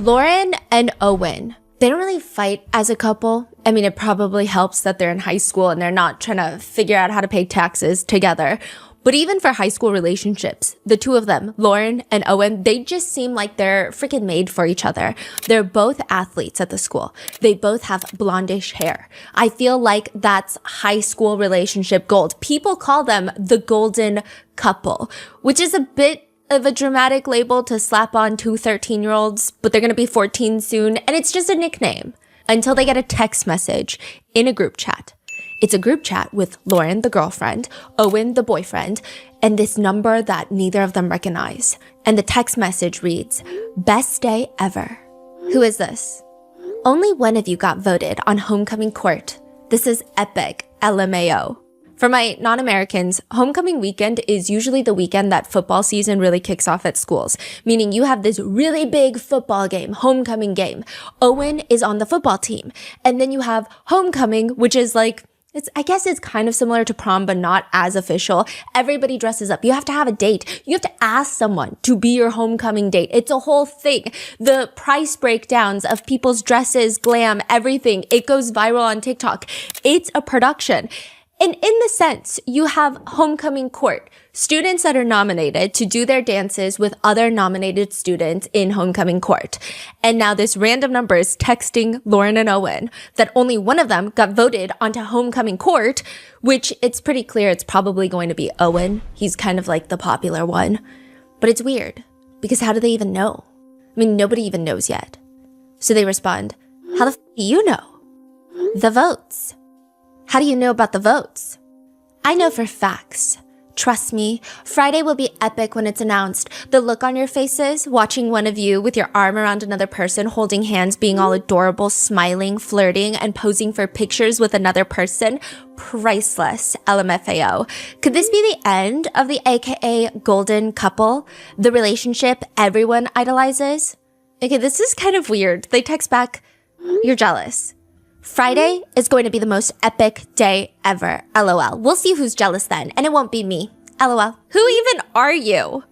Lauren and Owen, they don't really fight as a couple. I mean, it probably helps that they're in high school and they're not trying to figure out how to pay taxes together. But even for high school relationships, the two of them, Lauren and Owen, they just seem like they're freaking made for each other. They're both athletes at the school. They both have blondish hair. I feel like that's high school relationship gold. People call them the golden couple, which is a bit of a dramatic label to slap on two 13-year-olds, but they're going to be 14 soon, and it's just a nickname until they get a text message in a group chat. It's a group chat with Lauren, the girlfriend, Owen, the boyfriend, and this number that neither of them recognize. And the text message reads, "Best day ever." Who is this? Only one of you got voted on homecoming court. This is epic, LMAO. For my non-Americans, homecoming weekend is usually the weekend that football season really kicks off at schools, meaning you have this really big football game, homecoming game. Owen is on the football team. And then you have homecoming, which is like, I guess it's kind of similar to prom, but not as official. Everybody dresses up. You have to have a date. You have to ask someone to be your homecoming date. It's a whole thing. The price breakdowns of people's dresses, glam, everything, it goes viral on TikTok. It's a production. And in the sense, you have homecoming court, students that are nominated to do their dances with other nominated students in homecoming court. And now this random number is texting Lauren and Owen that only one of them got voted onto homecoming court, which it's pretty clear it's probably going to be Owen. He's kind of like the popular one. But it's weird because how do they even know? I mean, nobody even knows yet. So they respond, "How the f do you know?" "The votes." "How do you know about the votes?" "I know for facts. Trust me, Friday will be epic when it's announced. The look on your faces, watching one of you with your arm around another person, holding hands, being all adorable, smiling, flirting, and posing for pictures with another person. Priceless, LMFAO. Could this be the end of the AKA golden couple? The relationship everyone idolizes?" Okay, this is kind of weird. They text back, "You're jealous. Friday is going to be the most epic day ever. LOL. We'll see who's jealous then, and it won't be me. LOL. Who even are you?"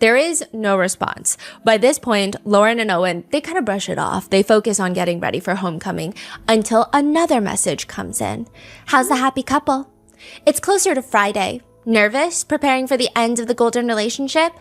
There is no response. By this point, Lauren and Owen, they kind of brush it off. They focus on getting ready for homecoming until another message comes in. "How's the happy couple?" "It's closer to Friday. Nervous? Preparing for the end of the golden relationship?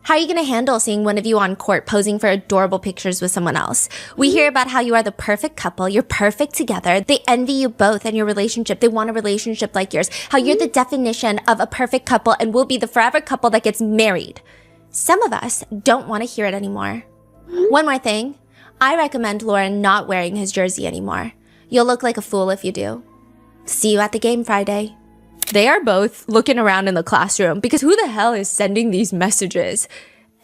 How are you going to handle seeing one of you on court posing for adorable pictures with someone else? We hear about how you are the perfect couple. You're perfect together. They envy you both and your relationship. They want a relationship like yours. How you're the definition of a perfect couple and will be the forever couple that gets married. Some of us don't want to hear it anymore. One more thing. I recommend Lauren not wearing his jersey anymore. You'll look like a fool if you do. See you at the game Friday." They are both looking around in the classroom because who the hell is sending these messages?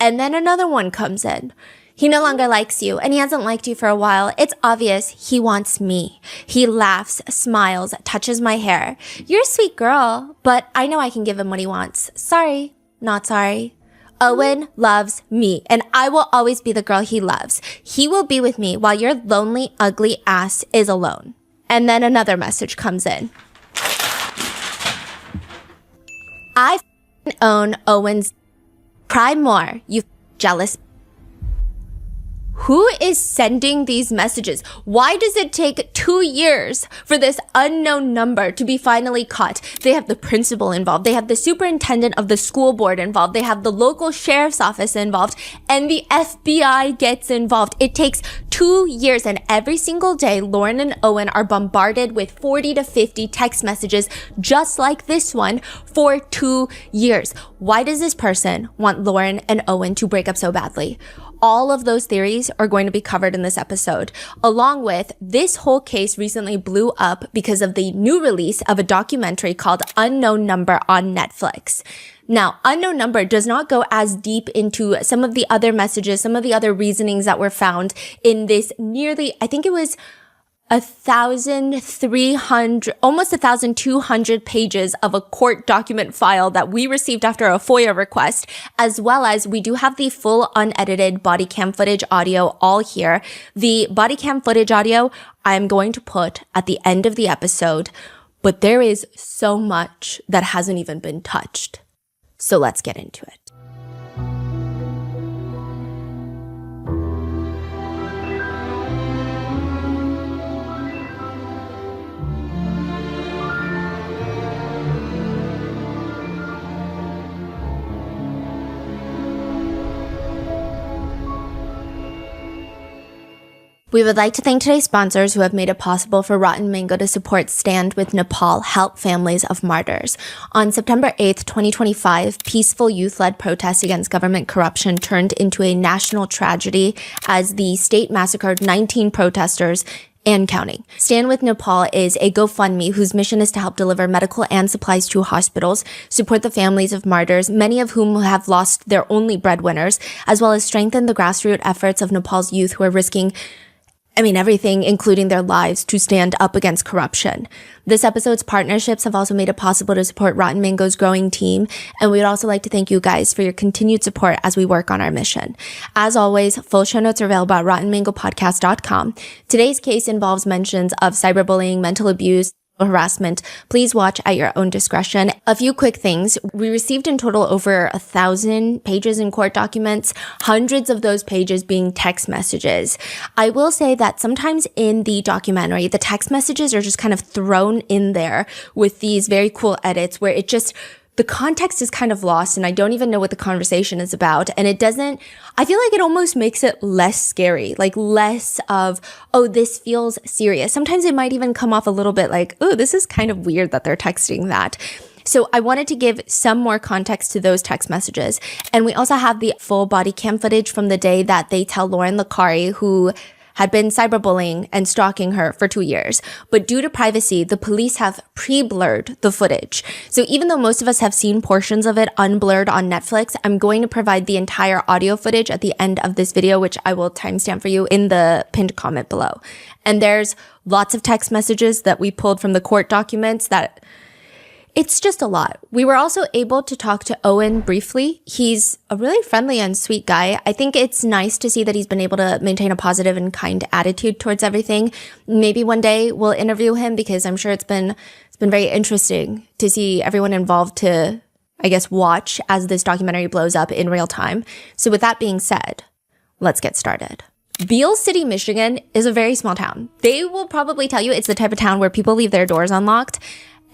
And then another one comes in. "He no longer likes you and he hasn't liked you for a while. It's obvious he wants me. He laughs, smiles, touches my hair. You're a sweet girl, but I know I can give him what he wants. Sorry, not sorry. Owen loves me and I will always be the girl he loves. He will be with me while your lonely, ugly ass is alone." And then another message comes in. "I own Owen's. Cry more, you jealous." Who is sending these messages? Why does it take 2 years for this unknown number to be finally caught? They have the principal involved. They have the superintendent of the school board involved. They have the local sheriff's office involved, and the FBI gets involved. It takes 2 years, and every single day, Lauren and Owen are bombarded with 40 to 50 text messages just like this one for 2 years. Why does this person want Lauren and Owen to break up so badly? All of those theories are going to be covered in this episode, along with this whole case recently blew up because of the new release of a documentary called Unknown Number on Netflix. Now, Unknown Number does not go as deep into some of the other messages, some of the other reasonings that were found in this nearly, I think it was 1,300, almost 1,200 pages of a court document file that we received after a FOIA request, as well as we do have the full unedited body cam footage audio all here. The body cam footage audio I'm going to put at the end of the episode, but there is so much that hasn't even been touched. So let's get into it. We would like to thank today's sponsors who have made it possible for Rotten Mango to support Stand with Nepal, Help Families of Martyrs. On September 8th, 2025, peaceful youth-led protests against government corruption turned into a national tragedy as the state massacred 19 protesters and counting. Stand with Nepal is a GoFundMe whose mission is to help deliver medical and supplies to hospitals, support the families of martyrs, many of whom have lost their only breadwinners, as well as strengthen the grassroots efforts of Nepal's youth who are risking everything, including their lives, to stand up against corruption. This episode's partnerships have also made it possible to support Rotten Mango's growing team, and we'd also like to thank you guys for your continued support as we work on our mission. As always, full show notes are available at RottenMangoPodcast.com. Today's case involves mentions of cyberbullying, mental abuse, harassment. Please watch at your own discretion. A few quick things. We received in total over 1,000 pages in court documents, hundreds of those pages being text messages. I will say that sometimes in the documentary, the text messages are just kind of thrown in there with these very cool edits where the context is kind of lost and I don't even know what the conversation is about. And I feel like it almost makes it less scary, like less of, oh, this feels serious. Sometimes it might even come off a little bit like, oh, this is kind of weird that they're texting that. So I wanted to give some more context to those text messages. And we also have the full body cam footage from the day that they tell Lauren Licari, who had been cyberbullying and stalking her for 2 years. But due to privacy, the police have pre-blurred the footage. So even though most of us have seen portions of it unblurred on Netflix, I'm going to provide the entire audio footage at the end of this video, which I will timestamp for you in the pinned comment below. And there's lots of text messages that we pulled from the court documents that it's just a lot. We were also able to talk to Owen briefly. He's a really friendly and sweet guy. I think it's nice to see that he's been able to maintain a positive and kind attitude towards everything. Maybe one day we'll interview him because I'm sure it's been very interesting to see everyone involved to, I guess, watch as this documentary blows up in real time. So with that being said, let's get started. Beale City, Michigan is a very small town. They will probably tell you it's the type of town where people leave their doors unlocked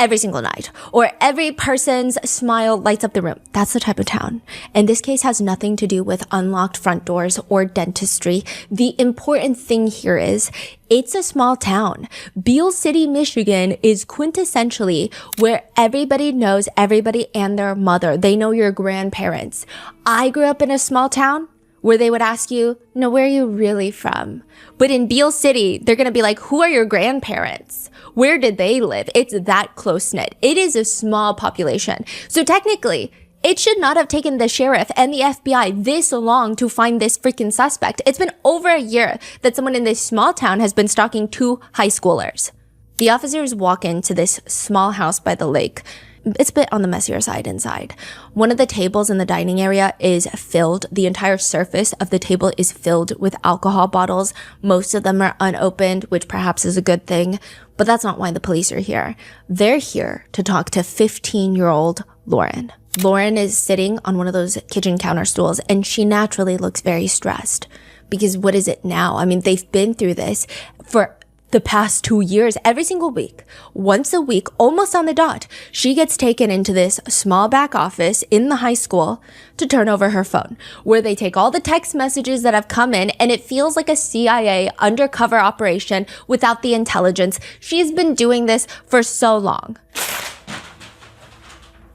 every single night, or every person's smile lights up the room. That's the type of town. And this case has nothing to do with unlocked front doors or dentistry. The important thing here is it's a small town. Beale City, Michigan is quintessentially where everybody knows everybody and their mother. They know your grandparents. I grew up in a small town where they would ask you, no, where are you really from? But in Beale City, they're going to be like, who are your grandparents? Where did they live? It's that close-knit. It is a small population. So technically, it should not have taken the sheriff and the FBI this long to find this freaking suspect. It's been over a year that someone in this small town has been stalking 2 high schoolers. The officers walk into this small house by the lake. It's a bit on the messier side inside. One of the tables in the dining area is filled. The entire surface of the table is filled with alcohol bottles. Most of them are unopened, which perhaps is a good thing, but that's not why the police are here. They're here to talk to 15-year-old Lauren. Lauren is sitting on one of those kitchen counter stools, and she naturally looks very stressed because what is it now? They've been through this for the past 2 years, every single week, once a week, almost on the dot, she gets taken into this small back office in the high school to turn over her phone, where they take all the text messages that have come in, and it feels like a CIA undercover operation without the intelligence. She's been doing this for so long.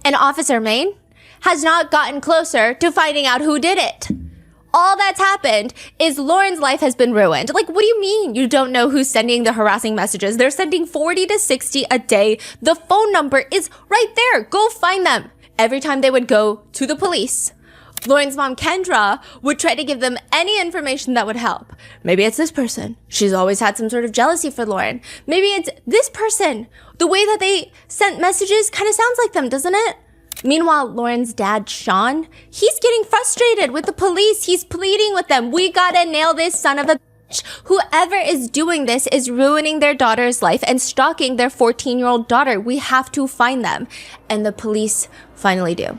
And Officer Maine has not gotten closer to finding out who did it. All that's happened is Lauren's life has been ruined. Like, what do you mean you don't know who's sending the harassing messages? They're sending 40 to 60 a day. The phone number is right there. Go find them. Every time they would go to the police, Lauren's mom, Kendra, would try to give them any information that would help. Maybe it's this person. She's always had some sort of jealousy for Lauren. Maybe it's this person. The way that they sent messages kind of sounds like them, doesn't it? Meanwhile, Lauren's dad, Sean, he's getting frustrated with the police. He's pleading with them. We gotta nail this son of a bitch. Whoever is doing this is ruining their daughter's life and stalking their 14-year-old daughter. We have to find them. And the police finally do.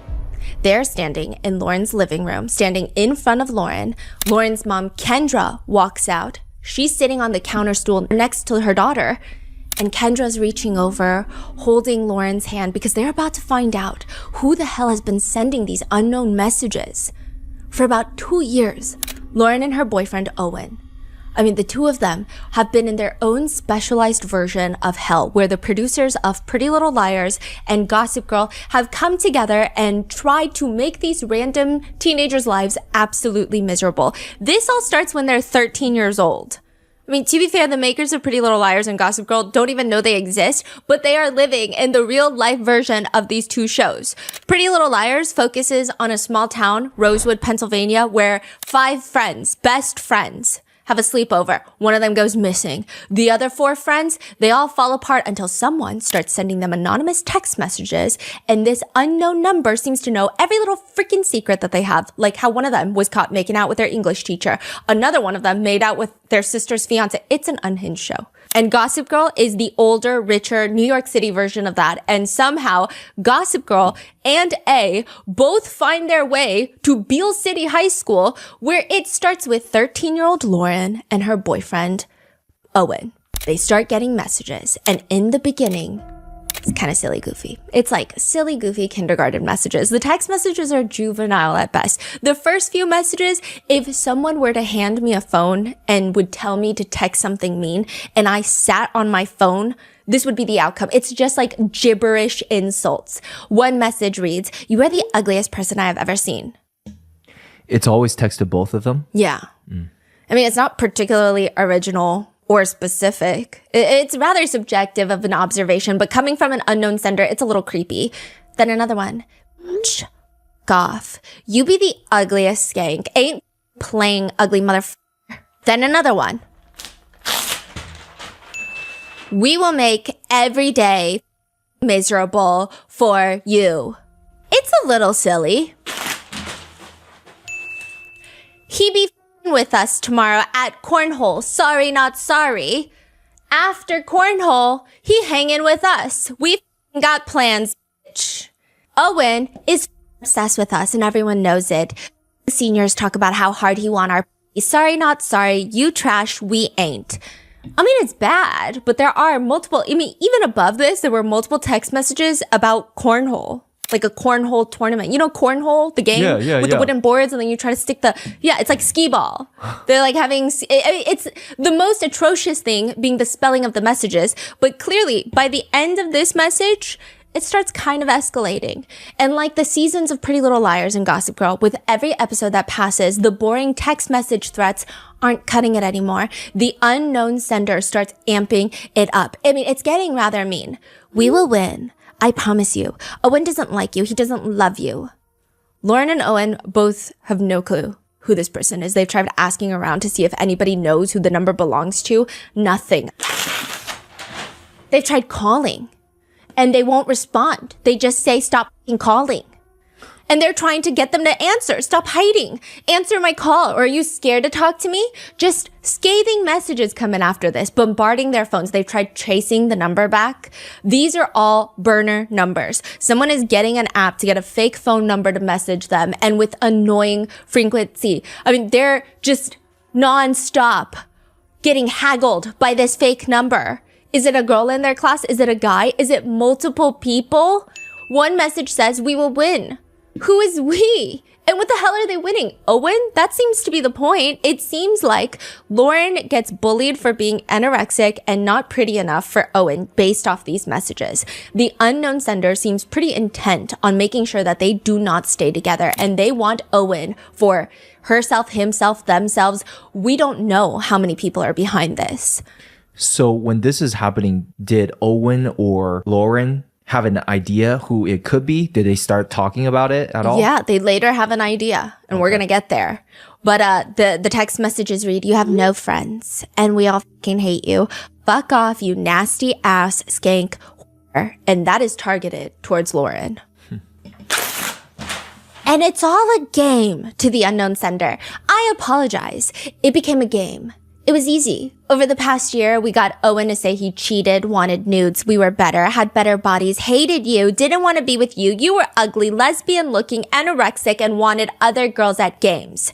They're standing in Lauren's living room, standing in front of Lauren. Lauren's mom, Kendra, walks out. She's sitting on the counter stool next to her daughter. And Kendra's reaching over, holding Lauren's hand because they're about to find out who the hell has been sending these unknown messages. For about 2 years, Lauren and her boyfriend, Owen, I mean, the two of them have been in their own specialized version of hell, where the producers of Pretty Little Liars and Gossip Girl have come together and tried to make these random teenagers' lives absolutely miserable. This all starts when they're 13 years old. I mean, to be fair, the makers of Pretty Little Liars and Gossip Girl don't even know they exist, but they are living in the real life version of these two shows. Pretty Little Liars focuses on a small town, Rosewood, Pennsylvania, where 5 friends, best friends, have a sleepover. One of them goes missing. The other 4 friends, they all fall apart until someone starts sending them anonymous text messages, and this unknown number seems to know every little freaking secret that they have, like how one of them was caught making out with their English teacher. Another one of them made out with their sister's fiance. It's an unhinged show. And Gossip Girl is the older, richer New York City version of that. And somehow Gossip Girl and A both find their way to Beale City High School, where it starts with 13-year-old Lauren and her boyfriend, Owen. They start getting messages. And in the beginning, it's kind of silly goofy. It's like silly goofy kindergarten messages. The text messages are juvenile at best. The first few messages, if someone were to hand me a phone and would tell me to text something mean and I sat on my phone, this would be the outcome. It's just like gibberish insults. One message reads, "You are the ugliest person I have ever seen." It's always texted both of them? Yeah. I mean, it's not particularly original or specific. It's rather subjective of an observation, but coming from an unknown sender, it's a little creepy. Then another one. Goff, you be the ugliest skank. Ain't playing ugly motherfucker. Then another one. We will make every day miserable for you. It's a little silly. He be with us tomorrow at Cornhole. Sorry, not sorry. After Cornhole, he hanging with us. We got plans, bitch. Owen is obsessed with us and everyone knows it. The seniors talk about how hard he want our sorry, not sorry. You trash, we ain't. I mean, it's bad, but there are multiple, I mean, even above this, there were multiple text messages about Cornhole. Like a cornhole tournament. You know cornhole, the game with the wooden boards, and then you try to stick it's like skee ball. They're like having, it's the most atrocious thing being the spelling of the messages. But clearly, by the end of this message, it starts kind of escalating. And like the seasons of Pretty Little Liars and Gossip Girl, with every episode that passes, the boring text message threats aren't cutting it anymore. The unknown sender starts amping it up. I mean, it's getting rather mean. We will win. I promise you. Owen doesn't like you. He doesn't love you. Lauren and Owen both have no clue who this person is. They've tried asking around to see if anybody knows who the number belongs to. Nothing. They've tried calling and they won't respond. They just say, stop calling. And they're trying to get them to answer. Stop hiding. Answer my call. Or are you scared to talk to me? Just scathing messages come in after this, bombarding their phones. They've tried tracing the number back. These are all burner numbers. Someone is getting an app to get a fake phone number to message them, and with annoying frequency. I mean, they're just nonstop getting haggled by this fake number. Is it a girl in their class? Is it a guy? Is it multiple people? One message says, we will win. Who is we? And what the hell are they winning? Owen? That seems to be the point. It seems like Lauren gets bullied for being anorexic and not pretty enough for Owen based off these messages. The unknown sender seems pretty intent on making sure that they do not stay together, and they want Owen for herself, himself, themselves. We don't know how many people are behind this. So when this is happening, did Owen or Lauren have an idea who it could be? Did they start talking about it at all? Yeah, they later have an idea, and we're gonna get there. But the text messages read, "You have no friends, and we all fucking hate you. Fuck off, you nasty ass skank whore." And that is targeted towards Lauren. And it's all a game to the unknown sender. I apologize. It became a game. It was easy. Over the past year, we got Owen to say he cheated, wanted nudes, we were better, had better bodies, hated you, didn't want to be with you, you were ugly, lesbian looking, anorexic, and wanted other girls at games.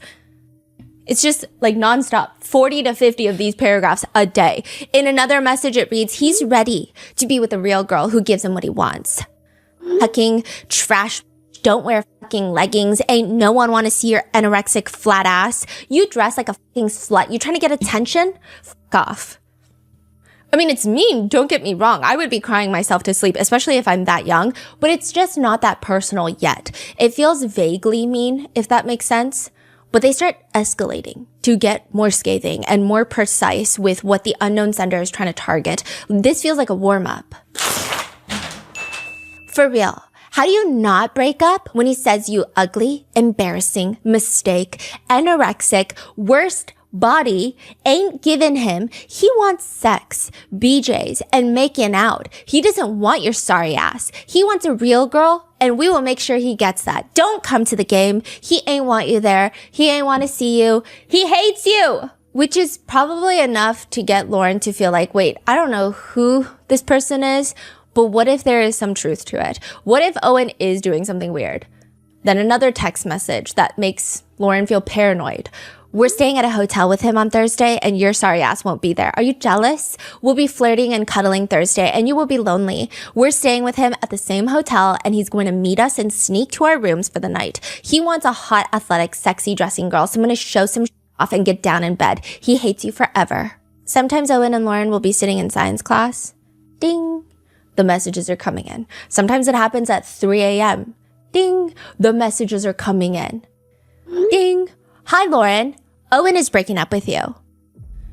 It's just like nonstop, 40 to 50 of these paragraphs a day. In another message, it reads, he's ready to be with a real girl who gives him what he wants. Hucking trash don't wear fucking leggings. Ain't no one want to see your anorexic flat ass. You dress like a fucking slut. You trying to get attention? Fuck off. I mean, it's mean, don't get me wrong. I would be crying myself to sleep, especially if I'm that young, but it's just not that personal yet. It feels vaguely mean, if that makes sense. But they start escalating to get more scathing and more precise with what the unknown sender is trying to target. This feels like a warm-up. For real. How do you not break up when he says you ugly, embarrassing, mistake, anorexic, worst body, ain't giving him? He wants sex, BJs, and making out. He doesn't want your sorry ass. He wants a real girl, and we will make sure he gets that. Don't come to the game. He ain't want you there. He ain't want to see you. He hates you. Which is probably enough to get Lauren to feel like, wait, I don't know who this person is, but what if there is some truth to it? What if Owen is doing something weird? Then another text message that makes Lauren feel paranoid. We're staying at a hotel with him on Thursday and your sorry ass won't be there. Are you jealous? We'll be flirting and cuddling Thursday and you will be lonely. We're staying with him at the same hotel and he's going to meet us and sneak to our rooms for the night. He wants a hot, athletic, sexy dressing girl. So I'm going to show some off and get down in bed. He hates you forever. Sometimes Owen and Lauren will be sitting in science class. Ding. The messages are coming in. Sometimes it happens at 3 a.m. Ding. The messages are coming in. Ding. Hi, Lauren. Owen is breaking up with you.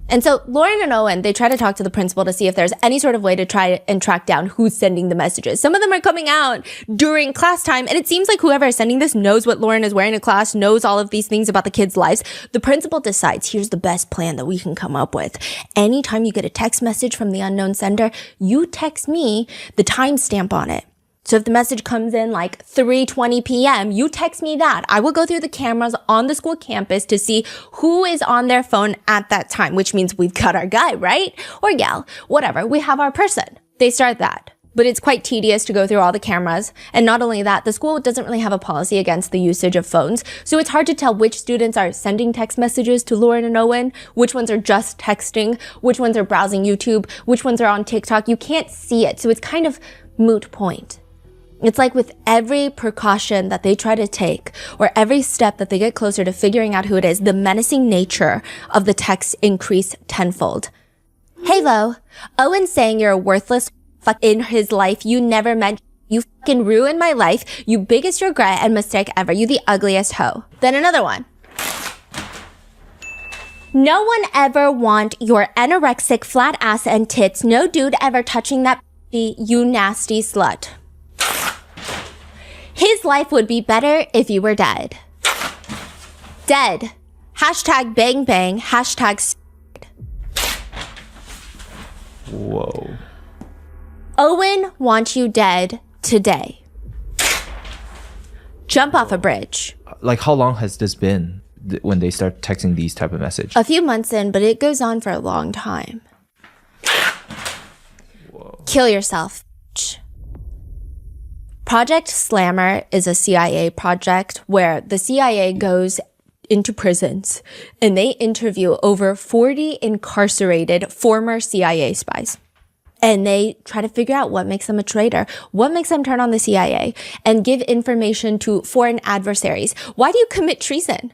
And so Lauren and Owen, they try to talk to the principal to see if there's any sort of way to try and track down who's sending the messages. Some of them are coming out during class time, and it seems like whoever is sending this knows what Lauren is wearing in class, knows all of these things about the kids' lives. The principal decides, here's the best plan that we can come up with. Anytime you get a text message from the unknown sender, you text me the timestamp on it. So if the message comes in like 3:20 p.m., you text me that. I will go through the cameras on the school campus to see who is on their phone at that time, which means we've got our guy, right? Or gal, whatever. We have our person. They start that. But it's quite tedious to go through all the cameras. And not only that, the school doesn't really have a policy against the usage of phones. So it's hard to tell which students are sending text messages to Lauren and Owen, which ones are just texting, which ones are browsing YouTube, which ones are on TikTok. You can't see it. So it's kind of moot point. It's like with every precaution that they try to take or every step that they get closer to figuring out who it is, the menacing nature of the texts increase tenfold. Hey, Lo, Owen's saying you're a worthless fuck in his life. You never meant. You fucking ruined my life. You biggest regret and mistake ever. You the ugliest hoe. Then another one. No one ever want your anorexic flat ass and tits. No dude ever touching that you nasty slut. His life would be better if you were dead. Dead. Hashtag bang bang. Hashtag. Whoa. Owen wants you dead today. Jump off a bridge. Like, how long has this been when they start texting these type of messages? A few months in, but it goes on for a long time. Whoa. Kill yourself. Project Slammer is a CIA project where the CIA goes into prisons and they interview over 40 incarcerated former CIA spies. And they try to figure out what makes them a traitor, what makes them turn on the CIA and give information to foreign adversaries. Why do you commit treason?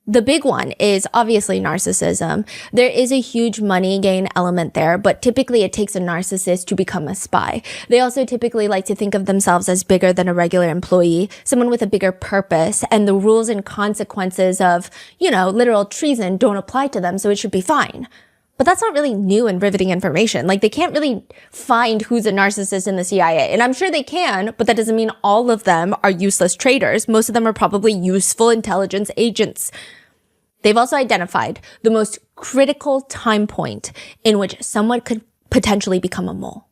The big one is obviously narcissism. There is a huge money gain element there, but typically it takes a narcissist to become a spy. They also typically like to think of themselves as bigger than a regular employee, someone with a bigger purpose, and the rules and consequences of, literal treason don't apply to them, so it should be fine. But that's not really new and riveting information. Like, they can't really find who's a narcissist in the CIA. And I'm sure they can, but that doesn't mean all of them are useless traitors. Most of them are probably useful intelligence agents. They've also identified the most critical time point in which someone could potentially become a mole.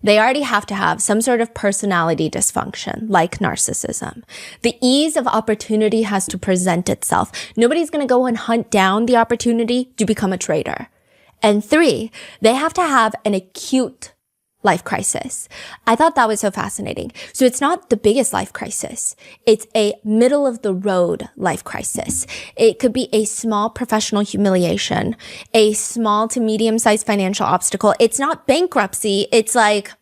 They already have to have some sort of personality dysfunction, like narcissism. The ease of opportunity has to present itself. Nobody's going to go and hunt down the opportunity to become a traitor. And 3, they have to have an acute life crisis. I thought that was so fascinating. So it's not the biggest life crisis. It's a middle of the road life crisis. It could be a small professional humiliation, a small to medium-sized financial obstacle. It's not bankruptcy. It's like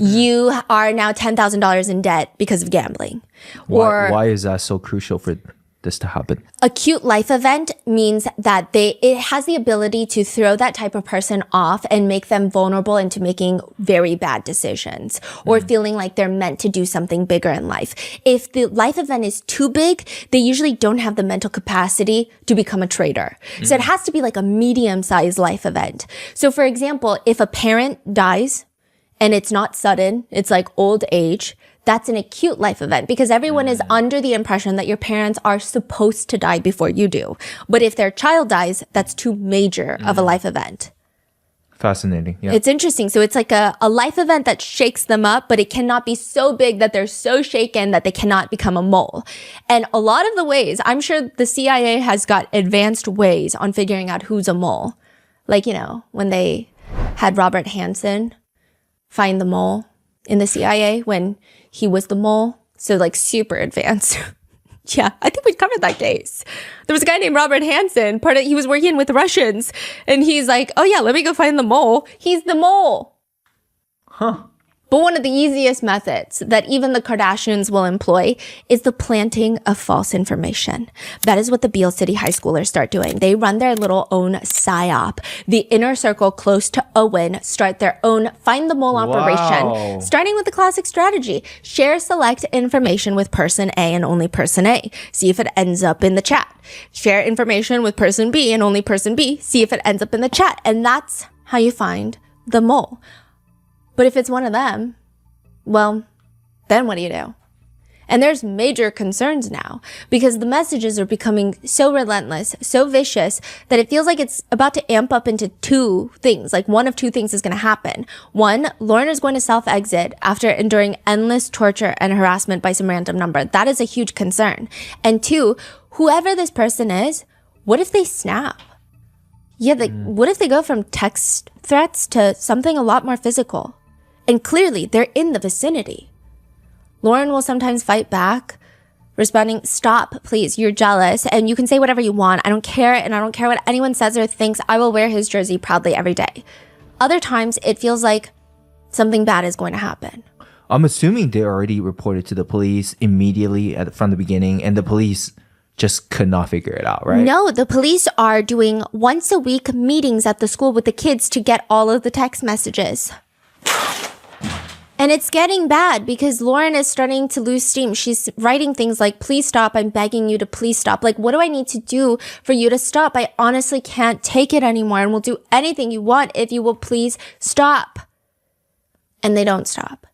You are now $10,000 in debt because of gambling. Why is that so crucial for this to happen? Acute life event means that it has the ability to throw that type of person off and make them vulnerable into making very bad decisions or feeling like they're meant to do something bigger in life. If the life event is too big, they usually don't have the mental capacity to become a traitor. So it has to be like a medium-sized life event. So for example, if a parent dies and it's not sudden, it's like old age, that's an acute life event because everyone is under the impression that your parents are supposed to die before you do. But if their child dies, that's too major of a life event. Fascinating. Yeah. It's interesting. So it's like a life event that shakes them up, but it cannot be so big that they're so shaken that they cannot become a mole. And a lot of the ways, I'm sure the CIA has got advanced ways on figuring out who's a mole. Like, when they had Robert Hansen find the mole in the CIA when he was the mole. So like super advanced. Yeah, I think we covered that case. There was a guy named Robert Hansen. He was working with Russians. And he's like, oh yeah, let me go find the mole. He's the mole. Huh. But one of the easiest methods that even the Kardashians will employ is the planting of false information. That is what the Beale City high schoolers start doing. They run their little own psyop. The inner circle close to Owen start their own find the mole operation, starting with the classic strategy. Share select information with person A and only person A. See if it ends up in the chat. Share information with person B and only person B. See if it ends up in the chat. And that's how you find the mole. But if it's one of them, well, then what do you do? And there's major concerns now because the messages are becoming so relentless, so vicious that it feels like it's about to amp up into two things. Like one of two things is going to happen. One, Lauren is going to self-exit after enduring endless torture and harassment by some random number. That is a huge concern. And two, whoever this person is, what if they snap? Yeah, what if they go from text threats to something a lot more physical? And clearly, they're in the vicinity. Lauren will sometimes fight back, responding, stop, please, you're jealous, and you can say whatever you want. I don't care, and I don't care what anyone says or thinks. I will wear his jersey proudly every day. Other times, it feels like something bad is going to happen. I'm assuming they already reported to the police immediately from the beginning, and the police just could not figure it out, right? No, the police are doing once a week meetings at the school with the kids to get all of the text messages. And it's getting bad because Lauren is starting to lose steam. She's writing things like, please stop. I'm begging you to please stop. Like, what do I need to do for you to stop? I honestly can't take it anymore and will do anything you want if you will please stop. And they don't stop.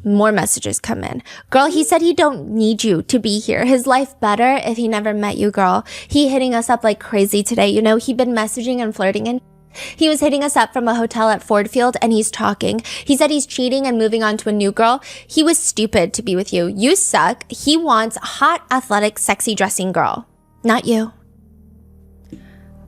More messages come in. Girl, he said he don't need you to be here. His life better if he never met you, girl. He hitting us up like crazy today. He'd been messaging and flirting and he was hitting us up from a hotel at Ford Field and he's talking. He said he's cheating and moving on to a new girl. He was stupid to be with you. You suck. He wants a hot, athletic, sexy dressing girl. Not you.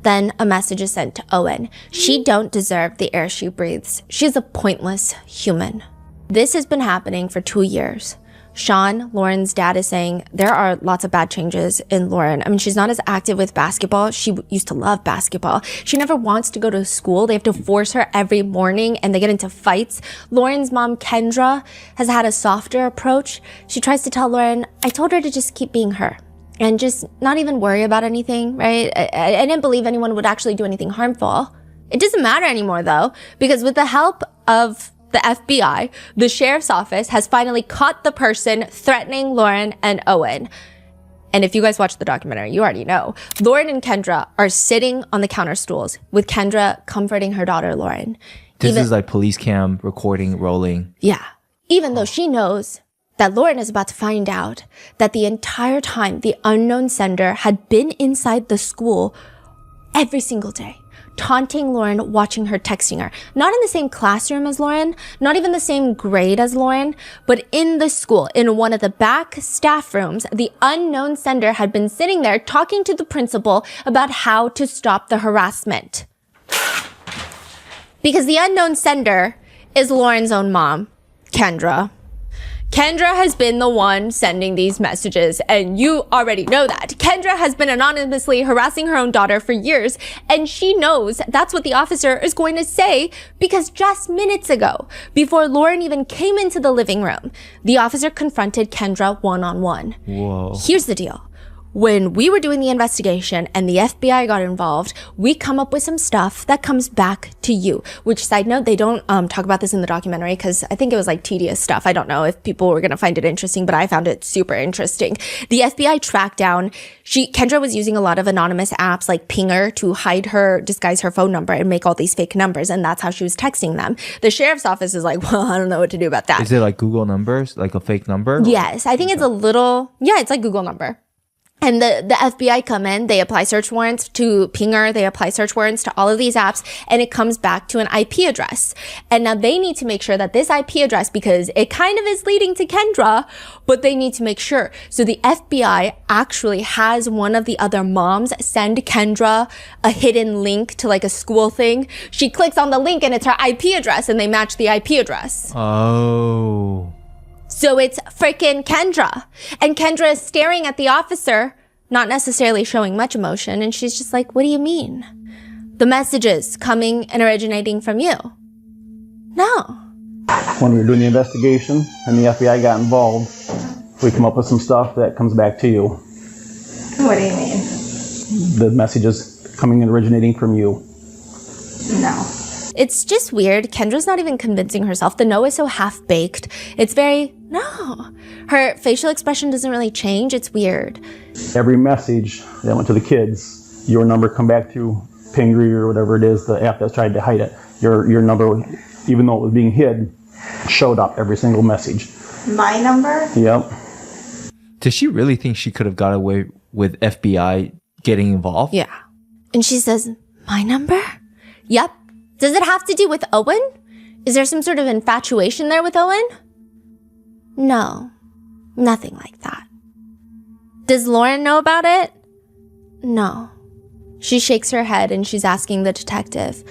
Then a message is sent to Owen. She don't deserve the air she breathes. She's a pointless human. This has been happening for 2 years. Sean, Lauren's dad, is saying there are lots of bad changes in Lauren. I mean, she's not as active with basketball. She used to love basketball. She never wants to go to school. They have to force her every morning and they get into fights. Lauren's mom, Kendra, has had a softer approach. She tries to tell Lauren, I told her to just keep being her and just not even worry about anything, right? I didn't believe anyone would actually do anything harmful. It doesn't matter anymore, though, because with the help of the FBI, the sheriff's office has finally caught the person threatening Lauren and Owen. And if you guys watch the documentary, you already know. Lauren and Kendra are sitting on the counter stools with Kendra comforting her daughter, Lauren. This is like police cam recording, rolling. Yeah. Even though she knows that Lauren is about to find out that the entire time the unknown sender had been inside the school every single day, taunting Lauren, watching her, texting her. Not in the same classroom as Lauren, not even the same grade as Lauren, but in the school, in one of the back staff rooms, the unknown sender had been sitting there talking to the principal about how to stop the harassment. Because the unknown sender is Lauren's own mom, Kendra. Kendra has been the one sending these messages, and you already know that. Kendra has been anonymously harassing her own daughter for years, and she knows that's what the officer is going to say because just minutes ago, before Lauren even came into the living room, the officer confronted Kendra one-on-one. Whoa. Here's the deal. When we were doing the investigation and the FBI got involved, we come up with some stuff that comes back to you. Which, side note, they don't talk about this in the documentary because I think it was like tedious stuff. I don't know if people were going to find it interesting, but I found it super interesting. The FBI tracked down, Kendra was using a lot of anonymous apps like Pinger to disguise her phone number and make all these fake numbers. And that's how she was texting them. The sheriff's office is like, well, I don't know what to do about that. Is it like Google numbers, like a fake number? Yes, I think it's it's like Google number. And the FBI come in, they apply search warrants to Pinger, they apply search warrants to all of these apps, and it comes back to an IP address. And now they need to make sure that this IP address, because it kind of is leading to Kendra, but they need to make sure. So the FBI actually has one of the other moms send Kendra a hidden link to like a school thing. She clicks on the link and it's her IP address, and they match the IP address. Oh. So it's freaking Kendra. And Kendra is staring at the officer, not necessarily showing much emotion. And she's just like, what do you mean? The messages coming and originating from you. No. When we were doing the investigation and the FBI got involved, we come up with some stuff that comes back to you. What do you mean? The messages coming and originating from you. No. It's just weird. Kendra's not even convincing herself. The no is so half-baked. It's very, no. Her facial expression doesn't really change. It's weird. Every message that went to the kids, your number come back through Pingree or whatever it is, the app that's tried to hide it. Your number, even though it was being hid, showed up every single message. My number? Yep. Does she really think she could have got away with FBI getting involved? Yeah. And she says, my number? Yep. Does it have to do with Owen? Is there some sort of infatuation there with Owen? No, nothing like that. Does Lauren know about it? No. She shakes her head and she's asking the detective,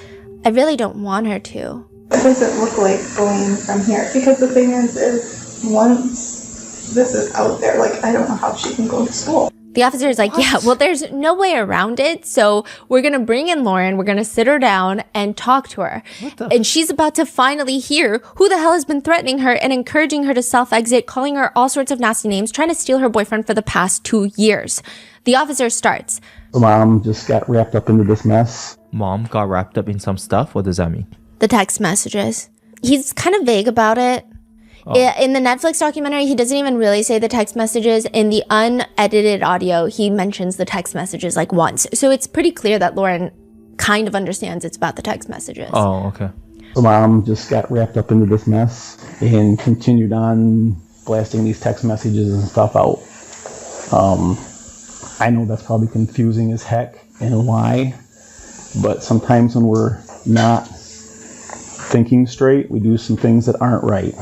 I really don't want her to. What does it look like going from here? Because the thing is once this is out there, like, I don't know how she can go to school. The officer is like, yeah, well, there's no way around it. So we're going to bring in Lauren. We're going to sit her down and talk to her. And she's about to finally hear who the hell has been threatening her and encouraging her to self-exit, calling her all sorts of nasty names, trying to steal her boyfriend for the past 2 years. The officer starts. Mom just got wrapped up into this mess. Mom got wrapped up in some stuff? What does that mean? The text messages. He's kind of vague about it. Oh. In the Netflix documentary, he doesn't even really say the text messages. In the unedited audio, he mentions the text messages like once. So it's pretty clear that Lauren kind of understands it's about the text messages. Oh, okay. Mom just got wrapped up into this mess and continued on blasting these text messages and stuff out. I know that's probably confusing as heck and why, but sometimes when we're not thinking straight, we do some things that aren't right.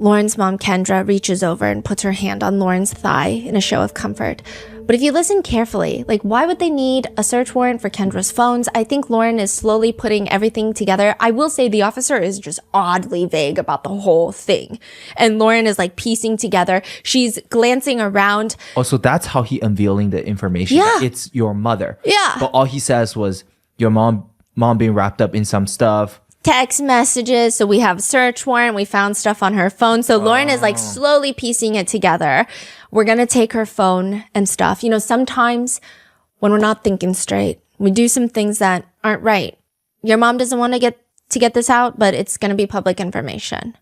Lauren's mom, Kendra, reaches over and puts her hand on Lauren's thigh in a show of comfort. But if you listen carefully, like, why would they need a search warrant for Kendra's phones? I think Lauren is slowly putting everything together. I will say the officer is just oddly vague about the whole thing. And Lauren is like piecing together. She's glancing around. Oh, so that's how he unveiling the information. Yeah. It's your mother. Yeah. But all he says was your mom being wrapped up in some stuff. Text messages. So we have a search warrant. We found stuff on her phone. So Lauren is like slowly piecing it together. We're going to take her phone and stuff. You know, sometimes when we're not thinking straight, we do some things that aren't right. Your mom doesn't want to get this out, but it's going to be public information.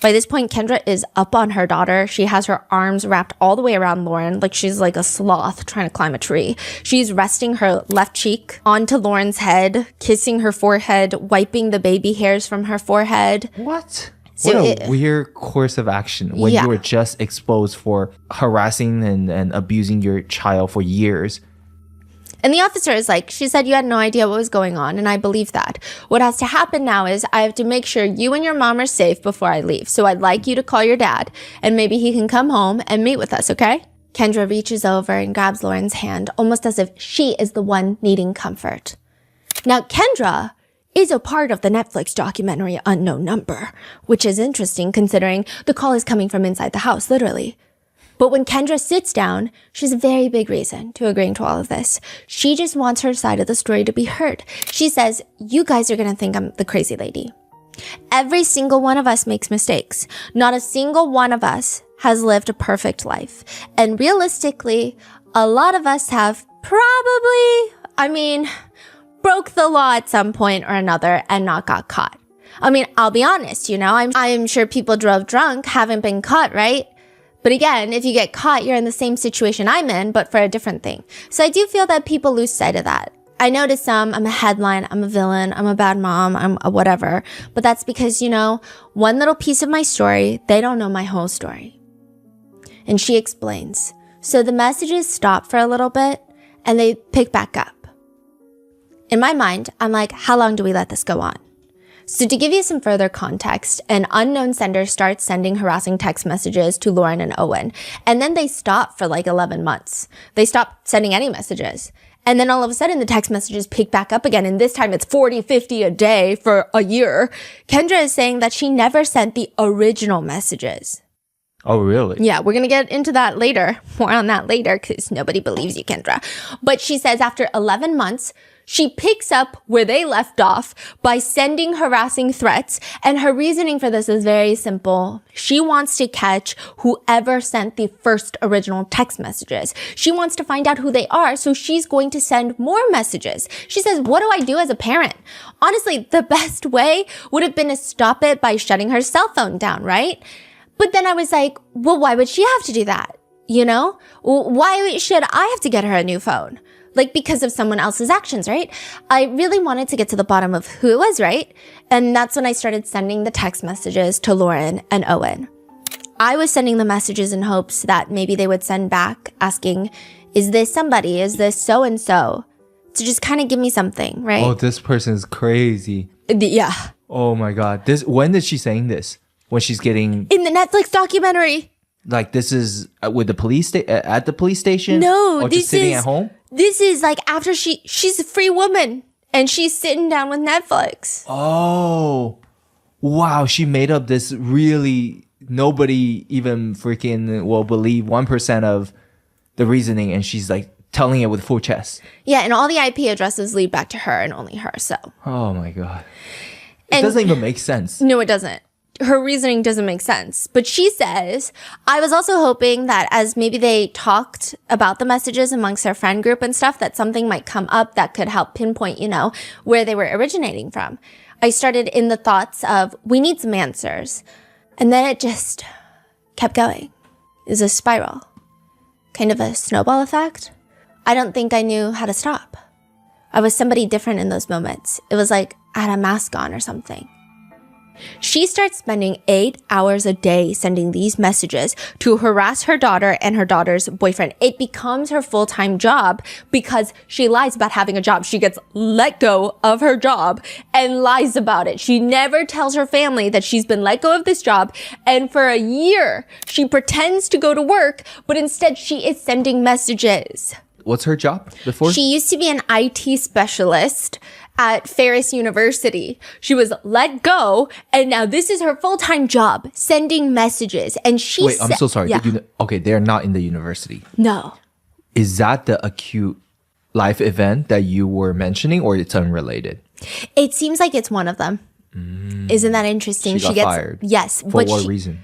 By this point, Kendra is up on her daughter. She has her arms wrapped all the way around Lauren, like she's like a sloth trying to climb a tree. She's resting her left cheek onto Lauren's head, kissing her forehead, wiping the baby hairs from her forehead. What? So what a weird course of action when you were just exposed for harassing and abusing your child for years. And the officer is like, she said you had no idea what was going on, and I believe that. What has to happen now is I have to make sure you and your mom are safe before I leave. So I'd like you to call your dad, and maybe he can come home and meet with us, okay? Kendra reaches over and grabs Lauren's hand, almost as if she is the one needing comfort. Now, Kendra is a part of the Netflix documentary Unknown Number, which is interesting considering the call is coming from inside the house, literally. But when Kendra sits down, she has a very big reason to agreeing to all of this. She just wants her side of the story to be heard. She says, you guys are going to think I'm the crazy lady. Every single one of us makes mistakes. Not a single one of us has lived a perfect life. And realistically, a lot of us have broke the law at some point or another and not got caught. I mean, I'll be honest, I'm sure people drove drunk, haven't been caught, right? But again, if you get caught, you're in the same situation I'm in, but for a different thing. So I do feel that people lose sight of that. I know to some, I'm a headline, I'm a villain, I'm a bad mom, I'm a whatever. But that's because, one little piece of my story, they don't know my whole story. And she explains. So the messages stop for a little bit and they pick back up. In my mind, I'm like, how long do we let this go on? So to give you some further context, an unknown sender starts sending harassing text messages to Lauren and Owen. And then they stop for like 11 months. They stop sending any messages. And then all of a sudden the text messages pick back up again. And this time it's 40, 50 a day for a year. Kendra is saying that she never sent the original messages. Oh, really? Yeah, we're going to get into that later. More on that later because nobody believes you, Kendra. But she says after 11 months, she picks up where they left off by sending harassing threats. And her reasoning for this is very simple. She wants to catch whoever sent the first original text messages. She wants to find out who they are. So she's going to send more messages. She says, what do I do as a parent? Honestly, the best way would have been to stop it by shutting her cell phone down, right? But then I was like, well, why would she have to do that? Why should I have to get her a new phone? Like because of someone else's actions, right? I really wanted to get to the bottom of who it was, right? And that's when I started sending the text messages to Lauren and Owen. I was sending the messages in hopes that maybe they would send back asking, is this somebody? Is this so-and-so? To just kind of give me something, right? Oh, this person's crazy. Yeah. Oh my God. When is she saying this? When she's getting... In the Netflix documentary. Like this is with the police at the police station? No, or just sitting at home? This is like after she's a free woman and she's sitting down with Netflix. Oh, wow. She made up this really, nobody even freaking will believe 1% of the reasoning. And she's like telling it with full chest. Yeah. And all the IP addresses lead back to her and only her. So. Oh my God. It doesn't even make sense. No, it doesn't. Her reasoning doesn't make sense. But she says, I was also hoping that as maybe they talked about the messages amongst their friend group and stuff, that something might come up that could help pinpoint, where they were originating from. I started in the thoughts of, we need some answers. And then it just kept going. It was a spiral. Kind of a snowball effect. I don't think I knew how to stop. I was somebody different in those moments. It was like I had a mask on or something. She starts spending 8 hours a day sending these messages to harass her daughter and her daughter's boyfriend. It becomes her full-time job because she lies about having a job. She gets let go of her job and lies about it. She never tells her family that she's been let go of this job. And for a year, she pretends to go to work, but instead she is sending messages. What's her job before? She used to be an IT specialist at Ferris University. She was let go, and now this is her full-time job, sending messages. And she Wait, I'm so sorry. Yeah. Okay, they're not in the university. No. Is that the acute life event that you were mentioning, or it's unrelated? It seems like it's one of them. Isn't that interesting? She got fired. Yes. For what reason?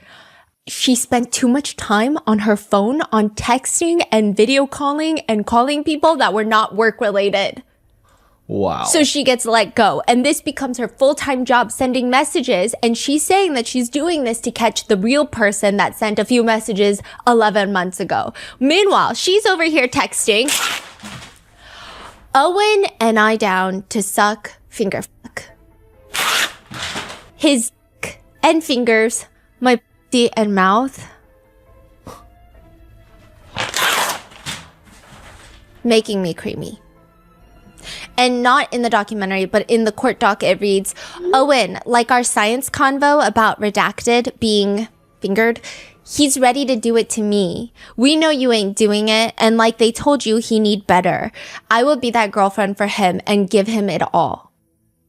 She spent too much time on her phone, on texting and video calling and calling people that were not work-related. Wow. So she gets let go. And this becomes her full-time job, sending messages. And she's saying that she's doing this to catch the real person that sent a few messages 11 months ago. Meanwhile, she's over here texting Owen and I down to suck finger fuck. His and fingers, my and mouth. Making me creamy. And not in the documentary, but in the court doc, it reads, Owen, like our science convo about redacted being fingered, he's ready to do it to me. We know you ain't doing it. And like they told you, he need better. I will be that girlfriend for him and give him it all.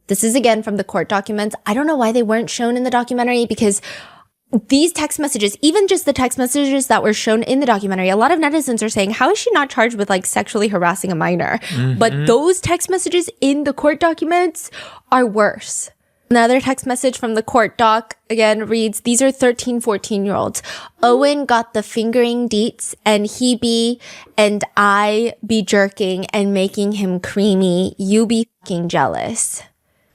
This is again from the court documents. I don't know why they weren't shown in the documentary because these text messages, even just the text messages that were shown in the documentary, a lot of netizens are saying, how is she not charged with like sexually harassing a minor? But those text messages in the court documents are worse. Another text message from the court doc, again, reads, these are 13, 14-year-olds. Owen got the fingering deets and he be and I be jerking and making him creamy. You be fucking jealous.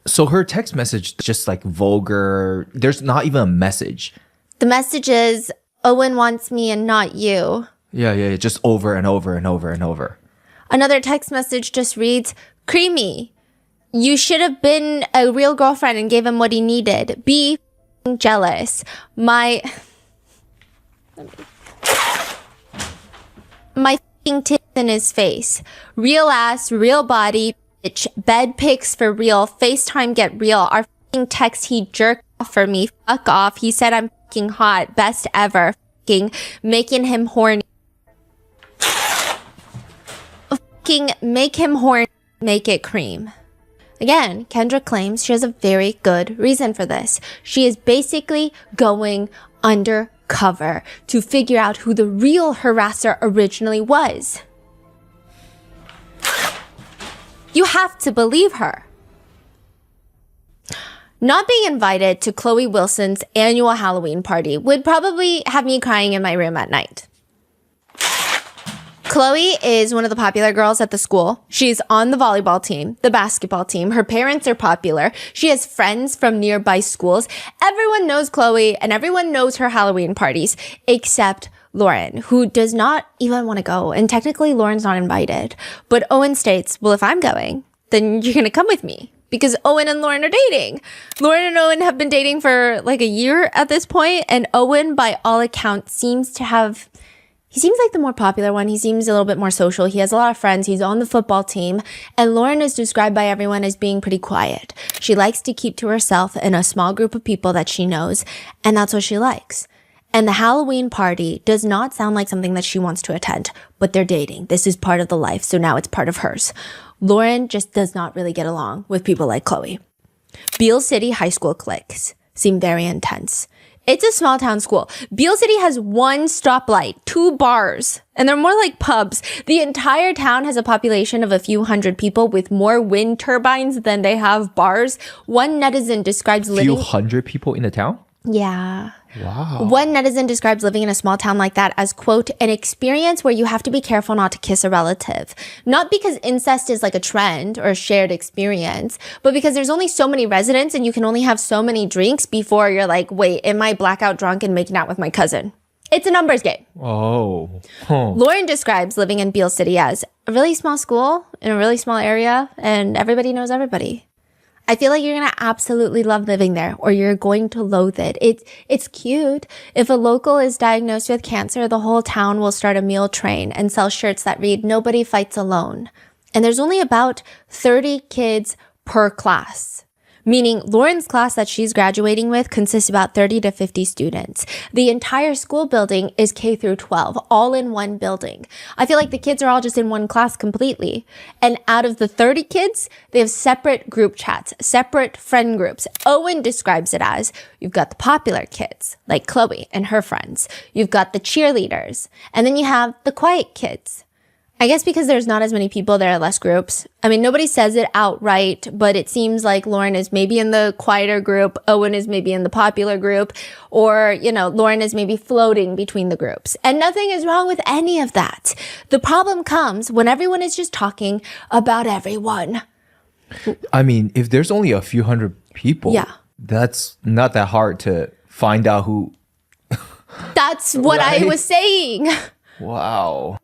So her text message just like vulgar. There's not even a message. The message is, Owen wants me and not you. Yeah. Just over and over and over and over. Another text message just reads, creamy. You should have been a real girlfriend and gave him what he needed. Be jealous. My tits in his face. Real ass, real body, bitch. Bed pics for real. FaceTime get real. Our text he jerked off for me. Fuck off. He said I'm hot. Best ever. Making him horny. Make him horny. Make it cream. Again, Kendra claims she has a very good reason for this. She is basically going undercover to figure out who the real harasser originally was. You have to believe her. Not being invited to Chloe Wilson's annual Halloween party would probably have me crying in my room at night. Chloe is one of the popular girls at the school. She's on the volleyball team, the basketball team. Her parents are popular. She has friends from nearby schools. Everyone knows Chloe and everyone knows her Halloween parties, except Lauren, who does not even want to go. And technically, Lauren's not invited. But Owen states, well, if I'm going, then you're going to come with me. Because Owen and Lauren are dating. Lauren and Owen have been dating for like a year at this point. And Owen, by all accounts, seems like the more popular one. He seems a little bit more social. He has a lot of friends. He's on the football team. And Lauren is described by everyone as being pretty quiet. She likes to keep to herself in a small group of people that she knows. And that's what she likes. And the Halloween party does not sound like something that she wants to attend. But they're dating. This is part of the life. So now it's part of hers. Lauren just does not really get along with people like Chloe. Beale City high school cliques seem very intense. It's a small town school. Beale City has one stoplight, 2 bars, and they're more like pubs. The entire town has a population of a few hundred people with more wind turbines than they have bars. One netizen describes living... Few hundred people in the town? Yeah. Wow. One netizen describes living in a small town like that as, quote, an experience where you have to be careful not to kiss a relative. Not because incest is like a trend or a shared experience, but because there's only so many residents and you can only have so many drinks before you're like, wait, am I blackout drunk and making out with my cousin? It's a numbers game. Oh. Huh. Lauren describes living in Beale City as a really small school in a really small area and everybody knows everybody. I feel like you're going to absolutely love living there or you're going to loathe it. It's cute. If a local is diagnosed with cancer, the whole town will start a meal train and sell shirts that read, "Nobody fights alone." And there's only about 30 kids per class. Meaning Lauren's class that she's graduating with consists of about 30 to 50 students. The entire school building is K through 12, all in one building. I feel like the kids are all just in one class completely. And out of the 30 kids, they have separate group chats, separate friend groups. Owen describes it as, you've got the popular kids, like Chloe and her friends. You've got the cheerleaders. And then you have the quiet kids. I guess because there's not as many people, there are less groups. I mean, nobody says it outright, but it seems like Lauren is maybe in the quieter group, Owen is maybe in the popular group, or, Lauren is maybe floating between the groups. And nothing is wrong with any of that. The problem comes when everyone is just talking about everyone. I mean, if there's only a few hundred people, Yeah. that's not that hard to find out who. That's what I Right? was saying. Wow.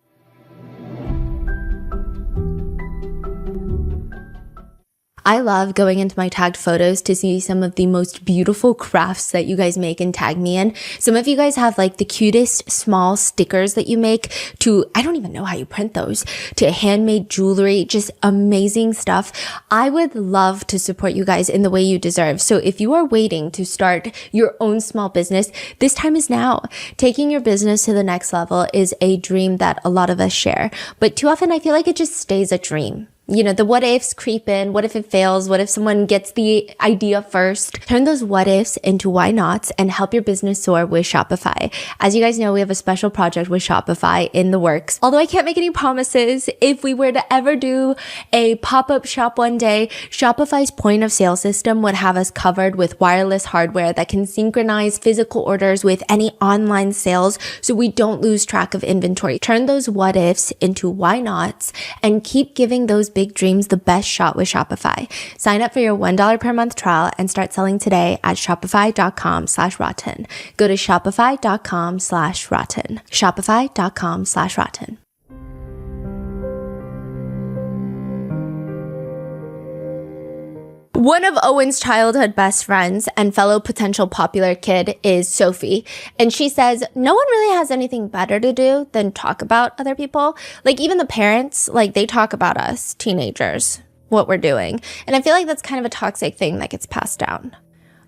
I love going into my tagged photos to see some of the most beautiful crafts that you guys make and tag me in. Some of you guys have like the cutest small stickers that you make to, I don't even know how you print those, to handmade jewelry, just amazing stuff. I would love to support you guys in the way you deserve. So if you are waiting to start your own small business, this time is now. Taking your business to the next level is a dream that a lot of us share, but too often I feel like it just stays a dream. the what ifs creep in. What if it fails? What if someone gets the idea first? Turn those what ifs into why nots and help your business soar with Shopify. As you guys know, we have a special project with Shopify in the works. Although I can't make any promises, if we were to ever do a pop-up shop one day, Shopify's point of sale system would have us covered with wireless hardware that can synchronize physical orders with any online sales so we don't lose track of inventory. Turn those what ifs into why nots and keep giving those big dreams the best shot with Shopify. Sign up for your $1 per month trial and start selling today at shopify.com/rotten. Go to shopify.com/rotten. Shopify.com/rotten. One of Owen's childhood best friends and fellow potential popular kid is Sophie. And she says, no one really has anything better to do than talk about other people. Like even the parents, like they talk about us, teenagers, what we're doing. And I feel like that's kind of a toxic thing that gets passed down.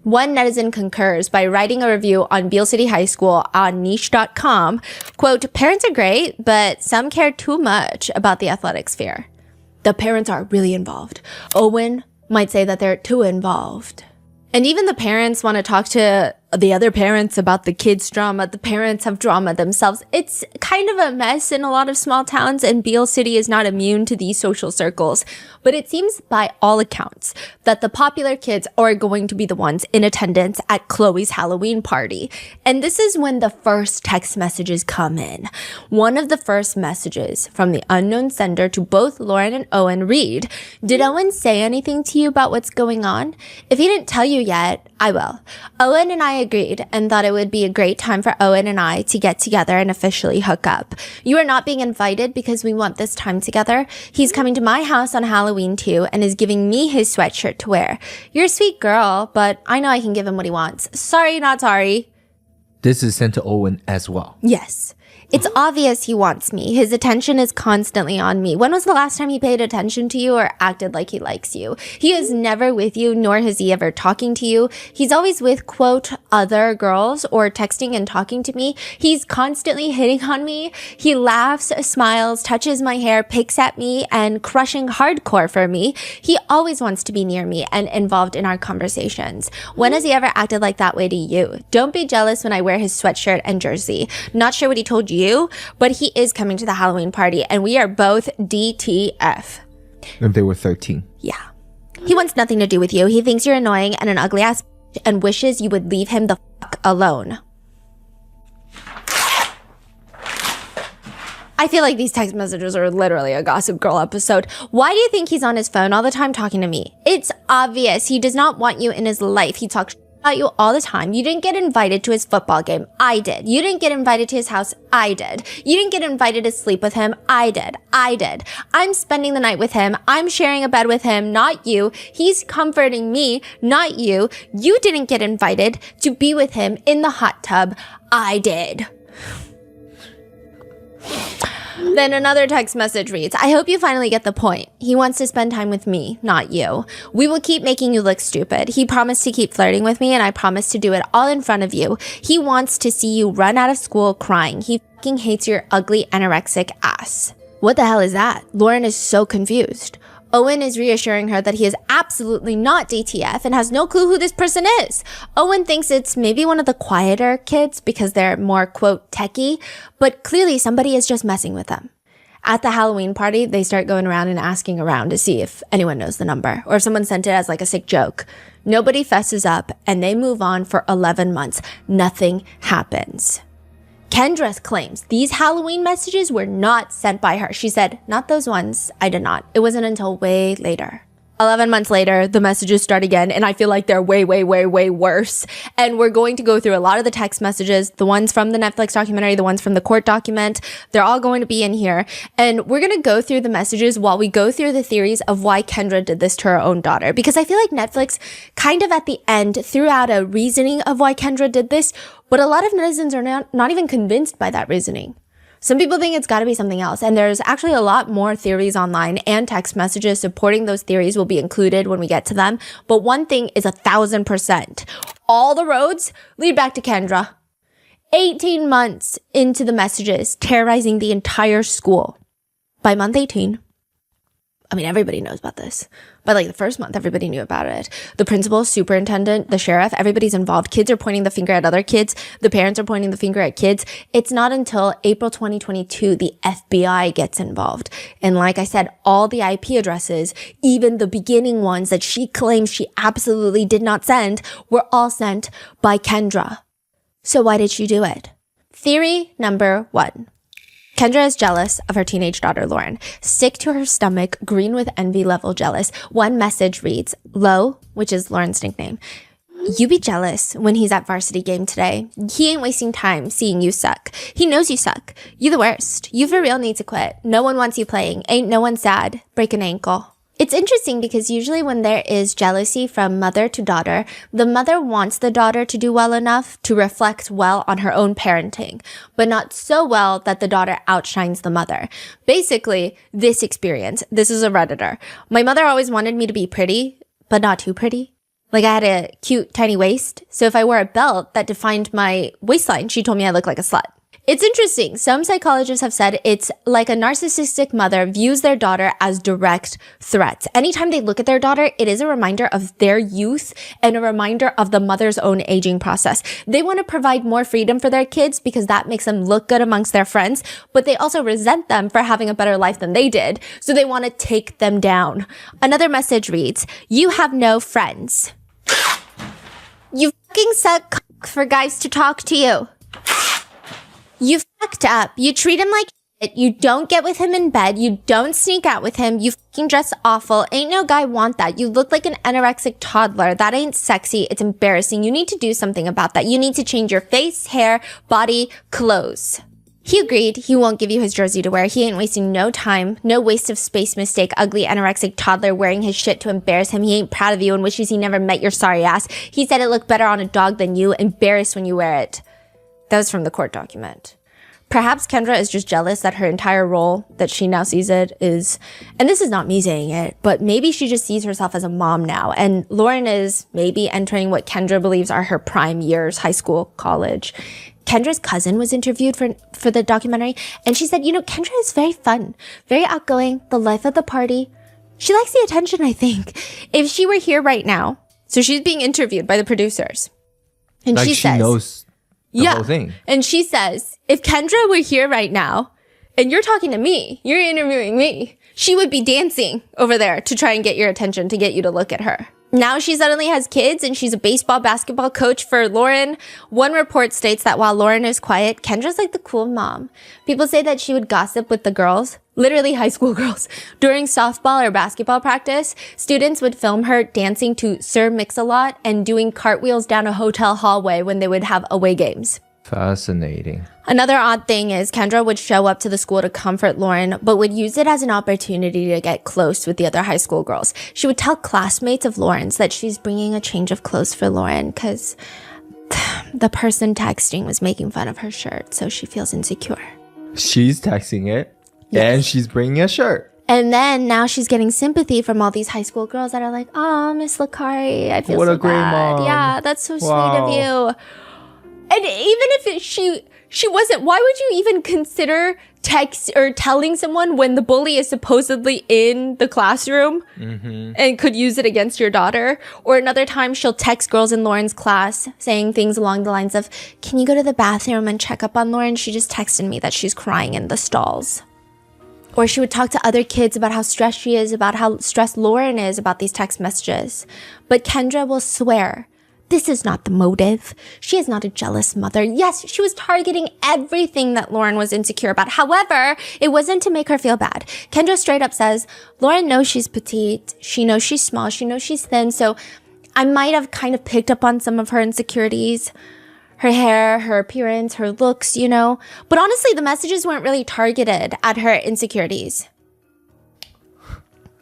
One netizen concurs by writing a review on Beale City High School on niche.com. Quote, parents are great, but some care too much about the athletic sphere. The parents are really involved. Owen might say that they're too involved. And even the parents want to talk to the other parents about the kids' drama. The parents have drama themselves. It's kind of a mess in a lot of small towns, and Beale City is not immune to these social circles. But it seems by all accounts that the popular kids are going to be the ones in attendance at Chloe's Halloween party. And this is when the first text messages come in. One of the first messages from the unknown sender to both Lauren and Owen read, did Owen say anything to you about what's going on? If he didn't tell you yet, I will. Owen and I agreed and thought it would be a great time for Owen and I to get together and officially hook up. You are not being invited because we want this time together. He's coming to my house on Halloween too and is giving me his sweatshirt to wear. You're a sweet girl, but I know I can give him what he wants. Sorry, not sorry. This is sent to Owen as well. Yes. It's obvious he wants me. His attention is constantly on me. When was the last time he paid attention to you or acted like he likes you? He is never with you, nor is he ever talking to you. He's always with, quote, other girls or texting and talking to me. He's constantly hitting on me. He laughs, smiles, touches my hair, picks at me, and crushing hardcore for me. He always wants to be near me and involved in our conversations. When has he ever acted like that way to you? Don't be jealous when I wear his sweatshirt and jersey. Not sure what he told you, but he is coming to the Halloween party and we are both DTF. If they were 13. Yeah. He wants nothing to do with you. He thinks you're annoying and an ugly ass and wishes you would leave him the fuck alone. I feel like these text messages are literally a Gossip Girl episode. Why do you think he's on his phone all the time talking to me? It's obvious. He does not want you in his life. He talks about you all the time. You didn't get invited to his football game. I did. You didn't get invited to his house. I did. You didn't get invited to sleep with him. I did. I did. I'm spending the night with him. I'm sharing a bed with him, not you. He's comforting me, not you. You didn't get invited to be with him in the hot tub. I did. Then another text message reads, I hope you finally get the point. He wants to spend time with me, not you. We will keep making you look stupid. He promised to keep flirting with me and I promised to do it all in front of you. He wants to see you run out of school crying. He fucking hates your ugly anorexic ass. What the hell is that? Lauren is so confused. Owen is reassuring her that he is absolutely not DTF and has no clue who this person is. Owen thinks it's maybe one of the quieter kids because they're more, quote, techie, but clearly somebody is just messing with them. At the Halloween party, they start going around and asking around to see if anyone knows the number or if someone sent it as like a sick joke. Nobody fesses up and they move on for 11 months. Nothing happens. Kendra claims these Halloween messages were not sent by her. She said, not those ones. I did not. It wasn't until way later. 11 months later, the messages start again, and I feel like they're way, way, way, way worse. And we're going to go through a lot of the text messages, the ones from the Netflix documentary, the ones from the court document. They're all going to be in here. And we're going to go through the messages while we go through the theories of why Kendra did this to her own daughter. Because I feel like Netflix kind of at the end threw out a reasoning of why Kendra did this, but a lot of netizens are not even convinced by that reasoning. Some people think it's got to be something else, and there's actually a lot more theories online and text messages supporting those theories will be included when we get to them. But one thing is 1,000%. All the roads lead back to Kendra. 18 months into the messages, terrorizing the entire school. By month 18, I mean, everybody knows about this. But like the first month, everybody knew about it. The principal, superintendent, the sheriff, everybody's involved. Kids are pointing the finger at other kids. The parents are pointing the finger at kids. It's not until April 2022, the FBI gets involved. And like I said, all the IP addresses, even the beginning ones that she claims she absolutely did not send, were all sent by Kendra. So why did she do it? Theory number 1. Kendra is jealous of her teenage daughter, Lauren. Sick to her stomach, green with envy level jealous. One message reads, Lo, which is Lauren's nickname, you be jealous when he's at varsity game today. He ain't wasting time seeing you suck. He knows you suck. You the worst. You for real need to quit. No one wants you playing. Ain't no one sad. Break an ankle. It's interesting because usually when there is jealousy from mother to daughter, the mother wants the daughter to do well enough to reflect well on her own parenting, but not so well that the daughter outshines the mother. Basically, this experience, this is a Redditor. My mother always wanted me to be pretty, but not too pretty. Like I had a cute, tiny waist. So if I wore a belt that defined my waistline, she told me I looked like a slut. It's interesting. Some psychologists have said it's like a narcissistic mother views their daughter as direct threats. Anytime they look at their daughter, it is a reminder of their youth and a reminder of the mother's own aging process. They want to provide more freedom for their kids because that makes them look good amongst their friends, but they also resent them for having a better life than they did. So they want to take them down. Another message reads, you have no friends. You fucking suck for guys to talk to you. You fucked up. You treat him like shit. You don't get with him in bed. You don't sneak out with him. You fucking dress awful. Ain't no guy want that. You look like an anorexic toddler. That ain't sexy. It's embarrassing. You need to do something about that. You need to change your face, hair, body, clothes. He agreed. He won't give you his jersey to wear. He ain't wasting no time. No waste of space mistake. Ugly anorexic toddler wearing his shit to embarrass him. He ain't proud of you and wishes he never met your sorry ass. He said it looked better on a dog than you. Embarrassed when you wear it. That was from the court document. Perhaps Kendra is just jealous that her entire role that she now sees it is, and this is not me saying it, but maybe she just sees herself as a mom now. And Lauren is maybe entering what Kendra believes are her prime years, high school, college. Kendra's cousin was interviewed for the documentary, and she said, Kendra is very fun, very outgoing, the life of the party. She likes the attention, I think. If she were here right now, so she's being interviewed by the producers. And Like she says, knows the whole thing. And she says, if Kendra were here right now and you're talking to me, you're interviewing me, she would be dancing over there to try and get your attention, to get you to look at her. Now she suddenly has kids and she's a baseball, basketball coach for Lauren. One report states that while Lauren is quiet, Kendra's like the cool mom. People say that she would gossip with the girls, literally high school girls. During softball or basketball practice, students would film her dancing to Sir Mix-a-Lot and doing cartwheels down a hotel hallway when they would have away games. Fascinating. Another odd thing is Kendra would show up to the school to comfort Lauren, but would use it as an opportunity to get close with the other high school girls. She would tell classmates of Lauren's that she's bringing a change of clothes for Lauren because the person texting was making fun of her shirt, so she feels insecure. She's texting it, Yes. and she's bringing a shirt. And then now she's getting sympathy from all these high school girls that are like, oh, Miss Lakari, I feel What so a great bad. mom. Yeah, that's so Wow. sweet of you. And even if she wasn't, why would you even consider text or telling someone when the bully is supposedly in the classroom and could use it against your daughter? Or another time she'll text girls in Lauren's class saying things along the lines of, can you go to the bathroom and check up on Lauren? She just texted me that she's crying in the stalls. Or she would talk to other kids about how stressed she is, about how stressed Lauren is about these text messages. But Kendra will swear, this is not the motive. She is not a jealous mother. Yes, she was targeting everything that Lauren was insecure about. However, it wasn't to make her feel bad. Kendra straight up says, Lauren knows she's petite. She knows she's small. She knows she's thin. So I might have kind of picked up on some of her insecurities. Her hair, her appearance, her looks, But honestly, the messages weren't really targeted at her insecurities.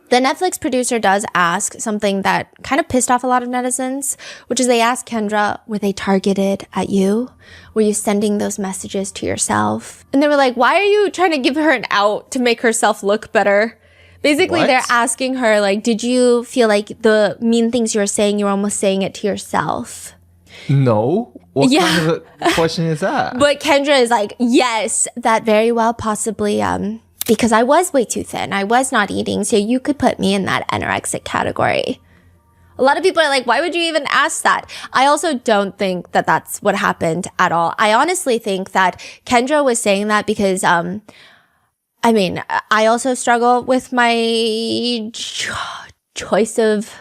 The Netflix producer does ask something that kind of pissed off a lot of netizens, which is they asked Kendra, were they targeted at you? Were you sending those messages to yourself? And they were like, why are you trying to give her an out to make herself look better? Basically, What? they're asking her, like, did you feel like the mean things you were saying, you were almost saying it to yourself? No? What Yeah. kind of a question is that? But Kendra is like, yes, that very well possibly because I was way too thin. I was not eating, so you could put me in that anorexic category. A lot of people are like, why would you even ask that? I also don't think that that's what happened at all. I honestly think that Kendra was saying that because, I also struggle with my choice of...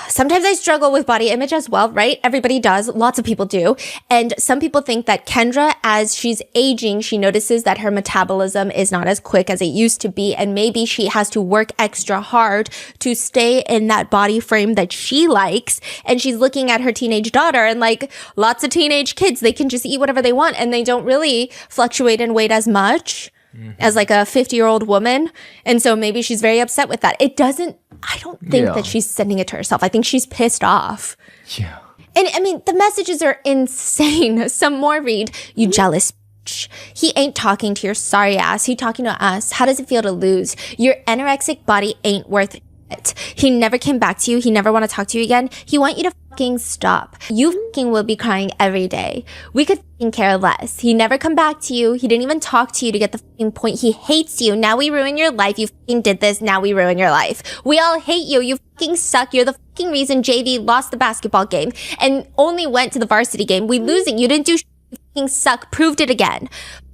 Sometimes I struggle with body image as well, right? Everybody does. Lots of people do. And some people think that Kendra, as she's aging, she notices that her metabolism is not as quick as it used to be. And maybe she has to work extra hard to stay in that body frame that she likes. And she's looking at her teenage daughter, and like lots of teenage kids, they can just eat whatever they want and they don't really fluctuate in weight as much as like a 50-year-old woman. And so maybe she's very upset with that. I don't think that she's sending it to herself. I think she's pissed off. Yeah. And I mean, the messages are insane. Some more read, you jealous bitch. He ain't talking to your sorry ass. He talking to us. How does it feel to lose? Your anorexic body ain't worth it. He never came back to you. He never want to talk to you again. He want you to fucking stop. You fucking will be crying every day. We could fucking care less. He never come back to you. He didn't even talk to you to get the fucking point. He hates you. Now we ruin your life. You fucking did this. Now we ruin your life. We all hate you. You fucking suck. You're the fucking reason JV lost the basketball game and only went to the varsity game. We losing. You didn't do shit. You fucking suck. Proved it again.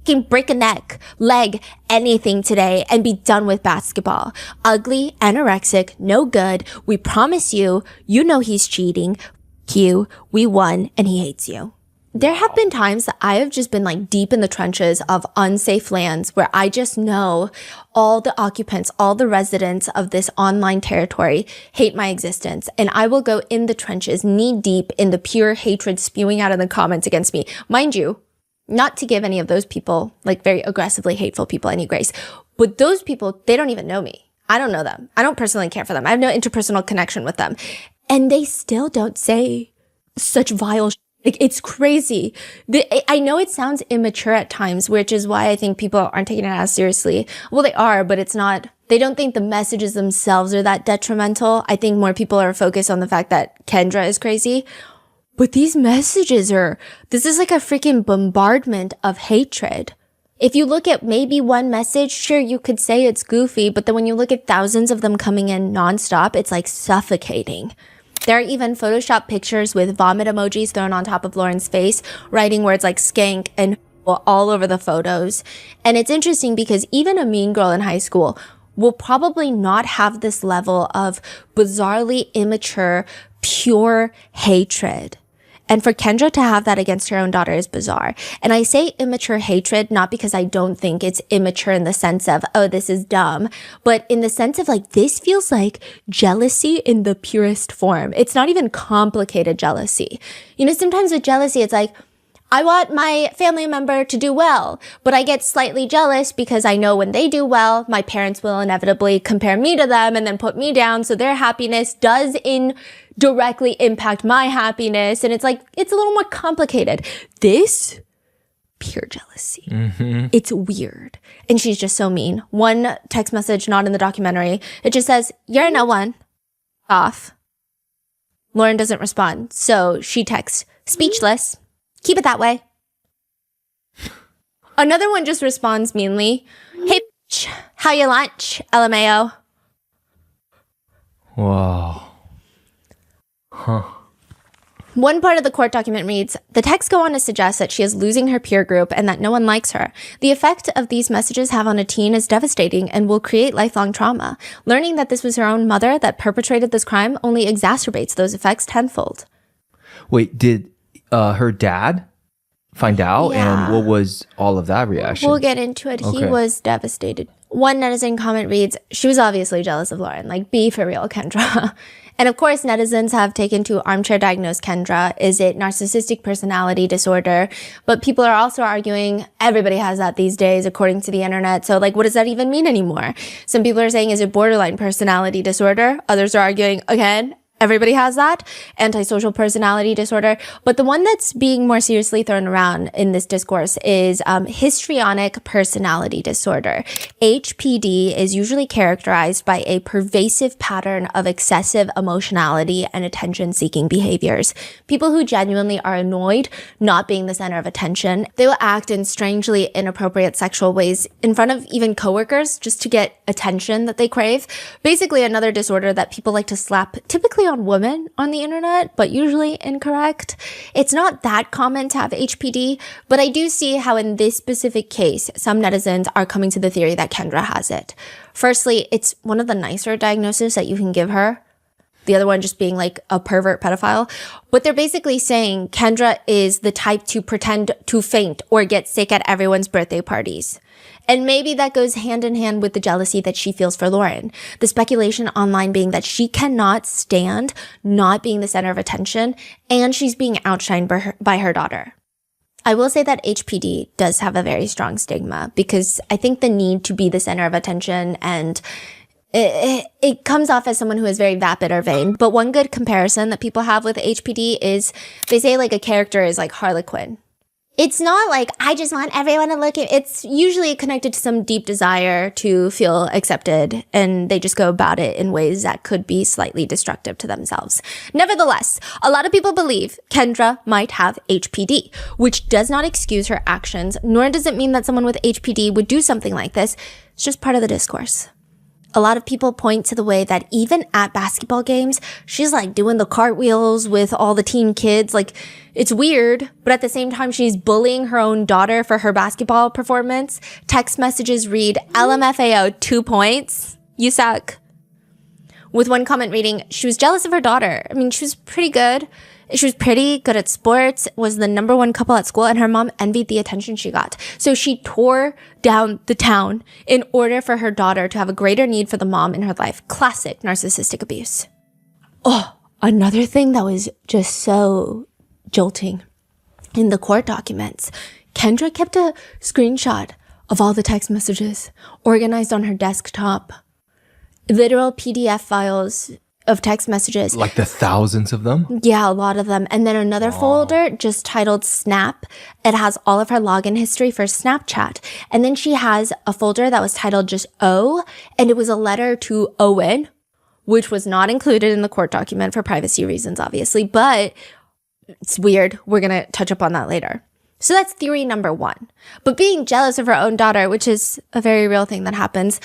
Fucking break a neck, leg, anything today and be done with basketball. Ugly, anorexic, no good. We promise you, you know he's cheating. F you, we won, and he hates you. There have been times that I have just been like deep in the trenches of unsafe lands where I just know all the occupants, all the residents of this online territory hate my existence. And I will go in the trenches, knee deep in the pure hatred spewing out in the comments against me. Mind you, not to give any of those people, like very aggressively hateful people, any grace, but those people, they don't even know me. I don't know them. I don't personally care for them. I have no interpersonal connection with them. And they still don't say such vile shit. Like, it's crazy. I know it sounds immature at times, which is why I think people aren't taking it as seriously. Well, they are, but it's not. They don't think the messages themselves are that detrimental. I think more people are focused on the fact that Kendra is crazy. But these messages this is like a freaking bombardment of hatred. If you look at maybe one message, sure, you could say it's goofy, but then when you look at thousands of them coming in nonstop, it's like suffocating. There are even Photoshop pictures with vomit emojis thrown on top of Lauren's face, writing words like skank and all over the photos. And it's interesting because even a mean girl in high school will probably not have this level of bizarrely immature, pure hatred. And for Kendra to have that against her own daughter is bizarre. And I say immature hatred, not because I don't think it's immature in the sense of, oh, this is dumb, but in the sense of like, this feels like jealousy in the purest form. It's not even complicated jealousy. You know, sometimes with jealousy, it's like, I want my family member to do well, but I get slightly jealous because I know when they do well, my parents will inevitably compare me to them and then put me down. So their happiness does directly impact my happiness. And it's like, it's a little more complicated. This, pure jealousy. Mm-hmm. It's weird. And she's just so mean. One text message, not in the documentary, it just says, you're no one. Off. Lauren doesn't respond. So she texts, speechless. Keep it that way. Another one just responds meanly. Hey, bitch, how you lunch? LMAO. Wow. Huh. One part of the court document reads, the texts go on to suggest that she is losing her peer group and that no one likes her. The effect of these messages have on a teen is devastating and will create lifelong trauma. Learning that this was her own mother that perpetrated this crime only exacerbates those effects tenfold. Wait, did her dad find out? Yeah. And what was all of that reaction? We'll get into it. Okay. He was devastated. One netizen comment reads, she was obviously jealous of Lauren. Like, be for real, Kendra. And of course, netizens have taken to armchair diagnose Kendra. Is it narcissistic personality disorder? But people are also arguing everybody has that these days, according to the internet. So like, what does that even mean anymore? Some people are saying, is it borderline personality disorder? Others are arguing, again, Everybody has that, antisocial personality disorder. But the one that's being more seriously thrown around in this discourse is histrionic personality disorder. HPD is usually characterized by a pervasive pattern of excessive emotionality and attention-seeking behaviors. People who genuinely are annoyed not being the center of attention, they will act in strangely inappropriate sexual ways in front of even coworkers just to get attention that they crave. Basically, another disorder that people like to slap typically on women on the internet, but usually incorrect. It's not that common to have HPD, but I do see how in this specific case, some netizens are coming to the theory that Kendra has it. Firstly, it's one of the nicer diagnoses that you can give her. The other one just being like a pervert pedophile. But they're basically saying Kendra is the type to pretend to faint or get sick at everyone's birthday parties. And maybe that goes hand in hand with the jealousy that she feels for Lauren. The speculation online being that she cannot stand not being the center of attention, and she's being outshined by her daughter. I will say that HPD does have a very strong stigma because I think the need to be the center of attention and it comes off as someone who is very vapid or vain. But one good comparison that people have with HPD is they say like a character is like Harley Quinn. It's not like, I just want everyone to look at, it's usually connected to some deep desire to feel accepted, and they just go about it in ways that could be slightly destructive to themselves. Nevertheless, a lot of people believe Kendra might have HPD, which does not excuse her actions, nor does it mean that someone with HPD would do something like this. It's just part of the discourse. A lot of people point to the way that even at basketball games, she's like doing the cartwheels with all the team kids. Like, it's weird, but at the same time, she's bullying her own daughter for her basketball performance. Text messages read, LMFAO, 2 points. You suck. With one comment reading, she was jealous of her daughter. I mean, she was pretty good. She was pretty good at sports, was the number one couple at school, and her mom envied the attention she got. So she tore down the town in order for her daughter to have a greater need for the mom in her life. Classic narcissistic abuse. Oh, another thing that was just so jolting in the court documents, Kendra kept a screenshot of all the text messages organized on her desktop. Literal PDF files of text messages. Like the thousands of them? Yeah, a lot of them. And then another folder just titled Snap. It has all of her login history for Snapchat. And then she has a folder that was titled just O, and it was a letter to Owen, which was not included in the court document for privacy reasons, obviously, but it's weird. We're going to touch up on that later. So that's theory number one. But being jealous of her own daughter, which is a very real thing that happens,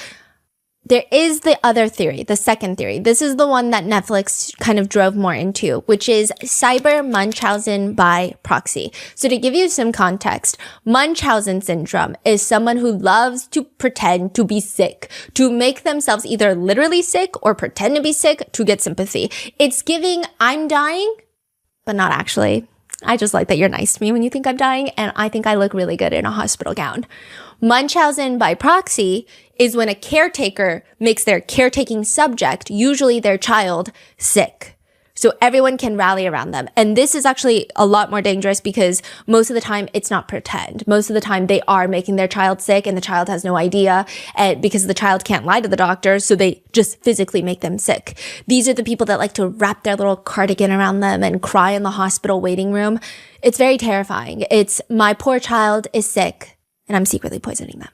there is the other theory, the second theory. This is the one that Netflix kind of drove more into, which is cyber Munchausen by proxy. So to give you some context, Munchausen syndrome is someone who loves to pretend to be sick, to make themselves either literally sick or pretend to be sick to get sympathy. It's giving, I'm dying, but not actually. I just like that you're nice to me when you think I'm dying, and I think I look really good in a hospital gown. Munchausen by proxy is when a caretaker makes their caretaking subject, usually their child, sick. So everyone can rally around them. And this is actually a lot more dangerous because most of the time it's not pretend. Most of the time they are making their child sick and the child has no idea, because the child can't lie to the doctor. So they just physically make them sick. These are the people that like to wrap their little cardigan around them and cry in the hospital waiting room. It's very terrifying. It's my poor child is sick and I'm secretly poisoning them.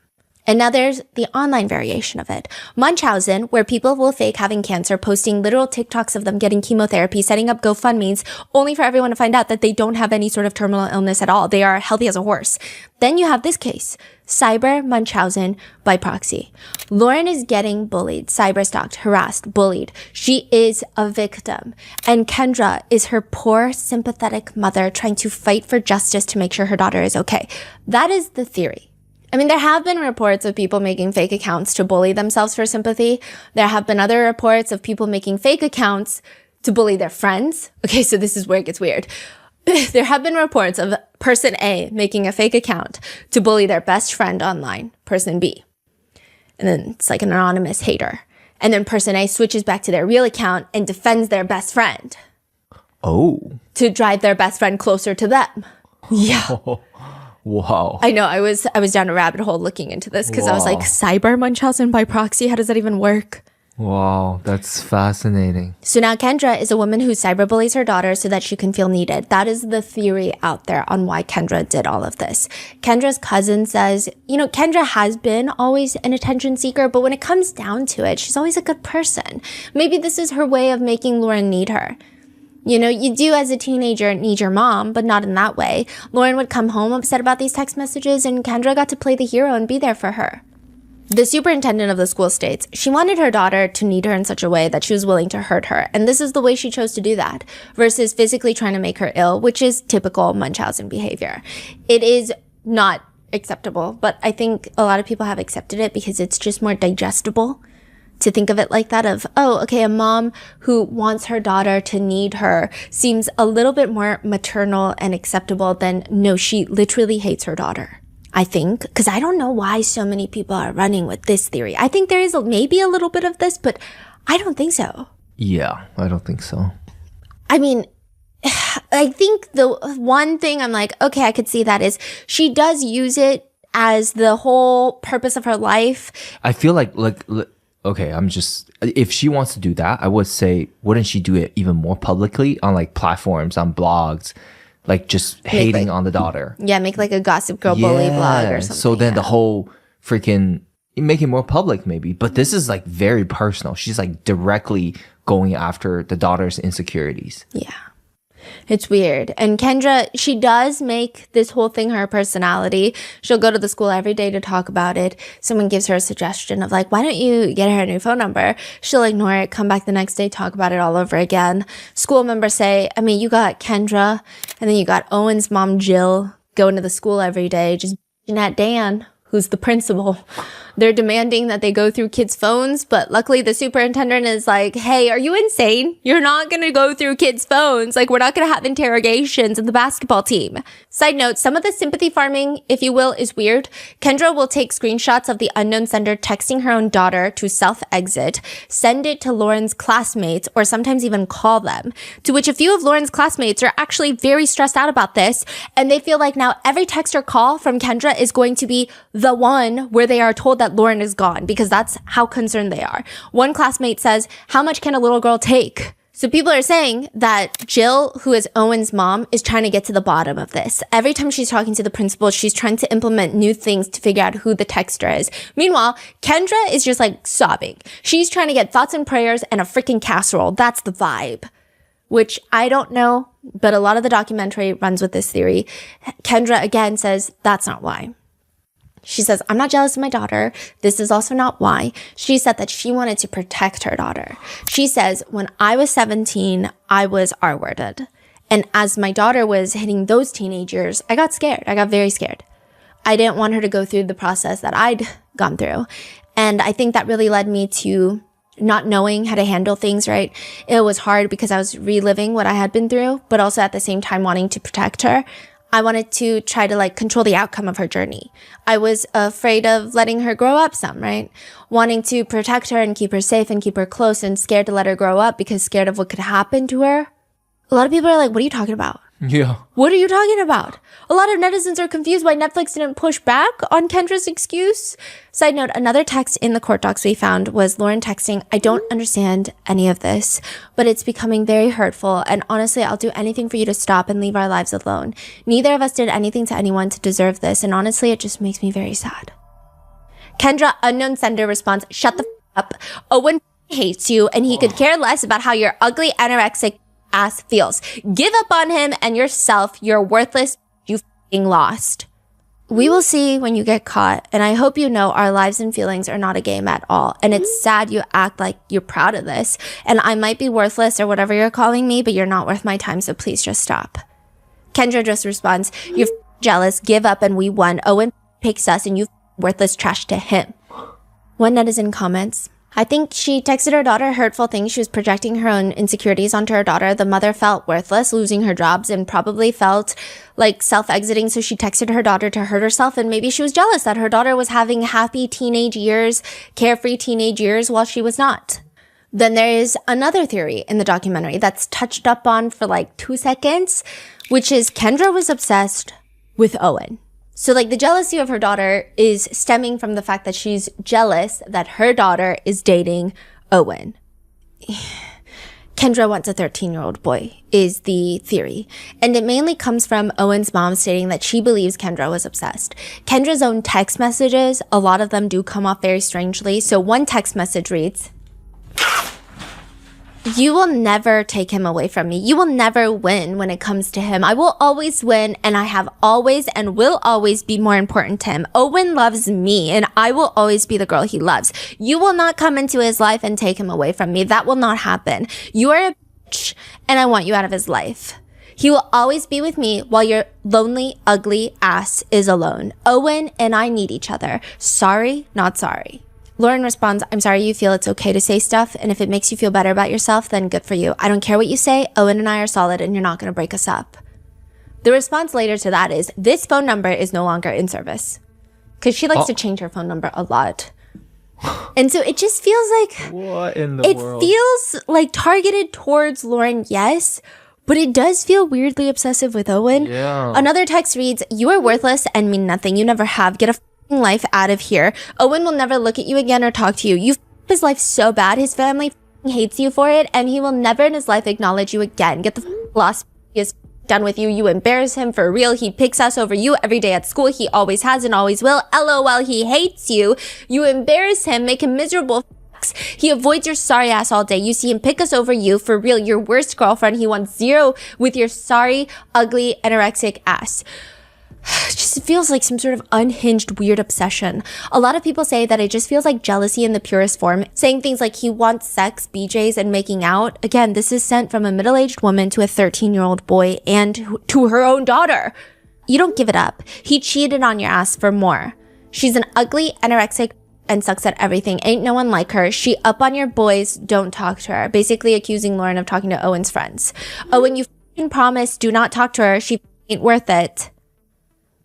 And now there's the online variation of it. Munchausen, where people will fake having cancer, posting literal TikToks of them getting chemotherapy, setting up GoFundMes, only for everyone to find out that they don't have any sort of terminal illness at all. They are healthy as a horse. Then you have this case, cyber Munchausen by proxy. Lauren is getting bullied, cyberstalked, harassed, bullied. She is a victim. And Kendra is her poor, sympathetic mother trying to fight for justice to make sure her daughter is okay. That is the theory. I mean, there have been reports of people making fake accounts to bully themselves for sympathy. There have been other reports of people making fake accounts to bully their friends. Okay, so this is where it gets weird. There have been reports of person A making a fake account to bully their best friend online, person B. And then it's like an anonymous hater. And then person A switches back to their real account and defends their best friend. Oh. To drive their best friend closer to them. Yeah. Wow. I know. I was down a rabbit hole looking into this because I was like, cyber Munchausen by proxy? How does that even work? Wow, that's fascinating. So now Kendra is a woman who cyberbullies her daughter so that she can feel needed. That is the theory out there on why Kendra did all of this. Kendra's cousin says, Kendra has been always an attention seeker, but when it comes down to it, she's always a good person. Maybe this is her way of making Lauren need her. You do as a teenager need your mom, but not in that way. Lauren would come home upset about these text messages, and Kendra got to play the hero and be there for her. The superintendent of the school states she wanted her daughter to need her in such a way that she was willing to hurt her, and this is the way she chose to do that, versus physically trying to make her ill, which is typical Munchausen behavior. It is not acceptable, but I think a lot of people have accepted it because it's just more digestible to think of it like that of, oh, okay, a mom who wants her daughter to need her seems a little bit more maternal and acceptable than, no, she literally hates her daughter. I think, because I don't know why so many people are running with this theory. I think there is maybe a little bit of this, but I don't think so. Yeah, I don't think so. I mean, I think the one thing I'm like, okay, I could see that is she does use it as the whole purpose of her life. I feel like okay, if she wants to do that, I would say, wouldn't she do it even more publicly on like platforms, on blogs, like just hating on the daughter? Yeah, make like a Gossip Girl bully blog or something. So then the whole freaking, make it more public maybe. But this is like very personal. She's like directly going after the daughter's insecurities. Yeah. It's weird. And Kendra, she does make this whole thing her personality. She'll go to the school every day to talk about it. Someone gives her a suggestion of like, why don't you get her a new phone number? She'll ignore it, come back the next day, talk about it all over again. School members say, you got Kendra, and then you got Owen's mom, Jill, going to the school every day, just bitching at Dan, who's the principal. They're demanding that they go through kids' phones, but luckily the superintendent is like, hey, are you insane? You're not going to go through kids' phones. Like, we're not going to have interrogations of the basketball team. Side note, some of the sympathy farming, if you will, is weird. Kendra will take screenshots of the unknown sender texting her own daughter to self-exit, send it to Lauren's classmates, or sometimes even call them, to which a few of Lauren's classmates are actually very stressed out about this, and they feel like now every text or call from Kendra is going to be the one where they are told that Lauren is gone, because that's how concerned they are. One classmate says, how much can a little girl take? So people are saying that Jill, who is Owen's mom, is trying to get to the bottom of this. Every time she's talking to the principal, she's trying to implement new things to figure out who the texter is. Meanwhile, Kendra is just like sobbing. She's trying to get thoughts and prayers and a freaking casserole. That's the vibe. Which I don't know, but a lot of the documentary runs with this theory. Kendra again says that's not why. She says, I'm not jealous of my daughter. This is also not why. She said that she wanted to protect her daughter. She says, when I was 17, I was R-worded. And as my daughter was hitting those teenage years, I got scared. I got very scared. I didn't want her to go through the process that I'd gone through. And I think that really led me to not knowing how to handle things, right? It was hard because I was reliving what I had been through, but also at the same time wanting to protect her. I wanted to try to control the outcome of her journey. I was afraid of letting her grow up some, right? Wanting to protect her and keep her safe and keep her close, and scared to let her grow up because scared of what could happen to her. A lot of people are like, what are you talking about? Yeah. What are you talking about? A lot of netizens are confused why Netflix didn't push back on Kendra's excuse. Side note, another text in the court docs we found was Lauren texting, I don't understand any of this, but it's becoming very hurtful, and honestly, I'll do anything for you to stop and leave our lives alone. Neither of us did anything to anyone to deserve this, and honestly, it just makes me very sad. Kendra, unknown sender, responds, shut the up. Owen hates you, and he could care less about how your ugly anorexic ass feels. Give up on him and yourself. You're worthless. You f***ing lost. We will see when you get caught, and I hope you know our lives and feelings are not a game at all, and it's sad you act like you're proud of this, and I might be worthless or whatever you're calling me, but you're not worth my time, so please just stop. Kendra just responds, you're jealous, give up, and we won. Owen picks us, and you worthless trash to him. One netizen comments, I think she texted her daughter hurtful things. She was projecting her own insecurities onto her daughter. The mother felt worthless, losing her jobs, and probably felt like self-exiting. So she texted her daughter to hurt herself. And maybe she was jealous that her daughter was having happy teenage years, carefree teenage years, while she was not. Then there is another theory in the documentary that's touched up on for 2 seconds, which is Kendra was obsessed with Owen. So the jealousy of her daughter is stemming from the fact that she's jealous that her daughter is dating Owen. Kendra wants a 13-year-old boy, is the theory. And it mainly comes from Owen's mom stating that she believes Kendra was obsessed. Kendra's own text messages, a lot of them do come off very strangely. So one text message reads, "You will never take him away from me. You will never win when it comes to him. I will always win, and I have always and will always be more important to him. Owen loves me, and I will always be the girl he loves. You will not come into his life and take him away from me. That will not happen. You are a bitch, and I want you out of his life. He will always be with me while your lonely, ugly ass is alone. Owen and I need each other. Sorry, not sorry." Lauren responds, "I'm sorry you feel it's okay to say stuff, and if it makes you feel better about yourself, then good for you. I don't care what you say. Owen and I are solid, and you're not going to break us up." The response later to that is, "This phone number is no longer in service." Because she likes to change her phone number a lot. And so it just feels like... What in the world? It feels like targeted towards Lauren, yes, but it does feel weirdly obsessive with Owen. Yeah. Another text reads, "You are worthless and mean nothing. You never have. Get a life out of here. Owen will never look at you again or talk to you. You his life so bad. His family hates you for it, and he will never in his life acknowledge you again. Get the lost. He is done with you. You embarrass him for real. He picks us over you every day at school. He always has and always will. LOL, he hates you. You embarrass him, make him miserable. He avoids your sorry ass all day. You see him pick us over you for real. Your worst girlfriend. He wants zero with your sorry, ugly, anorexic ass." It just feels like some sort of unhinged weird obsession. A lot of people say that it just feels like jealousy in the purest form, saying things like he wants sex, BJs, and making out. Again, this is sent from a middle-aged woman to a 13-year-old boy and to her own daughter. You don't give it up. He cheated on your ass for more. She's an ugly, anorexic, and sucks at everything. Ain't no one like her. She up on your boys. Don't talk to her. Basically accusing Lauren of talking to Owen's friends. Owen, you f***ing promise, do not talk to her. She ain't worth it.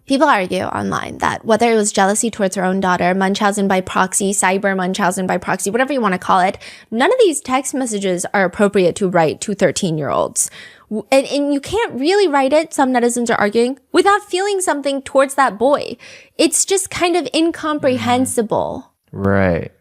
People argue online that whether it was jealousy towards her own daughter, Munchausen by proxy, cyber Munchausen by proxy, whatever you want to call it, none of these text messages are appropriate to write to 13-year-olds. And you can't really write it, some netizens are arguing, without feeling something towards that boy. It's just kind of incomprehensible. Right.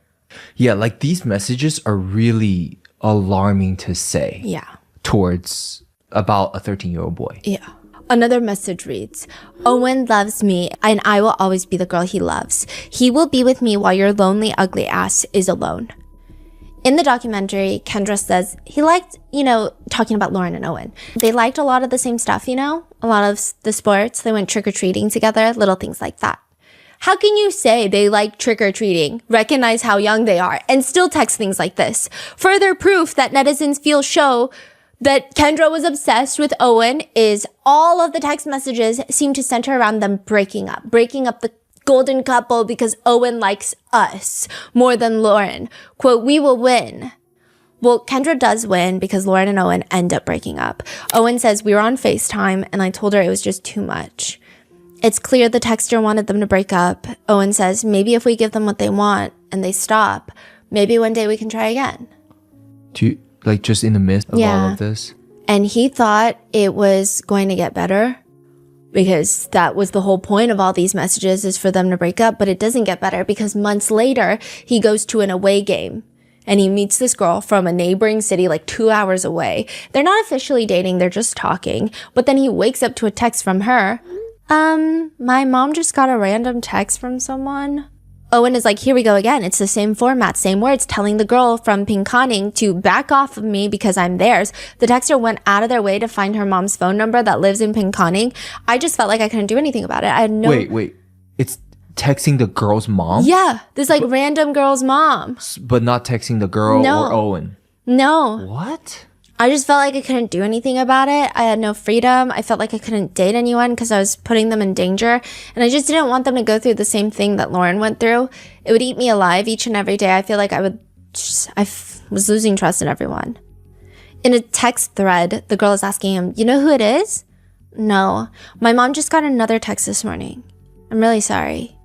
Yeah, like these messages are really alarming to say. Yeah. Towards about a 13-year-old boy. Yeah. Another message reads, "Owen loves me, and I will always be the girl he loves. He will be with me while your lonely, ugly ass is alone." In the documentary, Kendra says he liked, talking about Lauren and Owen. They liked a lot of the same stuff, a lot of the sports. They went trick-or-treating together, little things like that. How can you say they like trick-or-treating, recognize how young they are, and still text things like this? Further proof that netizens feel show that Kendra was obsessed with Owen is all of the text messages seem to center around them breaking up the golden couple because Owen likes us more than Lauren. Quote, "We will win." Well, Kendra does win because Lauren and Owen end up breaking up. Owen says, "We were on FaceTime and I told her it was just too much. It's clear the texter wanted them to break up." Owen says, "Maybe if we give them what they want and they stop, maybe one day we can try again." Do you, like just in the midst of all of this? And he thought it was going to get better because that was the whole point of all these messages is for them to break up. But it doesn't get better because months later, he goes to an away game and he meets this girl from a neighboring city like 2 hours away. They're not officially dating. They're just talking. But then he wakes up to a text from her. My mom just got a random text from someone. Owen is like, here we go again. It's the same format, same words, telling the girl from Pinconning to back off of me because I'm theirs. The texter went out of their way to find her mom's phone number that lives in Pinconning. I just felt like I couldn't do anything about it. I had no... Wait. It's texting the girl's mom? Yeah, this random girl's mom. But not texting the girl or Owen? No. What? I just felt like I couldn't do anything about it. I had no freedom. I felt like I couldn't date anyone because I was putting them in danger. And I just didn't want them to go through the same thing that Lauren went through. It would eat me alive each and every day. I feel like I was losing trust in everyone. In a text thread, the girl is asking him, "You know who it is?" "No. My mom just got another text this morning. I'm really sorry."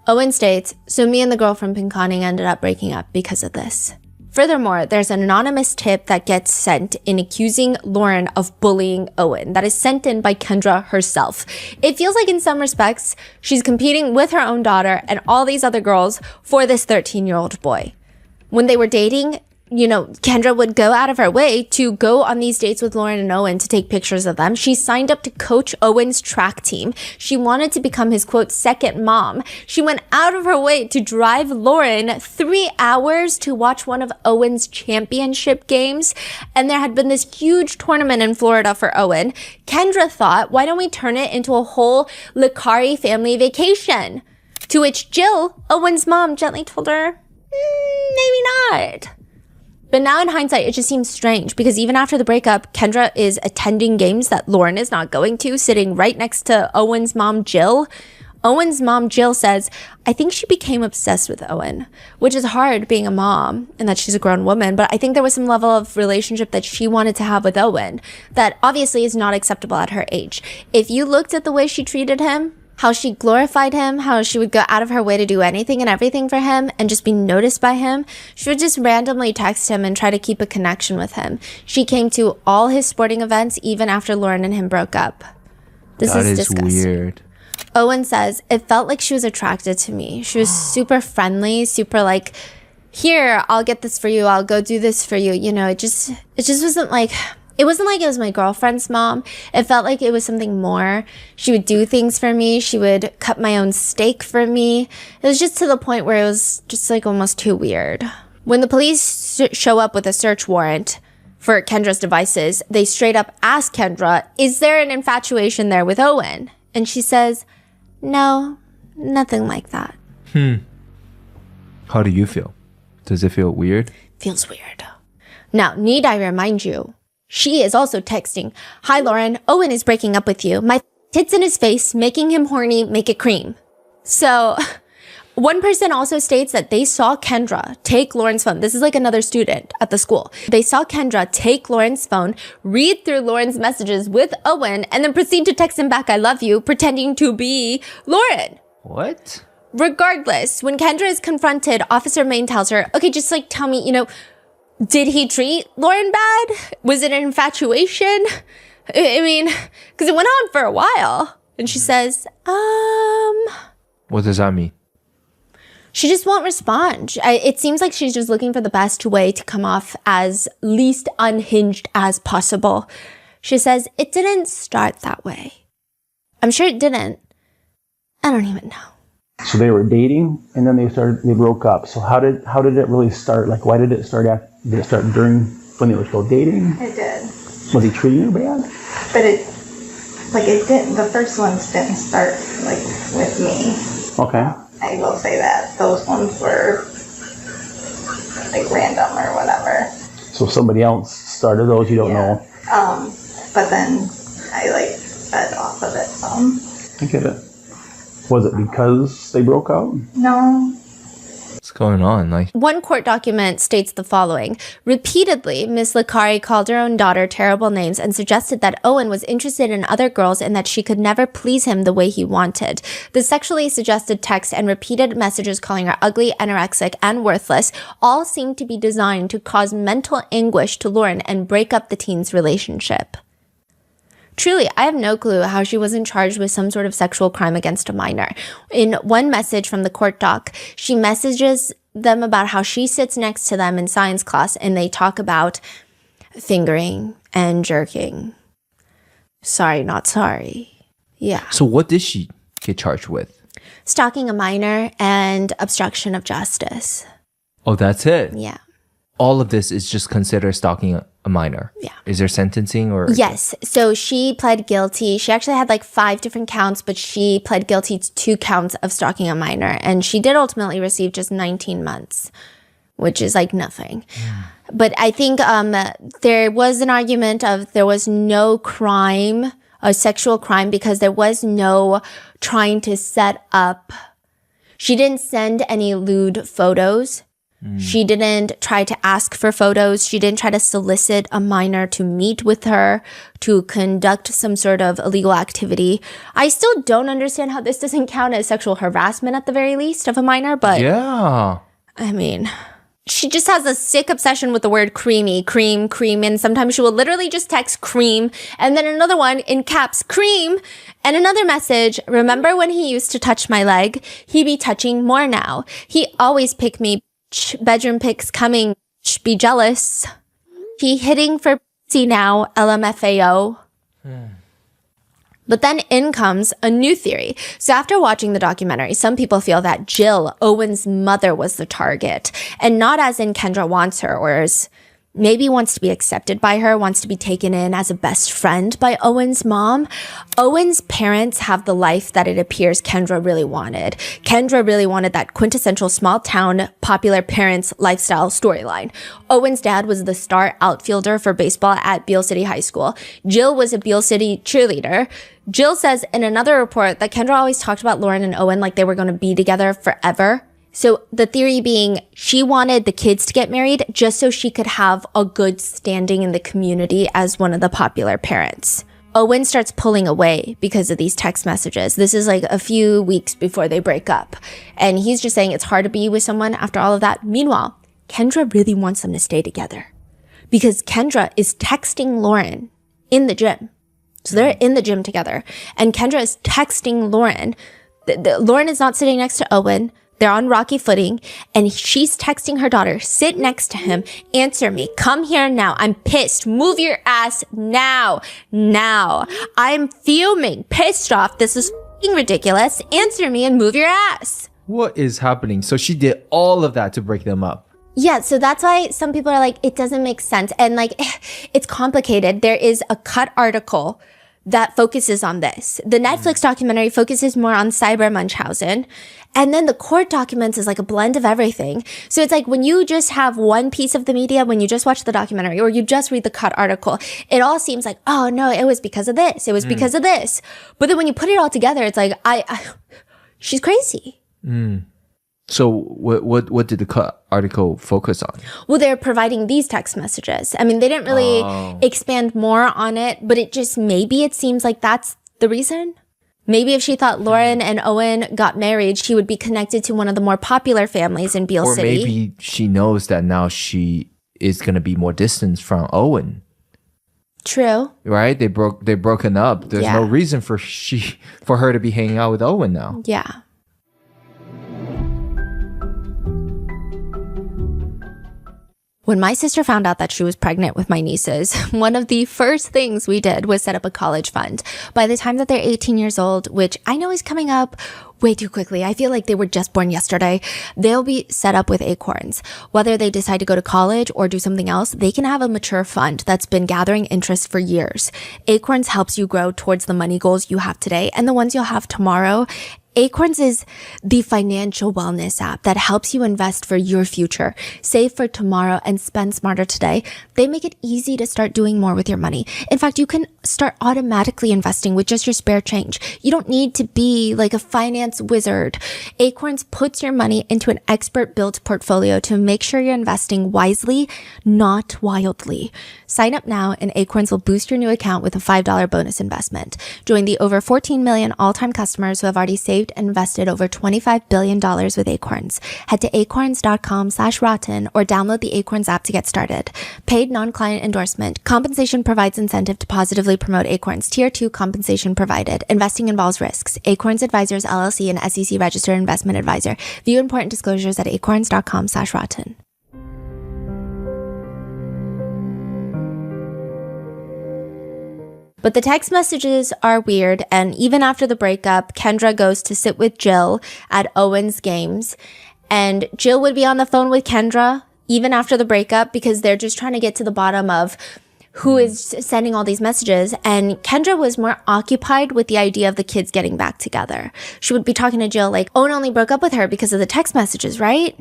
Owen states, "So me and the girl from Pinconning ended up breaking up because of this." Furthermore, there's an anonymous tip that gets sent in accusing Lauren of bullying Owen that is sent in by Kendra herself. It feels like in some respects, she's competing with her own daughter and all these other girls for this 13-year-old boy. when they were dating, you know, Kendra would go out of her way to go on these dates with Lauren and Owen to take pictures of them. She signed up to coach Owen's track team. She wanted to become his, quote, second mom. She went out of her way to drive Lauren 3 hours to watch one of Owen's championship games. And there had been this huge tournament in Florida for Owen. Kendra thought, why don't we turn it into a whole Licari family vacation? To which Jill, Owen's mom, gently told her, maybe not. But now in hindsight, it just seems strange because even after the breakup, Kendra is attending games that Lauren is not going to, sitting right next to Owen's mom, Jill. Owen's mom, Jill, says, I think she became obsessed with Owen, which is hard being a mom and that she's a grown woman. But I think there was some level of relationship that she wanted to have with Owen that obviously is not acceptable at her age. If you looked at the way she treated him, how she glorified him, how she would go out of her way to do anything and everything for him and just be noticed by him. She would just randomly text him and try to keep a connection with him. She came to all his sporting events even after Lauren and him broke up. This is disgusting. Weird. Owen says, it felt like she was attracted to me. She was super friendly, super like, here, I'll get this for you. I'll go do this for you. You know, it just wasn't like... It wasn't like it was my girlfriend's mom. It felt like it was something more. She would do things for me. She would cut my own steak for me. It was just to the point where it was just like almost too weird. When the police show up with a search warrant for Kendra's devices, they straight up ask Kendra, is there an infatuation there with Owen? And she says, no, nothing like that. How do you feel? Does it feel weird? Feels weird. Now, need I remind you, she is also texting, hi, Lauren, Owen is breaking up with you. My tits in his face, making him horny, make it cream. So one person also states that they saw Kendra take Lauren's phone. This is like another student at the school. They saw Kendra take Lauren's phone, read through Lauren's messages with Owen, and then proceed to text him back, I love you, pretending to be Lauren. What? Regardless, when Kendra is confronted, Officer Main tells her, okay, just like tell me, you know, did he treat Lauren bad? Was it an infatuation? I mean, because it went on for a while. And she says, What does that mean? She just won't respond. It seems like she's just looking for the best way to come off as least unhinged as possible. She says, it didn't start that way. I'm sure it didn't. I don't even know. So they were dating, and then they broke up. So how did it really start? Like, why did it start? Did it start during when they were still dating? It did. Was he treating you bad? But it didn't. The first ones didn't start like with me. Okay. I will say that those ones were like random or whatever. So somebody else started those. You don't know. But then I like fed off of it some. I get it. Was it because they broke up? No. What's going on? Like, one court document states the following. Repeatedly, Miss Licari called her own daughter terrible names and suggested that Owen was interested in other girls and that she could never please him the way he wanted. The sexually suggested text and repeated messages calling her ugly, anorexic, and worthless all seemed to be designed to cause mental anguish to Lauren and break up the teen's relationship. Truly, I have no clue how she wasn't charged with some sort of sexual crime against a minor. In one message from the court doc, she messages them about how she sits next to them in science class and they talk about fingering and jerking. Sorry, not sorry. Yeah. so what did she get charged with? Stalking a minor and obstruction of justice. Oh, that's it? Yeah. All of this is just considered stalking a minor? Yeah. Is there sentencing or? Yes. So she pled guilty. She actually had like 5 different counts, but she pled guilty to 2 counts of stalking a minor. And she did ultimately receive just 19 months, which is like nothing. But I think there was an argument of there was no crime, a sexual crime, because there was no trying to set up. She didn't send any lewd photos. She didn't try to ask for photos. She didn't try to solicit a minor to meet with her, to conduct some sort of illegal activity. I still don't understand how this doesn't count as sexual harassment at the very least of a minor, but Yeah. I mean, she just has a sick obsession with the word creamy, cream, cream, and sometimes she will literally just text cream, and then another one in caps, cream, and another message, remember when he used to touch my leg? He be touching more now. He always pick me. bedroom pics coming. Be jealous. He hitting for pussy now, LMFAO. But then in comes a new theory. So after watching the documentary, some people feel that Jill, Owen's mother, was the target. And not as in Kendra wants her, or as maybe wants to be accepted by her, wants to be taken in as a best friend by Owen's mom. Owen's parents have the life that it appears Kendra really wanted. Kendra really wanted that quintessential small town, popular parents lifestyle storyline. Owen's dad was the star outfielder for baseball at Beale City High School. Jill was a Beale City cheerleader. Jill says in another report that Kendra always talked about Lauren and Owen like they were going to be together forever. So the theory being she wanted the kids to get married just so she could have a good standing in the community as one of the popular parents. Owen starts pulling away because of these text messages. This is like a few weeks before they break up. And he's just saying it's hard to be with someone after all of that. Meanwhile, Kendra really wants them to stay together because Kendra is texting Lauren in the gym. So they're in the gym together. And Kendra is texting Lauren. Lauren is not sitting next to Owen. They're on rocky footing, and she's texting her daughter, sit next to him, answer me, come here now, I'm pissed, move your ass now, I'm fuming, pissed off, this is f***ing ridiculous, answer me and move your ass. What is happening? So she did all of that to break them up. Yeah, so that's why some people are like, it doesn't make sense, and like, it's complicated. There is a cut article that focuses on this. The Netflix documentary focuses more on Cyber Munchausen. And then the court documents is like a blend of everything. So it's like when you just have one piece of the media, when you just watch the documentary or you just read the cut article, it all seems like, oh no, it was because of this. It was because of this. But then when you put it all together, it's like, she's crazy. So what did the cut article focus on? Well, they're providing these text messages. I mean, they didn't really expand more on it, but maybe it seems like that's the reason. Maybe if she thought Lauren and Owen got married, she would be connected to one of the more popular families in Beale City. Or maybe she knows that now she is going to be more distant from Owen. True. Right? They're broken up. There's no reason for her to be hanging out with Owen now. Yeah. When my sister found out that she was pregnant with my nieces, one of the first things we did was set up a college fund. By the time that they're 18 years old, which I know is coming up way too quickly, I feel like they were just born yesterday, they'll be set up with Acorns. Whether they decide to go to college or do something else, they can have a mature fund that's been gathering interest for years. Acorns helps you grow towards the money goals you have today and the ones you'll have tomorrow. Acorns is the financial wellness app that helps you invest for your future, save for tomorrow, and spend smarter today. They make it easy to start doing more with your money. In fact, you can start automatically investing with just your spare change. You don't need to be like a finance wizard. Acorns puts your money into an expert-built portfolio to make sure you're investing wisely, not wildly. Sign up now and Acorns will boost your new account with a $5 bonus investment. Join the over 14 million all-time customers who have already saved and invested over $25 billion with Acorns. Head to acorns.com/rotten or download the Acorns app to get started. Paid non-client endorsement. Compensation provides incentive to positively promote Acorns. Tier 2 compensation provided. Investing involves risks. Acorns Advisors LLC and SEC registered investment advisor. View important disclosures at acorns.com/rotten. But the text messages are weird, and even after the breakup, Kendra goes to sit with Jill at Owen's games, and Jill would be on the phone with Kendra even after the breakup because they're just trying to get to the bottom of who is sending all these messages, and Kendra was more occupied with the idea of the kids getting back together. She would be talking to Jill like, Owen only broke up with her because of the text messages, right?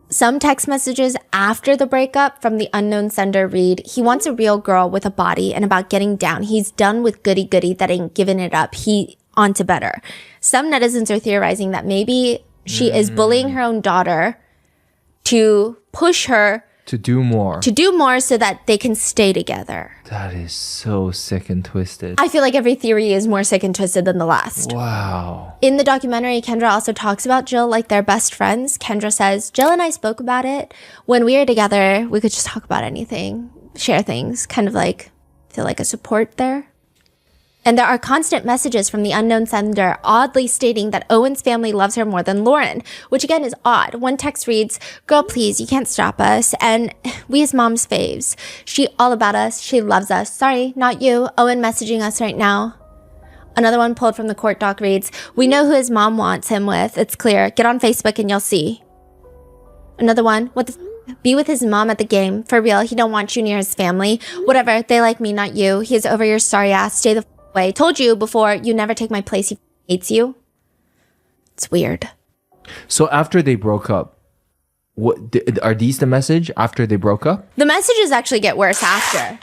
Some text messages after the breakup from the unknown sender read, he wants a real girl with a body and about getting down. He's done with goody-goody that ain't giving it up. He on to better. Some netizens are theorizing that maybe she is bullying her own daughter to push her to do more so that they can stay together. That is so sick and twisted. I feel like every theory is more sick and twisted than the last. Wow. In the documentary, Kendra also talks about Jill like they're best friends. Kendra says, Jill and I spoke about it. When we were together, we could just talk about anything, share things, kind of like feel like a support there. And there are constant messages from the unknown sender oddly stating that Owen's family loves her more than Lauren, which again is odd. One text reads, "Girl, please, you can't stop us. And we as mom's faves. She all about us. She loves us. Sorry, not you. Owen messaging us right now." Another one pulled from the court doc reads, "We know who his mom wants him with. It's clear. Get on Facebook and you'll see." Another one, "What the be with his mom at the game. For real, he don't want you near his family. Whatever, they like me, not you. He's over your sorry ass. Stay the way. Told you before, you never take my place. He hates you." It's weird. So after they broke up, what are these the message after they broke up? The messages actually get worse after.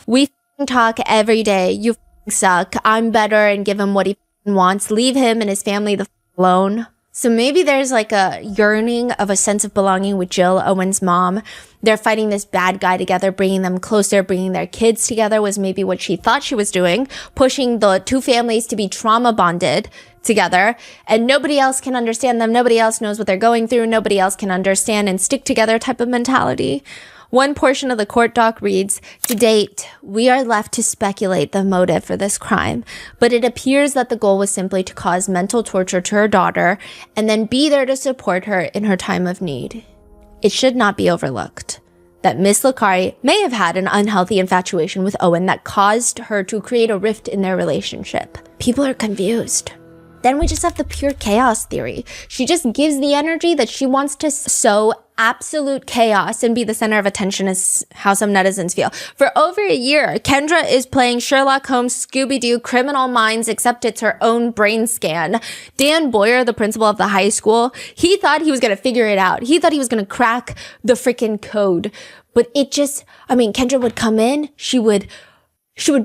"We talk every day. You suck. I'm better," and give him what he wants. "Leave him and his family the alone." So maybe there's like a yearning of a sense of belonging with Jill, Owen's mom. They're fighting this bad guy together, bringing them closer, bringing their kids together was maybe what she thought she was doing, pushing the two families to be trauma bonded together. And nobody else can understand them. Nobody else knows what they're going through. Nobody else can understand and stick together type of mentality. One portion of the court doc reads, "To date, we are left to speculate the motive for this crime, but it appears that the goal was simply to cause mental torture to her daughter and then be there to support her in her time of need. It should not be overlooked that Miss Licari may have had an unhealthy infatuation with Owen that caused her to create a rift in their relationship." People are confused. Then we just have the pure chaos theory. She just gives the energy that she wants to sow absolute chaos and be the center of attention, is how some netizens feel. For over a year, Kendra is playing Sherlock Holmes, Scooby-Doo, Criminal Minds, except it's her own brain scan. Dan Boyer, the principal of the high school, he thought he was going to figure it out. He thought he was going to crack the freaking code. But it just, Kendra would come in, she would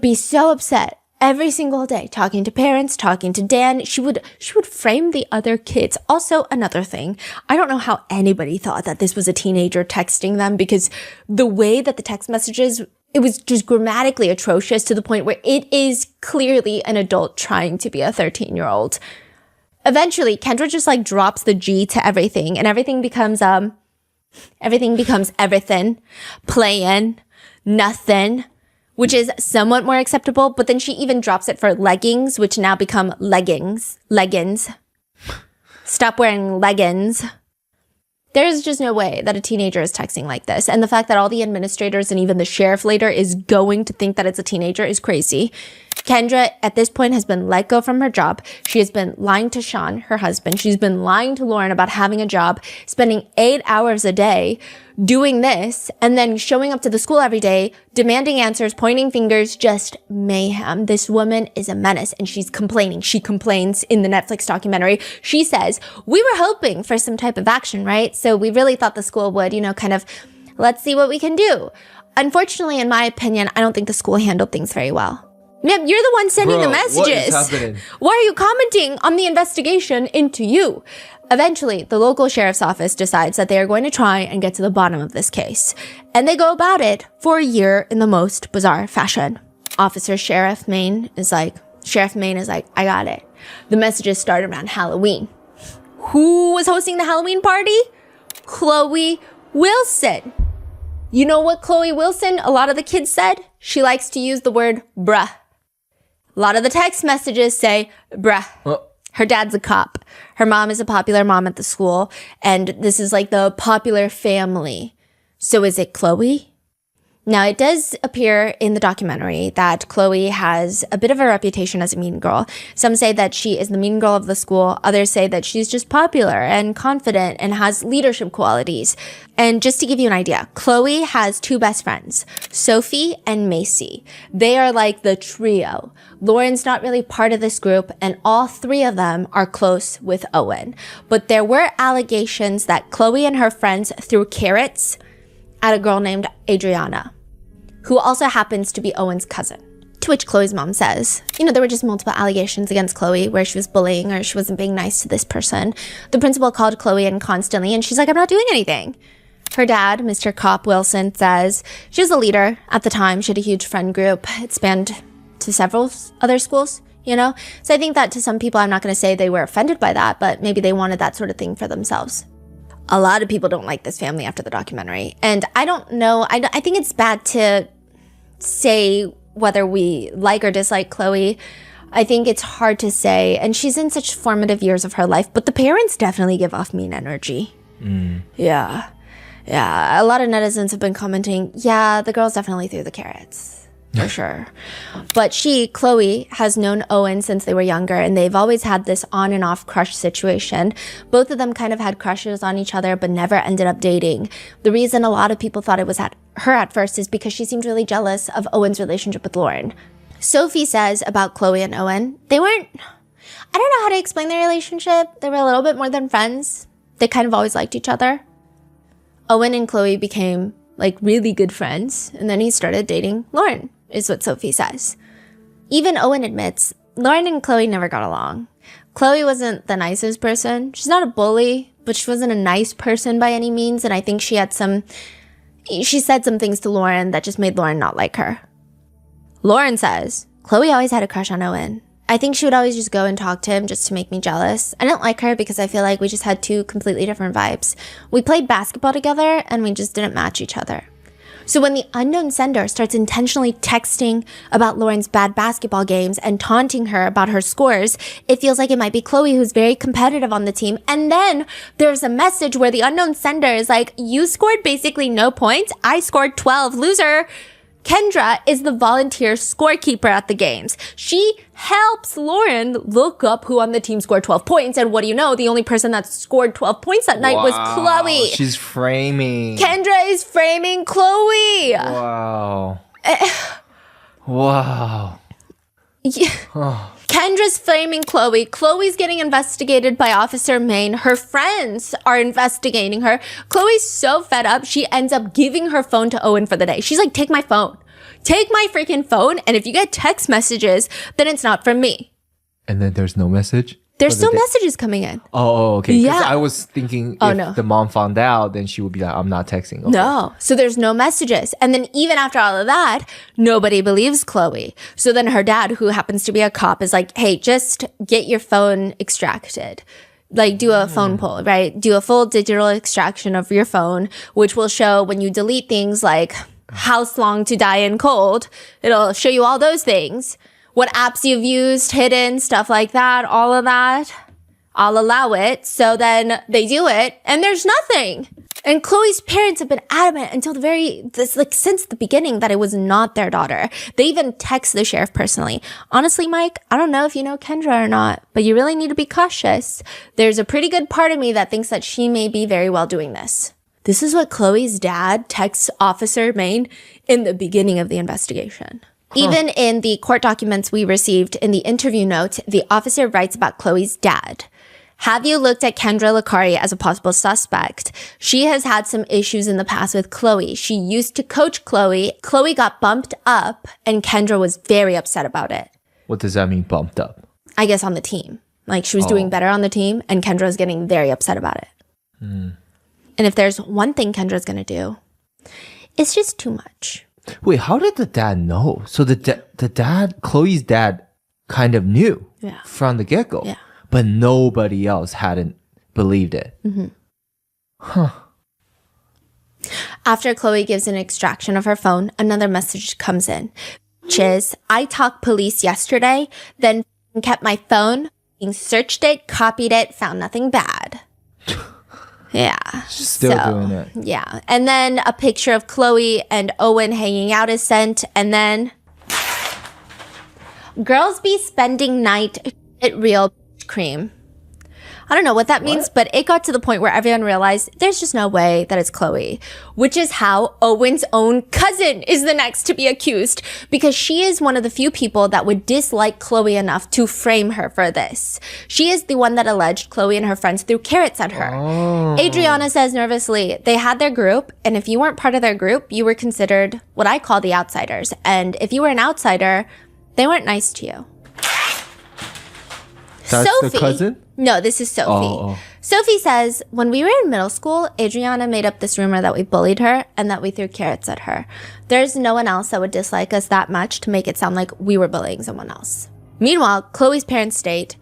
be so upset. Every single day, talking to parents, talking to Dan, she would frame the other kids. Also, another thing, I don't know how anybody thought that this was a teenager texting them, because the way that the text messages, it was just grammatically atrocious to the point where it is clearly an adult trying to be a 13-year-old. Eventually, Kendra just drops the G to everything, and everything becomes everything, playing, nothing, which is somewhat more acceptable, but then she even drops it for leggings, which now become leggings. Stop wearing leggings. There's just no way that a teenager is texting like this. And the fact that all the administrators and even the sheriff later is going to think that it's a teenager is crazy. Kendra, at this point, has been let go from her job. She has been lying to Sean, her husband. She's been lying to Lauren about having a job, spending 8 hours a day doing this, and then showing up to the school every day, demanding answers, pointing fingers, just mayhem. This woman is a menace, and she's complaining. She complains in the Netflix documentary. She says, "We were hoping for some type of action, right? So we really thought the school would, let's see what we can do." Unfortunately, in my opinion, I don't think the school handled things very well. Ma'am, you're the one sending the messages. What is happening? Why are you commenting on the investigation into you? Eventually, the local sheriff's office decides that they are going to try and get to the bottom of this case. And they go about it for a year in the most bizarre fashion. Sheriff Maine is like, "I got it." The messages start around Halloween. Who was hosting the Halloween party? Chloe Wilson. You know what Chloe Wilson, a lot of the kids said? She likes to use the word bruh. A lot of the text messages say bruh. Her dad's a cop. Her mom is a popular mom at the school. And this is the popular family. So is it Chloe? Now, it does appear in the documentary that Chloe has a bit of a reputation as a mean girl. Some say that she is the mean girl of the school. Others say that she's just popular and confident and has leadership qualities. And just to give you an idea, Chloe has two best friends, Sophie and Macy. They are like the trio. Lauren's not really part of this group, and all three of them are close with Owen. But there were allegations that Chloe and her friends threw carrots at a girl named Adriana, who also happens to be Owen's cousin. To which Chloe's mom says, there were just multiple allegations against Chloe where she was bullying or she wasn't being nice to this person. The principal called Chloe in constantly and she's like, "I'm not doing anything." Her dad, Mr. Cop Wilson, says she was a leader at the time. She had a huge friend group. It spanned to several other schools, So I think that to some people, I'm not going to say they were offended by that, but maybe they wanted that sort of thing for themselves. A lot of people don't like this family after the documentary. And I don't know. I think it's bad to say whether we like or dislike Chloe, I think it's hard to say. And she's in such formative years of her life, but the parents definitely give off mean energy. Yeah. Yeah. A lot of netizens have been commenting, yeah, the girls definitely threw the carrots. For sure. But Chloe, has known Owen since they were younger, and they've always had this on and off crush situation. Both of them kind of had crushes on each other, but never ended up dating. The reason a lot of people thought it was at her at first is because she seemed really jealous of Owen's relationship with Lauren. Sophie says about Chloe and Owen, I don't know how to explain their relationship. They were a little bit more than friends. They kind of always liked each other. Owen and Chloe became like really good friends, and then he started dating Lauren, is what Sophie says. Even Owen admits Lauren and Chloe never got along. Chloe wasn't the nicest person. She's not a bully, but she wasn't a nice person by any means, and I think she said some things to Lauren that just made Lauren not like her. Lauren says, Chloe always had a crush on Owen. I think she would always just go and talk to him just to make me jealous. I didn't like her because I feel like we just had two completely different vibes. We played basketball together and we just didn't match each other. So when the unknown sender starts intentionally texting about Lauren's bad basketball games and taunting her about her scores, it feels like it might be Chloe who's very competitive on the team. And then there's a message where the unknown sender is like, you scored basically no points. I scored 12. Loser. Kendra is the volunteer scorekeeper at the games. She helps Lauren look up who on the team scored 12 points. And what do you know? The only person that scored 12 points that night was Chloe. She's framing. Kendra is framing Chloe. Wow. Wow. Yeah. Kendra's framing Chloe. Chloe's getting investigated by Officer Maine. Her friends are investigating her. Chloe's so fed up, she ends up giving her phone to Owen for the day. She's like, take my phone. Take my freaking phone. And if you get text messages, then it's not from me. And then there's no message? There's still messages coming in. Oh, okay. Yeah. I was thinking if the mom found out, then she would be like, I'm not texting. Okay. No. So there's no messages. And then even after all of that, nobody believes Chloe. So then her dad, who happens to be a cop, is like, hey, just get your phone extracted. Like do a phone pull, right? Do a full digital extraction of your phone, which will show when you delete things like house long to die in cold. It'll show you all those things. What apps you've used, hidden, stuff like that, all of that. I'll allow it. So then they do it and there's nothing. And Chloe's parents have been adamant until since the beginning that it was not their daughter. They even text the sheriff personally. Honestly, Mike, I don't know if you know Kendra or not, but you really need to be cautious. There's a pretty good part of me that thinks that she may be very well doing this. This is what Chloe's dad texts Officer Maine in the beginning of the investigation. Even in the court documents we received in the interview note, the officer writes about Chloe's dad. Have you looked at Kendra Licari as a possible suspect? She has had some issues in the past with Chloe. She used to coach Chloe. Chloe got bumped up and Kendra was very upset about it. What does that mean, bumped up? I guess on the team. Like she was doing better on the team and Kendra was getting very upset about it. And if there's one thing Kendra's going to do, it's just too much. Wait, how did the dad know? So the dad, Chloe's dad, kind of knew from the get-go. Yeah. But nobody else hadn't believed it. After Chloe gives an extraction of her phone, another message comes in, which is, I talked police yesterday, then kept my phone, searched it, copied it, found nothing bad. Yeah. Still doing it. Yeah. And then a picture of Chloe and Owen hanging out is sent. And then girls be spending night at real cream. I don't know what that means, but it got to the point where everyone realized there's just no way that it's Chloe, which is how Owen's own cousin is the next to be accused because she is one of the few people that would dislike Chloe enough to frame her for this. She is the one that alleged Chloe and her friends threw carrots at her. Adriana says nervously, they had their group, and if you weren't part of their group, you were considered what I call the outsiders. And if you were an outsider, they weren't nice to you. That's Sophie, the cousin? No, this is Sophie. Sophie says, when we were in middle school, Adriana made up this rumor that we bullied her and that we threw carrots at her. There's no one else that would dislike us that much to make it sound like we were bullying someone else. Meanwhile, Chloe's parents state,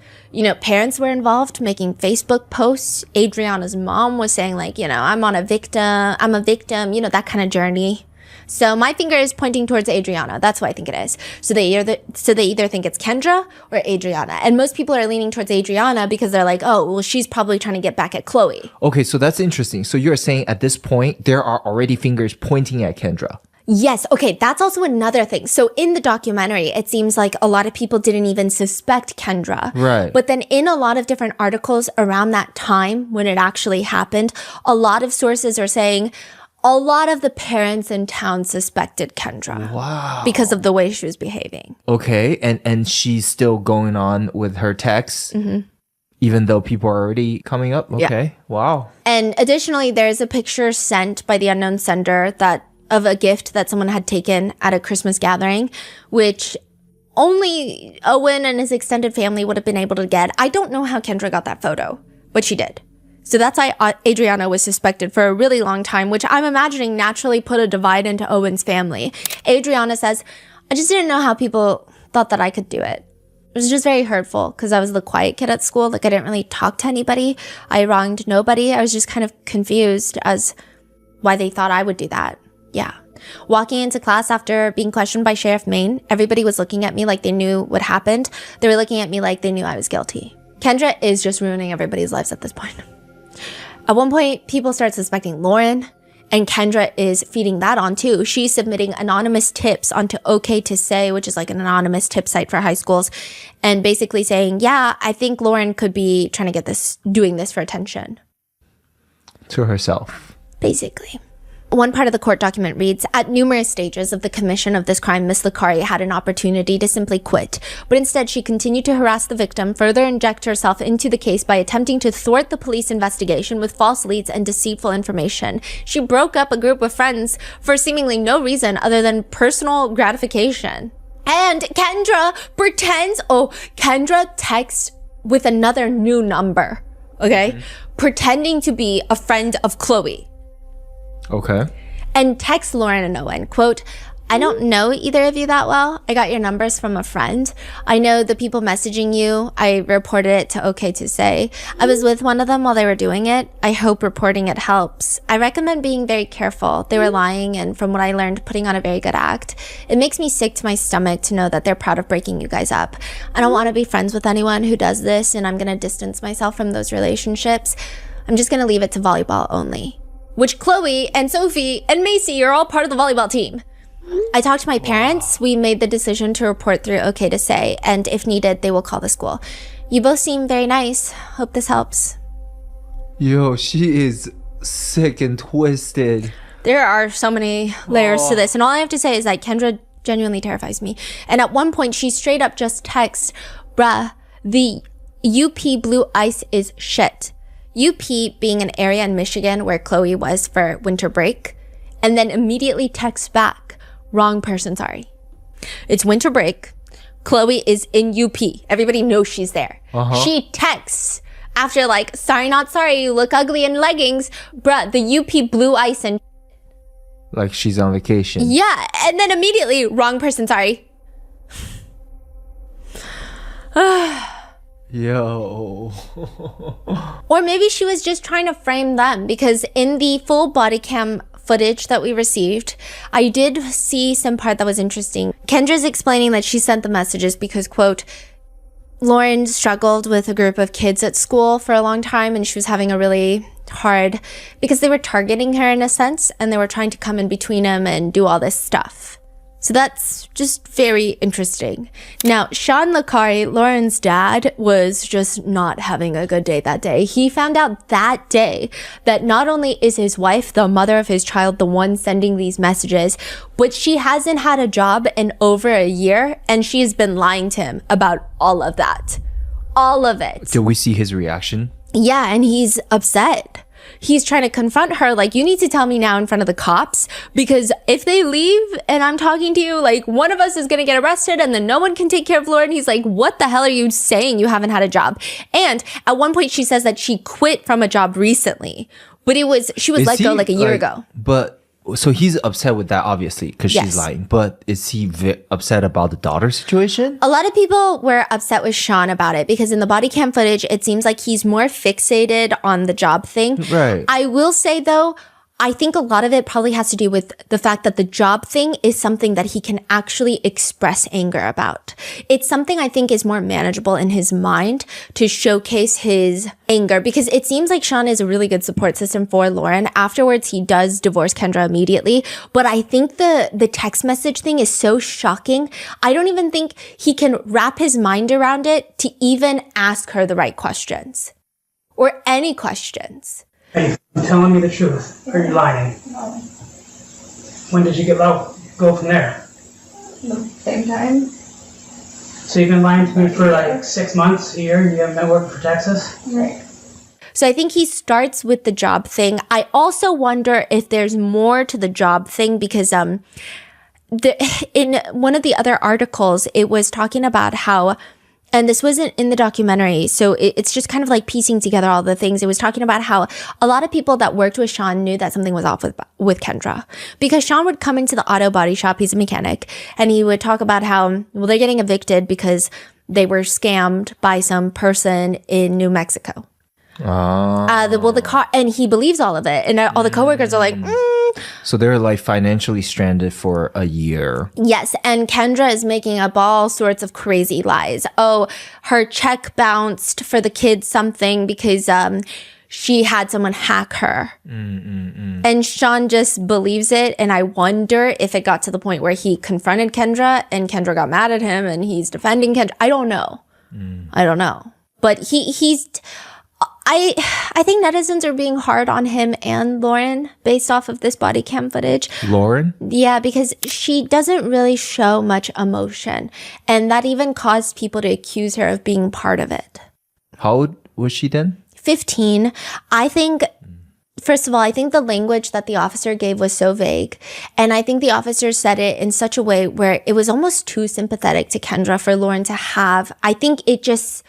parents were involved making Facebook posts. Adriana's mom was saying I'm a victim, that kind of journey. So my finger is pointing towards Adriana. That's what I think it is. So they either think it's Kendra or Adriana. And most people are leaning towards Adriana because they're like, oh, well, she's probably trying to get back at Chloe. Okay, so that's interesting. So you're saying at this point, there are already fingers pointing at Kendra. Yes. Okay. That's also another thing. So in the documentary, it seems like a lot of people didn't even suspect Kendra. Right. But then in a lot of different articles around that time when it actually happened, a lot of sources are saying a lot of the parents in town suspected Kendra. Wow. Because of the way she was behaving. Okay, and she's still going on with her texts, even though people are already coming up? Okay, wow. And additionally, there's a picture sent by the unknown sender of a gift that someone had taken at a Christmas gathering, which only Owen and his extended family would have been able to get. I don't know how Kendra got that photo, but she did. So that's why Adriana was suspected for a really long time, which I'm imagining naturally put a divide into Owen's family. Adriana says, I just didn't know how people thought that I could do it. It was just very hurtful because I was the quiet kid at school. Like I didn't really talk to anybody. I wronged nobody. I was just kind of confused as why they thought I would do that. Yeah. Walking into class after being questioned by Sheriff Maine, everybody was looking at me like they knew what happened. They were looking at me like they knew I was guilty. Kendra is just ruining everybody's lives at this point. At one point, people start suspecting Lauren, and Kendra is feeding that on too. She's submitting anonymous tips onto OK to Say, which is like an anonymous tip site for high schools, and basically saying, yeah, I think Lauren could be trying to get doing this for attention. To herself. Basically. One part of the court document reads, at numerous stages of the commission of this crime, Miss Licari had an opportunity to simply quit, but instead she continued to harass the victim, further inject herself into the case by attempting to thwart the police investigation with false leads and deceitful information. She broke up a group of friends for seemingly no reason other than personal gratification. And Kendra texts with another new number, okay? Pretending to be a friend of Chloe. Okay. And text Lauren and Owen, quote, I don't know either of you that well. I got your numbers from a friend. I know the people messaging you. I reported it to OK to Say. I was with one of them while they were doing it. I hope reporting it helps. I recommend being very careful. They were lying and from what I learned, putting on a very good act. It makes me sick to my stomach to know that they're proud of breaking you guys up. I don't want to be friends with anyone who does this and I'm going to distance myself from those relationships. I'm just going to leave it to volleyball only. Which Chloe and Sophie and Macy are all part of the volleyball team. I talked to my parents. We made the decision to report through OK to Say, and if needed, they will call the school. You both seem very nice. Hope this helps. Yo, she is sick and twisted. There are so many layers to this, and all I have to say is that Kendra genuinely terrifies me. And at one point, she straight up just texts, bruh, the UP Blue Ice is shit. UP being an area in Michigan where Chloe was for winter break, and then immediately texts back, wrong person, sorry. It's winter break. Chloe is in UP. Everybody knows she's there. She texts after like, sorry, not sorry, you look ugly in leggings. Bruh, the UP Blue Ice and like she's on vacation. yeah, and then immediately, wrong person, sorry. Yo. Or maybe she was just trying to frame them because in the full body cam footage that we received, I did see some part that was interesting. Kendra's explaining that she sent the messages because, quote, Lauren struggled with a group of kids at school for a long time and she was having a really hard because they were targeting her in a sense and they were trying to come in between them and do all this stuff. So that's just very interesting. Now, Sean Licari, Lauren's dad, was just not having a good day that day. He found out that day that not only is his wife, the mother of his child, the one sending these messages, but she hasn't had a job in over a year, and she's been lying to him about all of that. All of it. Did we see his reaction? Yeah, and he's upset. He's trying to confront her like, you need to tell me now in front of the cops because if they leave and I'm talking to you, like one of us is going to get arrested and then no one can take care of Lauren. He's like, what the hell are you saying? You haven't had a job. And at one point she says that she quit from a job recently, but she was let go like a year ago. But so he's upset with that, obviously, because Yes. she's lying. But is he upset about the daughter situation? A lot of people were upset with Sean about it because in the body cam footage, it seems like he's more fixated on the job thing. Right. I will say though, I think a lot of it probably has to do with the fact that the job thing is something that he can actually express anger about. It's something I think is more manageable in his mind to showcase his anger, because it seems like Sean is a really good support system for Lauren. Afterwards, he does divorce Kendra immediately, but I think the text message thing is so shocking. I don't even think he can wrap his mind around it to even ask her the right questions or any questions. Are you telling me the truth? Or are you lying? No. When did you get go from there? The same time. So you've been lying to me for like 6 months, a year, and you haven't been working for Texas? Right. So I think he starts with the job thing. I also wonder if there's more to the job thing, because in one of the other articles, it was talking about how, and this wasn't in the documentary, so it's just kind of like piecing together all the things. It was talking about how a lot of people that worked with Sean knew that something was off with Kendra, because Sean would come into the auto body shop, he's a mechanic, and he would talk about how, well, they're getting evicted because they were scammed by some person in New Mexico. The car, and he believes all of it, and all the coworkers are like, So they're like financially stranded for a year. Yes, and Kendra is making up all sorts of crazy lies. Oh, her check bounced for the kids something because she had someone hack her. And Sean just believes it, and I wonder if it got to the point where he confronted Kendra and Kendra got mad at him and he's defending Kendra. I don't know. I don't know. But he's... I think netizens are being hard on him and Lauren based off of this body cam footage. Lauren? Yeah, because she doesn't really show much emotion. And that even caused people to accuse her of being part of it. How old was she then? 15. I think, first of all, I think the language that the officer gave was so vague. And I think the officer said it in such a way where it was almost too sympathetic to Kendra for Lauren to have. I think it just,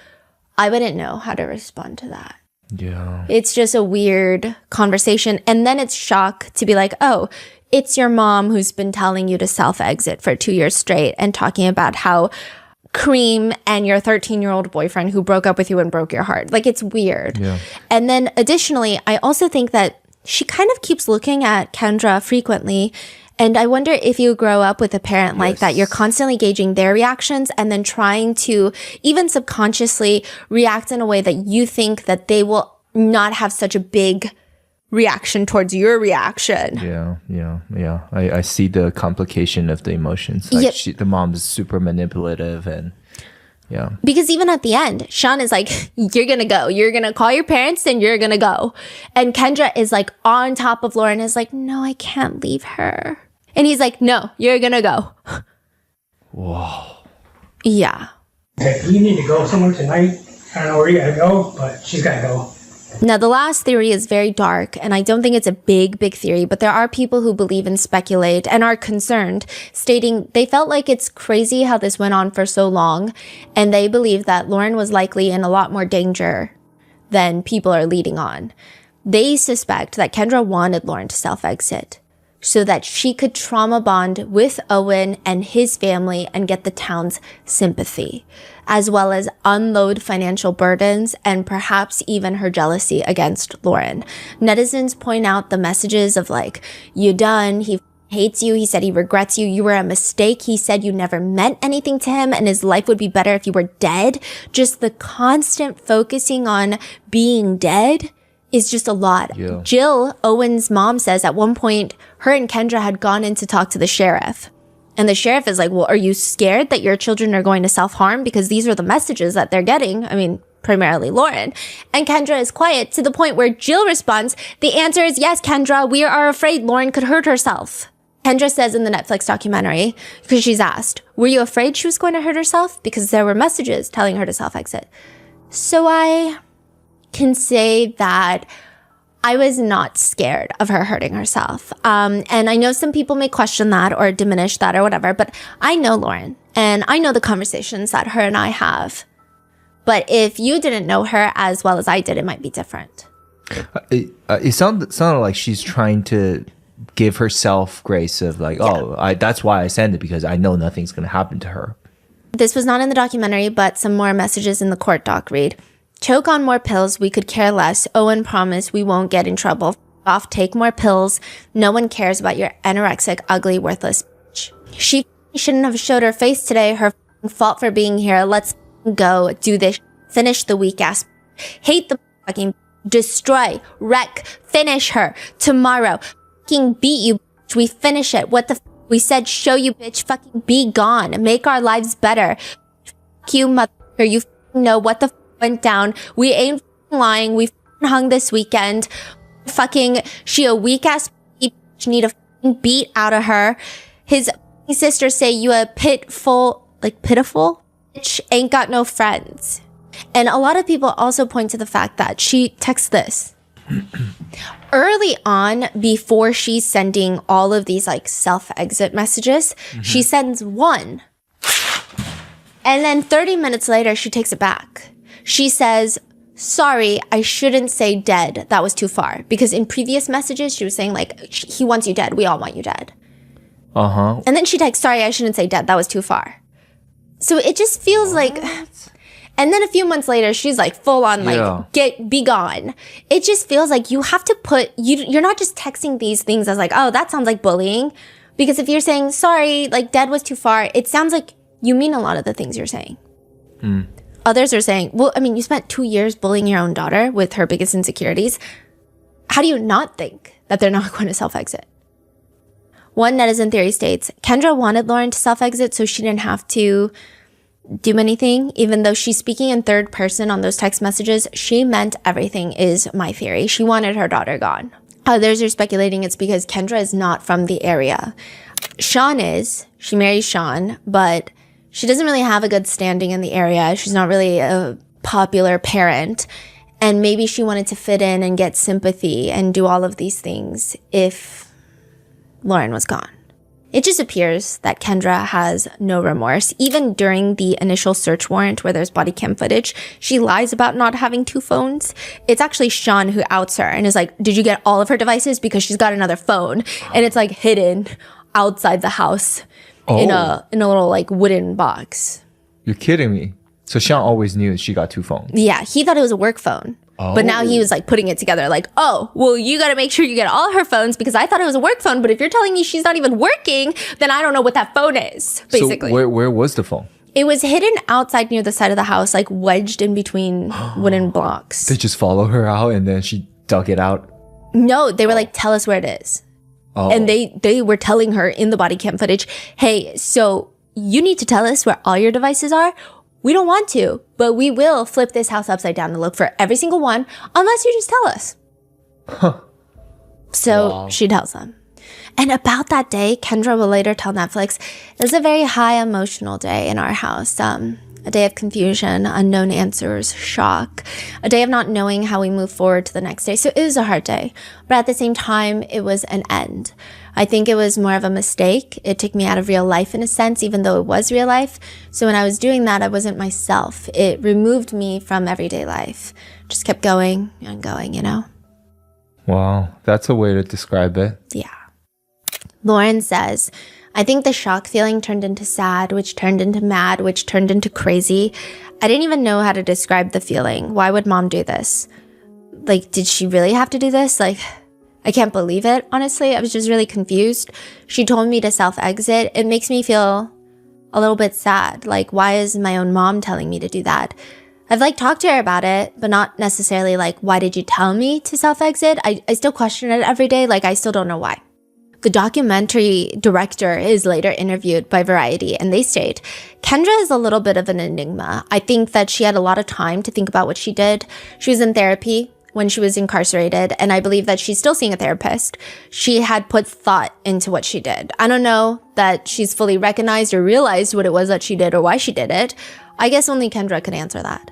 I wouldn't know how to respond to that. Yeah. It's just a weird conversation. And then it's shock to be like, oh, it's your mom who's been telling you to self-exit for 2 years straight and talking about how Cream and your 13-year-old boyfriend who broke up with you and broke your heart. Like, it's weird. Yeah. And then additionally, I also think that she kind of keeps looking at Kendra frequently. And I wonder if you grow up with a parent like that, you're constantly gauging their reactions and then trying to even subconsciously react in a way that you think that they will not have such a big reaction towards your reaction. Yeah. I see the complication of the emotions. Like Yep. the mom is super manipulative and yeah. Because even at the end, Sean is like, you're going to go. You're going to call your parents and you're going to go. And Kendra is like on top of Lauren, is like, no, I can't leave her. And he's like, no, you're going to go. Whoa. Yeah. Okay, you need to go somewhere tonight. I don't know where you gotta go, but she's gotta go. Now, the last theory is very dark, and I don't think it's a big theory, but there are people who believe and speculate and are concerned, stating they felt like it's crazy how this went on for so long, and they believe that Lauren was likely in a lot more danger than people are leading on. They suspect that Kendra wanted Lauren to self-exit so that she could trauma bond with Owen and his family and get the town's sympathy, as well as unload financial burdens and perhaps even her jealousy against Lauren. Netizens point out the messages of like, you done, he hates you, he said he regrets you, you were a mistake, he said you never meant anything to him and his life would be better if you were dead. Just the constant focusing on being dead is just a lot. Yeah. Jill, Owen's mom, says at one point her and Kendra had gone in to talk to the sheriff. And the sheriff is like, well, are you scared that your children are going to self-harm? Because these are the messages that they're getting. I mean, primarily Lauren. And Kendra is quiet to the point where Jill responds, the answer is yes, Kendra, we are afraid Lauren could hurt herself. Kendra says in the Netflix documentary, because she's asked, were you afraid she was going to hurt herself? Because there were messages telling her to self-exit. So I can say that I was not scared of her hurting herself. And I know some people may question that or diminish that or whatever, but I know Lauren and I know the conversations that her and I have. But if you didn't know her as well as I did, it might be different. It sounded like she's trying to give herself grace of like, that's why I send it, because I know nothing's going to happen to her. This was not in the documentary, but some more messages in the court doc read. Choke on more pills, we could care less. Owen promised we won't get in trouble. off, take more pills. No one cares about your anorexic, ugly, worthless bitch. She shouldn't have showed her face today. Her fault for being here. Let's go do this. Finish the weak ass. Hate the fucking destroy, wreck, finish her tomorrow. Fucking beat you. Bitch. We finish it. What the we said, show you, bitch. Fucking be gone. Make our lives better. Fuck you, motherfucker. You know what the went down. We ain't lying. We hung this weekend. Fucking, she a weak ass bitch. Need a fucking beat out of her. His sisters say you a pitiful bitch. Ain't got no friends. And a lot of people also point to the fact that she texts this. Early on, before she's sending all of these like self-exit messages, she sends one. And then 30 minutes later, she takes it back. She says, sorry, I shouldn't say dead. That was too far. Because in previous messages, she was saying like, he wants you dead. We all want you dead. Uh-huh. And then she texts, sorry, I shouldn't say dead. That was too far. So it just feels like... And then a few months later, she's like full on like, be gone. It just feels like you have to put, you're not just texting these things as like, oh, that sounds like bullying. Because if you're saying, sorry, like dead was too far, it sounds like you mean a lot of the things you're saying. Others are saying, well, I mean, you spent 2 years bullying your own daughter with her biggest insecurities. How do you not think that they're not going to self-exit? One netizen theory states, Kendra wanted Lauren to self-exit so she didn't have to do anything, even though she's speaking in third person on those text messages. She meant everything is my theory. She wanted her daughter gone. Others are speculating it's because Kendra is not from the area. Sean is. She marries Sean, but she doesn't really have a good standing in the area. She's not really a popular parent. And maybe she wanted to fit in and get sympathy and do all of these things if Lauren was gone. It just appears that Kendra has no remorse. Even during the initial search warrant where there's body cam footage, she lies about not having 2 phones. It's actually Sean who outs her and is like, did you get all of her devices? Because she's got another phone. And it's like hidden outside the house in a little like wooden box. You're kidding me. So Sean always knew she got 2 phones. Yeah, he thought it was a work phone. But now he was like putting it together like, oh, well, you got to make sure you get all her phones because I thought it was a work phone. But if you're telling me she's not even working, then I don't know what that phone is, basically. So where was the phone? It was hidden outside near the side of the house, like wedged in between wooden blocks. They just follow her out and then she dug it out? No, they were like, tell us where it is. And they were telling her in the body cam footage, hey, so you need to tell us where all your devices are. We don't want to, but we will flip this house upside down and look for every single one unless you just tell us. So she tells them. And about that day, Kendra will later tell Netflix, it was a very high emotional day in our house. A day of confusion, unknown answers, shock, a day of not knowing how we move forward to the next day. So it was a hard day, but at the same time, it was an end. I think it was more of a mistake. It took me out of real life in a sense, even though it was real life. So when I was doing that, I wasn't myself. It removed me from everyday life. Just kept going and going, you know? Wow, that's a way to describe it. Yeah. Lauren says, I think the shock feeling turned into sad, which turned into mad, which turned into crazy. I didn't even know how to describe the feeling. Why would mom do this? Like, did she really have to do this? Like, I can't believe it, honestly. I was just really confused. She told me to self-exit. It makes me feel a little bit sad. Like, why is my own mom telling me to do that? I've like talked to her about it, but not necessarily like, why did you tell me to self-exit? I still question it every day. Like, I still don't know why. The documentary director is later interviewed by Variety, and they state, Kendra is a little bit of an enigma. I think that she had a lot of time to think about what she did. She was in therapy when she was incarcerated, and I believe that she's still seeing a therapist. She had put thought into what she did. I don't know that she's fully recognized or realized what it was that she did or why she did it. I guess only Kendra could answer that.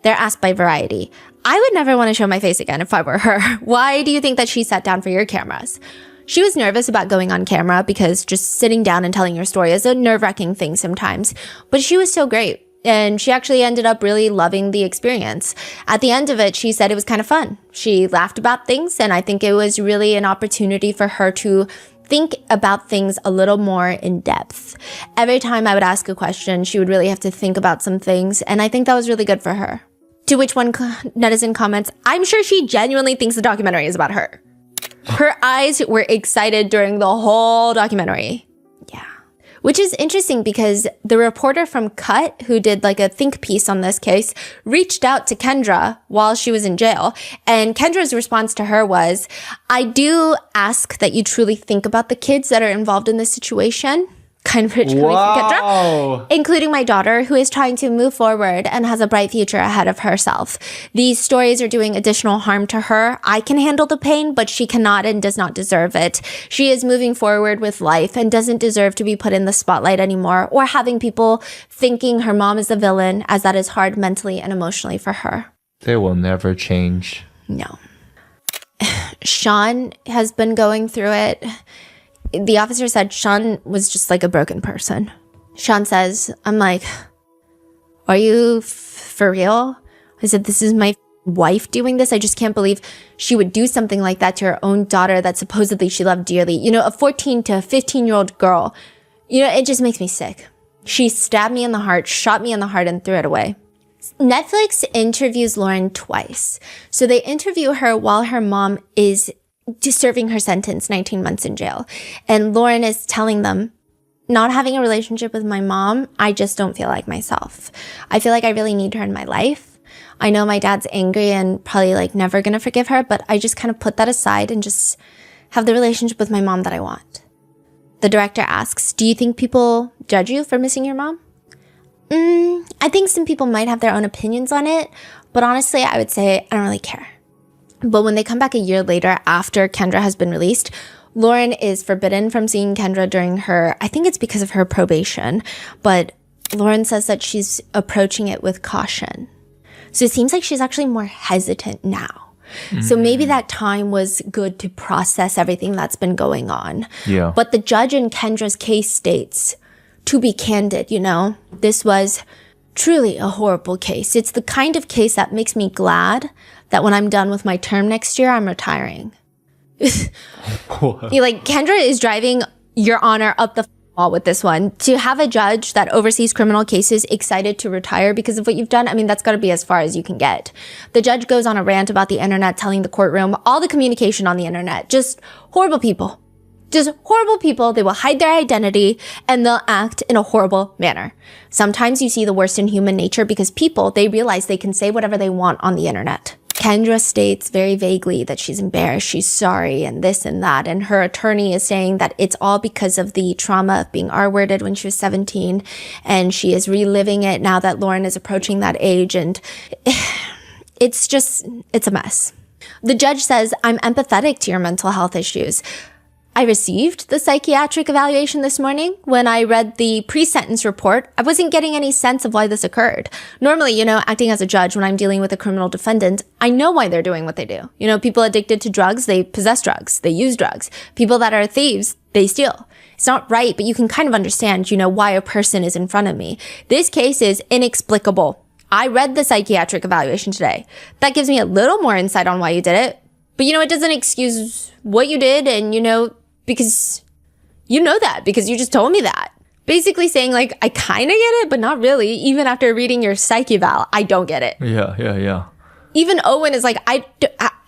They're asked by Variety, I would never want to show my face again if I were her. Why do you think that she sat down for your cameras? She was nervous about going on camera because just sitting down and telling your story is a nerve-wracking thing sometimes. But she was so great. And she actually ended up really loving the experience. At the end of it, she said it was kind of fun. She laughed about things, and I think it was really an opportunity for her to think about things a little more in depth. Every time I would ask a question, she would really have to think about some things, and I think that was really good for her. To which one netizen comments, I'm sure she genuinely thinks the documentary is about her. Her eyes were excited during the whole documentary. Yeah. Which is interesting because the reporter from Cut, who did like a think piece on this case, reached out to Kendra while she was in jail. And Kendra's response to her was, I do ask that you truly think about the kids that are involved in this situation. Kind of rich coming from Kendra, including my daughter, who is trying to move forward and has a bright future ahead of herself. These stories are doing additional harm to her. I can handle the pain, but she cannot and does not deserve it. She is moving forward with life and doesn't deserve to be put in the spotlight anymore or having people thinking her mom is the villain, as that is hard mentally and emotionally for her. They will never change. No. Sean has been going through it. The officer said Sean was just like a broken person. Sean says, I'm like, are you for real? I said, this is my wife doing this. I just can't believe she would do something like that to her own daughter that supposedly she loved dearly. You know, a 14 to 15-year-old girl. You know, it just makes me sick. She stabbed me in the heart, shot me in the heart, and threw it away. Netflix interviews Lauren twice. So they interview her while her mom is serving her sentence, 19 months in jail. And Lauren is telling them, not having a relationship with my mom, I just don't feel like myself. I feel like I really need her in my life. I know my dad's angry and probably like never gonna forgive her, but I just kind of put that aside and just have the relationship with my mom that I want. The director asks, do you think people judge you for missing your mom? I think some people might have their own opinions on it, but honestly, I would say I don't really care. But when they come back a year later after Kendra has been released, Lauren is forbidden from seeing Kendra during her, I think it's because of her probation, but Lauren says that she's approaching it with caution. So it seems like she's actually more hesitant now. So maybe that time was good to process everything that's been going on. Yeah. But the judge in Kendra's case states, to be candid, you know, this was truly a horrible case. It's the kind of case that makes me glad that when I'm done with my term next year, I'm retiring. Like, Kendra is driving Your Honor up the wall with this one. To have a judge that oversees criminal cases excited to retire because of what you've done, I mean, that's got to be as far as you can get. The judge goes on a rant about the internet, telling the courtroom all the communication on the internet, just horrible people. Just horrible people. They will hide their identity and they'll act in a horrible manner. Sometimes you see the worst in human nature because people, they realize they can say whatever they want on the internet. Kendra states very vaguely that she's embarrassed, she's sorry, and this and that. And her attorney is saying that it's all because of the trauma of being R-worded when she was 17. And she is reliving it now that Lauren is approaching that age. And it's a mess. The judge says, I'm empathetic to your mental health issues. I received the psychiatric evaluation this morning. When I read the pre-sentence report, I wasn't getting any sense of why this occurred. Normally, you know, acting as a judge when I'm dealing with a criminal defendant, I know why they're doing what they do. You know, people addicted to drugs, they possess drugs, they use drugs. People that are thieves, they steal. It's not right, but you can kind of understand, you know, why a person is in front of me. This case is inexplicable. I read the psychiatric evaluation today. That gives me a little more insight on why you did it. But, you know, it doesn't excuse what you did and, you know, because you know that, because you just told me that. Basically saying, like, I kind of get it, but not really. Even after reading your psych eval, I don't get it. Yeah. Even Owen is like,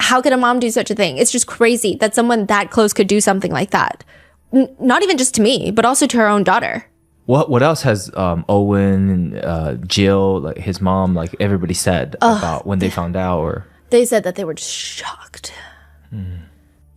how could a mom do such a thing? It's just crazy that someone that close could do something like that. Not even just to me, but also to her own daughter. What else has Owen, Jill, like his mom, like everybody said about when they found out? Or they said that they were just shocked.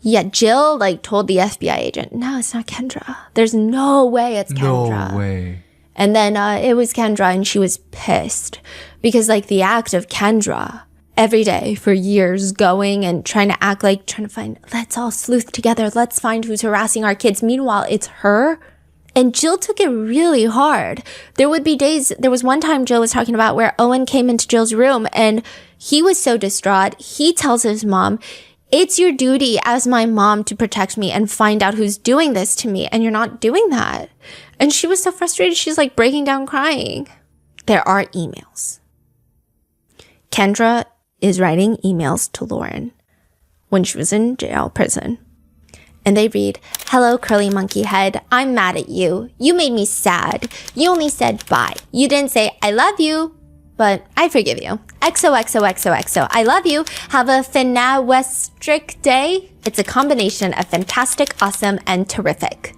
Yeah, Jill like told the FBI agent, no, it's not Kendra. There's no way it's Kendra. No way. And then it was Kendra, and she was pissed because like the act of Kendra every day for years going and trying to find, let's all sleuth together. Let's find who's harassing our kids. Meanwhile, it's her. And Jill took it really hard. There would be days, there was one time Jill was talking about where Owen came into Jill's room and he was so distraught. He tells his mom, it's your duty as my mom to protect me and find out who's doing this to me. And you're not doing that. And she was so frustrated. She's like breaking down crying. There are emails. Kendra is writing emails to Lauren when she was in prison. And they read, hello, curly monkey head. I'm mad at you. You made me sad. You only said bye. You didn't say, I love you. But I forgive you. XOXOXOXO. I love you. Have a finawestric day. It's a combination of fantastic, awesome, and terrific.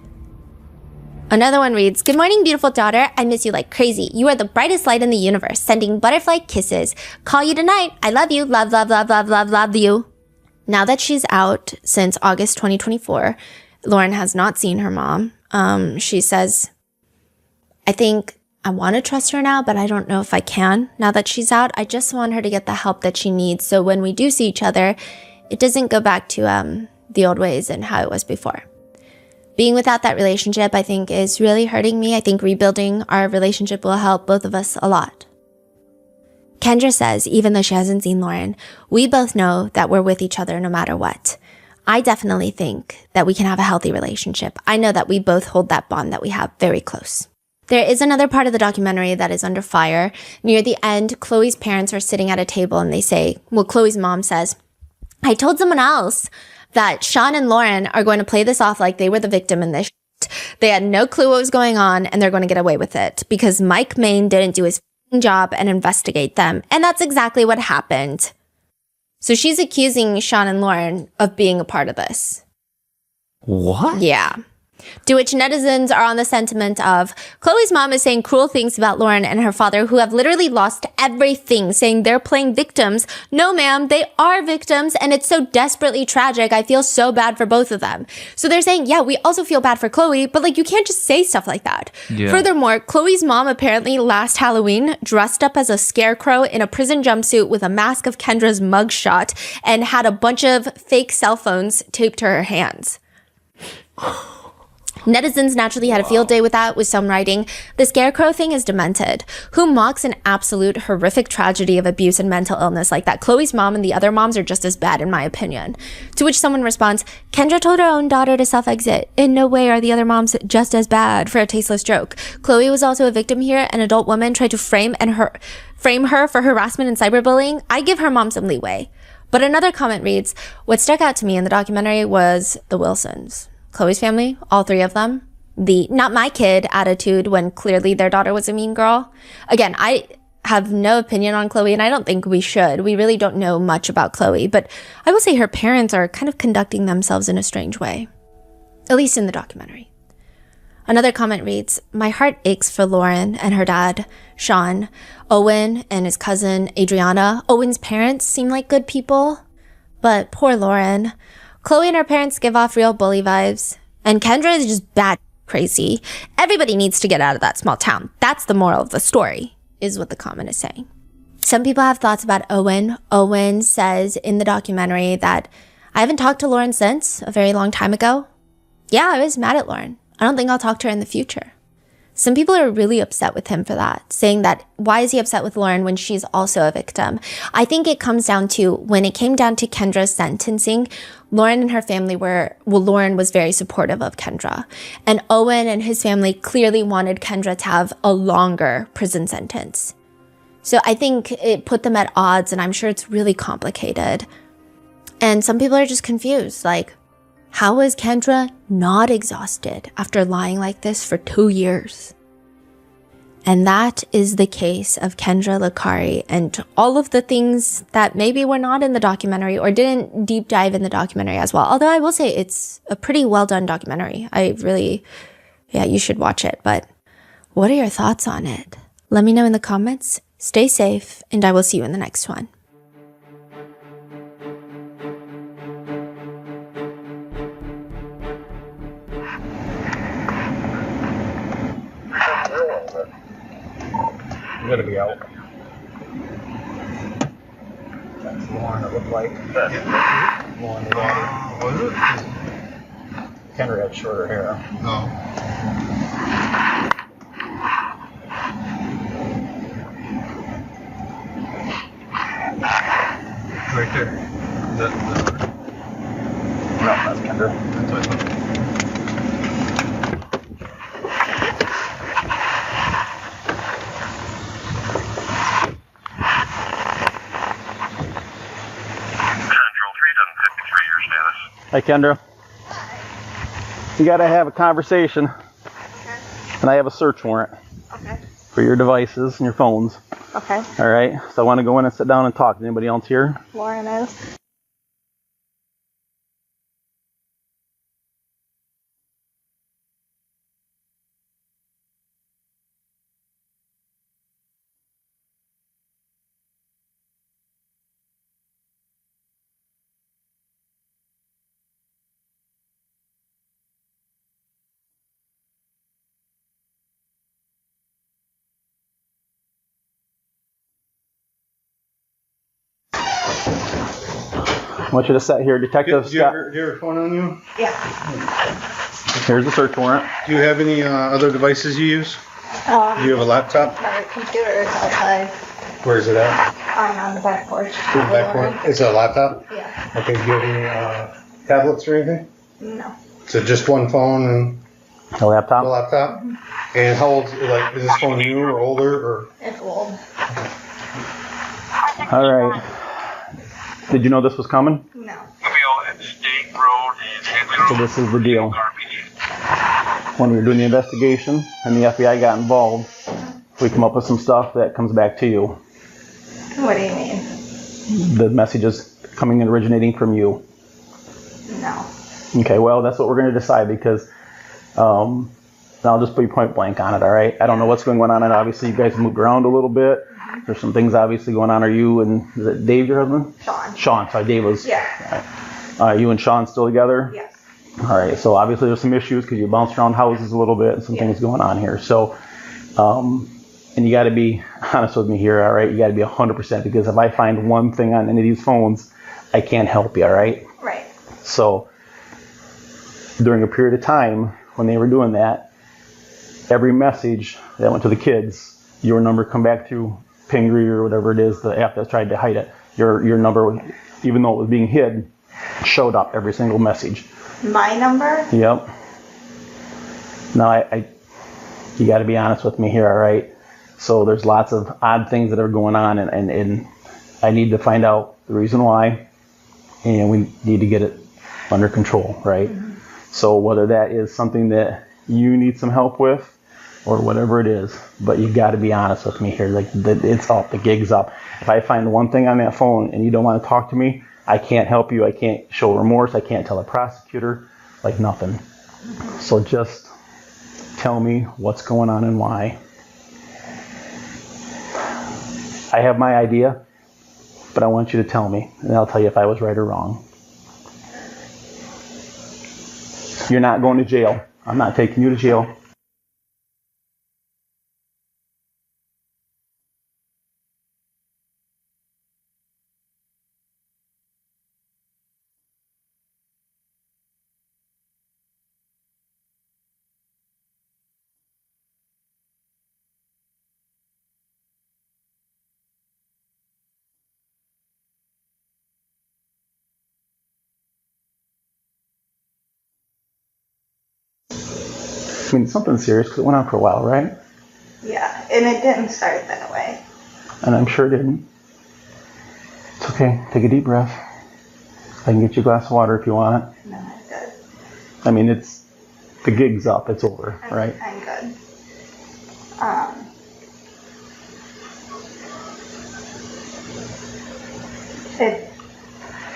Another one reads, good morning, beautiful daughter. I miss you like crazy. You are the brightest light in the universe. Sending butterfly kisses. Call you tonight. I love you. Love, love, love, love, love, love you. Now that she's out since August 2024, Lauren has not seen her mom. She says, I think I want to trust her now, but I don't know if I can. Now that she's out, I just want her to get the help that she needs. So when we do see each other, it doesn't go back to the old ways and how it was before. Being without that relationship, I think, is really hurting me. I think rebuilding our relationship will help both of us a lot. Kendra says, even though she hasn't seen Lauren, we both know that we're with each other no matter what. I definitely think that we can have a healthy relationship. I know that we both hold that bond that we have very close. There is another part of the documentary that is under fire. Near the end, Chloe's parents are sitting at a table and they say, well, Chloe's mom says, I told someone else that Sean and Lauren are going to play this off like they were the victim in this shit. They had no clue what was going on and they're going to get away with it because Mike Main didn't do his job and investigate them. And that's exactly what happened. So she's accusing Sean and Lauren of being a part of this. What? Yeah. To which netizens are on the sentiment of, Chloe's mom is saying cruel things about Lauren and her father who have literally lost everything, saying they're playing victims. No, ma'am, they are victims and it's so desperately tragic. I feel so bad for both of them. So they're saying, yeah, we also feel bad for Chloe, but like you can't just say stuff like that. Yeah. Furthermore, Chloe's mom apparently last Halloween dressed up as a scarecrow in a prison jumpsuit with a mask of Kendra's mugshot and had a bunch of fake cell phones taped to her hands. Netizens naturally had a field day with that, with some writing, the scarecrow thing is demented. Who mocks an absolute horrific tragedy of abuse and mental illness like that? Chloe's mom and the other moms are just as bad, in my opinion. To which someone responds, Kendra told her own daughter to self-exit. In no way are the other moms just as bad for a tasteless joke. Chloe was also a victim here. An adult woman tried to frame her for harassment and cyberbullying. I give her mom some leeway. But another comment reads, what stuck out to me in the documentary was the Wilsons. Chloe's family, all three of them, the not my kid attitude when clearly their daughter was a mean girl. Again, I have no opinion on Chloe and I don't think we should. We really don't know much about Chloe, but I will say her parents are kind of conducting themselves in a strange way, at least in the documentary. Another comment reads, my heart aches for Lauren and her dad, Sean, Owen and his cousin, Adriana. Owen's parents seem like good people, but poor Lauren. Chloe and her parents give off real bully vibes, and Kendra is just bat crazy. Everybody needs to get out of that small town. That's the moral of the story, is what the comment is saying. Some people have thoughts about Owen. Owen says in the documentary that I haven't talked to Lauren since a very long time ago. Yeah, I was mad at Lauren. I don't think I'll talk to her in the future. Some people are really upset with him for that, saying that why is he upset with Lauren when she's also a victim? I think it comes down to when it came down to Kendra's sentencing, Lauren and her family Lauren was very supportive of Kendra. And Owen and his family clearly wanted Kendra to have a longer prison sentence. So I think it put them at odds, and I'm sure it's really complicated. And some people are just confused, like, how is Kendra not exhausted after lying like this for 2 years? And that is the case of Kendra Licari and all of the things that maybe were not in the documentary or didn't deep dive in the documentary as well. Although I will say it's a pretty well done documentary. You should watch it. But what are your thoughts on it? Let me know in the comments. Stay safe, and I will see you in the next one. I'm gonna be out. That's Lauren, it looked like. Lauren, the daughter. Was it? Kendra had shorter hair. No. Right there. That No, that's Kendra. that's what I thought. Hi, Kendra. We gotta have a conversation. And I have a search warrant. Okay. for your devices and your phones. Okay. All right. So I want to go in and sit down and talk. Anybody else here? Lauren is. I want you to sit here, Detective Do you Scott. have your phone on you? Yeah. Here's the search warrant. Do you have any other devices you use? Do you have a laptop? My computer is outside. Where is it at? I'm on the back porch. It's a laptop? Yeah. Okay, do you have any tablets or anything? No. So just one phone and A laptop. a laptop? And how old, like, is this phone new or older or? It's old. All right. Did you know this was coming? No. So this is the deal. When we were doing the investigation and the FBI got involved, we come up with some stuff that comes back to you. What do you mean? The messages coming and originating from you. No. Okay, well, that's what we're going to decide because I'll just be point blank on it, all right? I don't know what's going on, and obviously you guys moved around a little bit. There's some things obviously going on. Are you and is it Dave, your husband? Sean. Sean, sorry, Dave was. Yeah. You and Sean still together? Yes. All right, so obviously there's some issues because you bounced around houses a little bit and some things going on here. So, and you got to be honest with me here, all right? You got to be 100% because if I find one thing on any of these phones, I can't help you, all right? Right. So, during a period of time when they were doing that, every message that went to the kids, your number come back through Pingree or whatever it is, the app that tried to hide it. Your number, even though it was being hid, showed up every single message. My number? Yep. Now, you got to be honest with me here, all right? So there's lots of odd things that are going on, and I need to find out the reason why, and we need to get it under control, right? Mm-hmm. So whether that is something that you need some help with, or whatever it is, but you got to be honest with me here. Like, it's up, the gig's up. If I find one thing on that phone and you don't want to talk to me, I can't help you. I can't show remorse. I can't tell a prosecutor, like nothing. So just tell me what's going on and why. I have my idea, but I want you to tell me, and I'll tell you if I was right or wrong. You're not going to jail. I'm not taking you to jail. I mean, something serious because it went on for a while, right? Yeah, and it didn't start that way. And I'm sure it didn't. It's okay. Take a deep breath. I can get you a glass of water if you want it. No, I'm good. I mean, the gig's up. It's over, right? I'm good.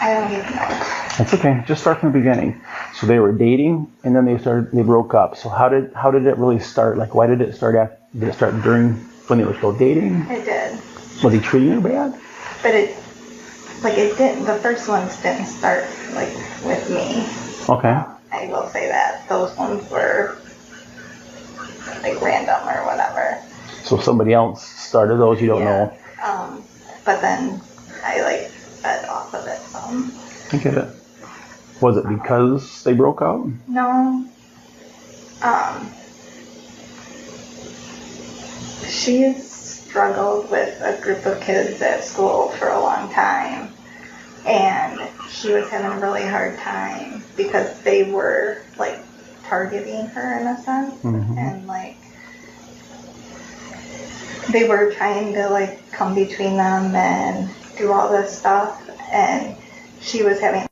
I don't even know. That's okay. Just start from the beginning. So they were dating, and then they broke up. So how did it really start? Like, why did it start? Did it start during when they were still dating? It did. Was he treating her bad? But it didn't. The first ones didn't start like with me. Okay. I will say that those ones were like random or whatever. So somebody else started those. You don't know. But then I like fed off of it some. I get it. Was it because they broke up? No. She's struggled with a group of kids at school for a long time. And she was having a really hard time because they were like targeting her in a sense. Mm-hmm. And like they were trying to like come between them and do all this stuff. And she was having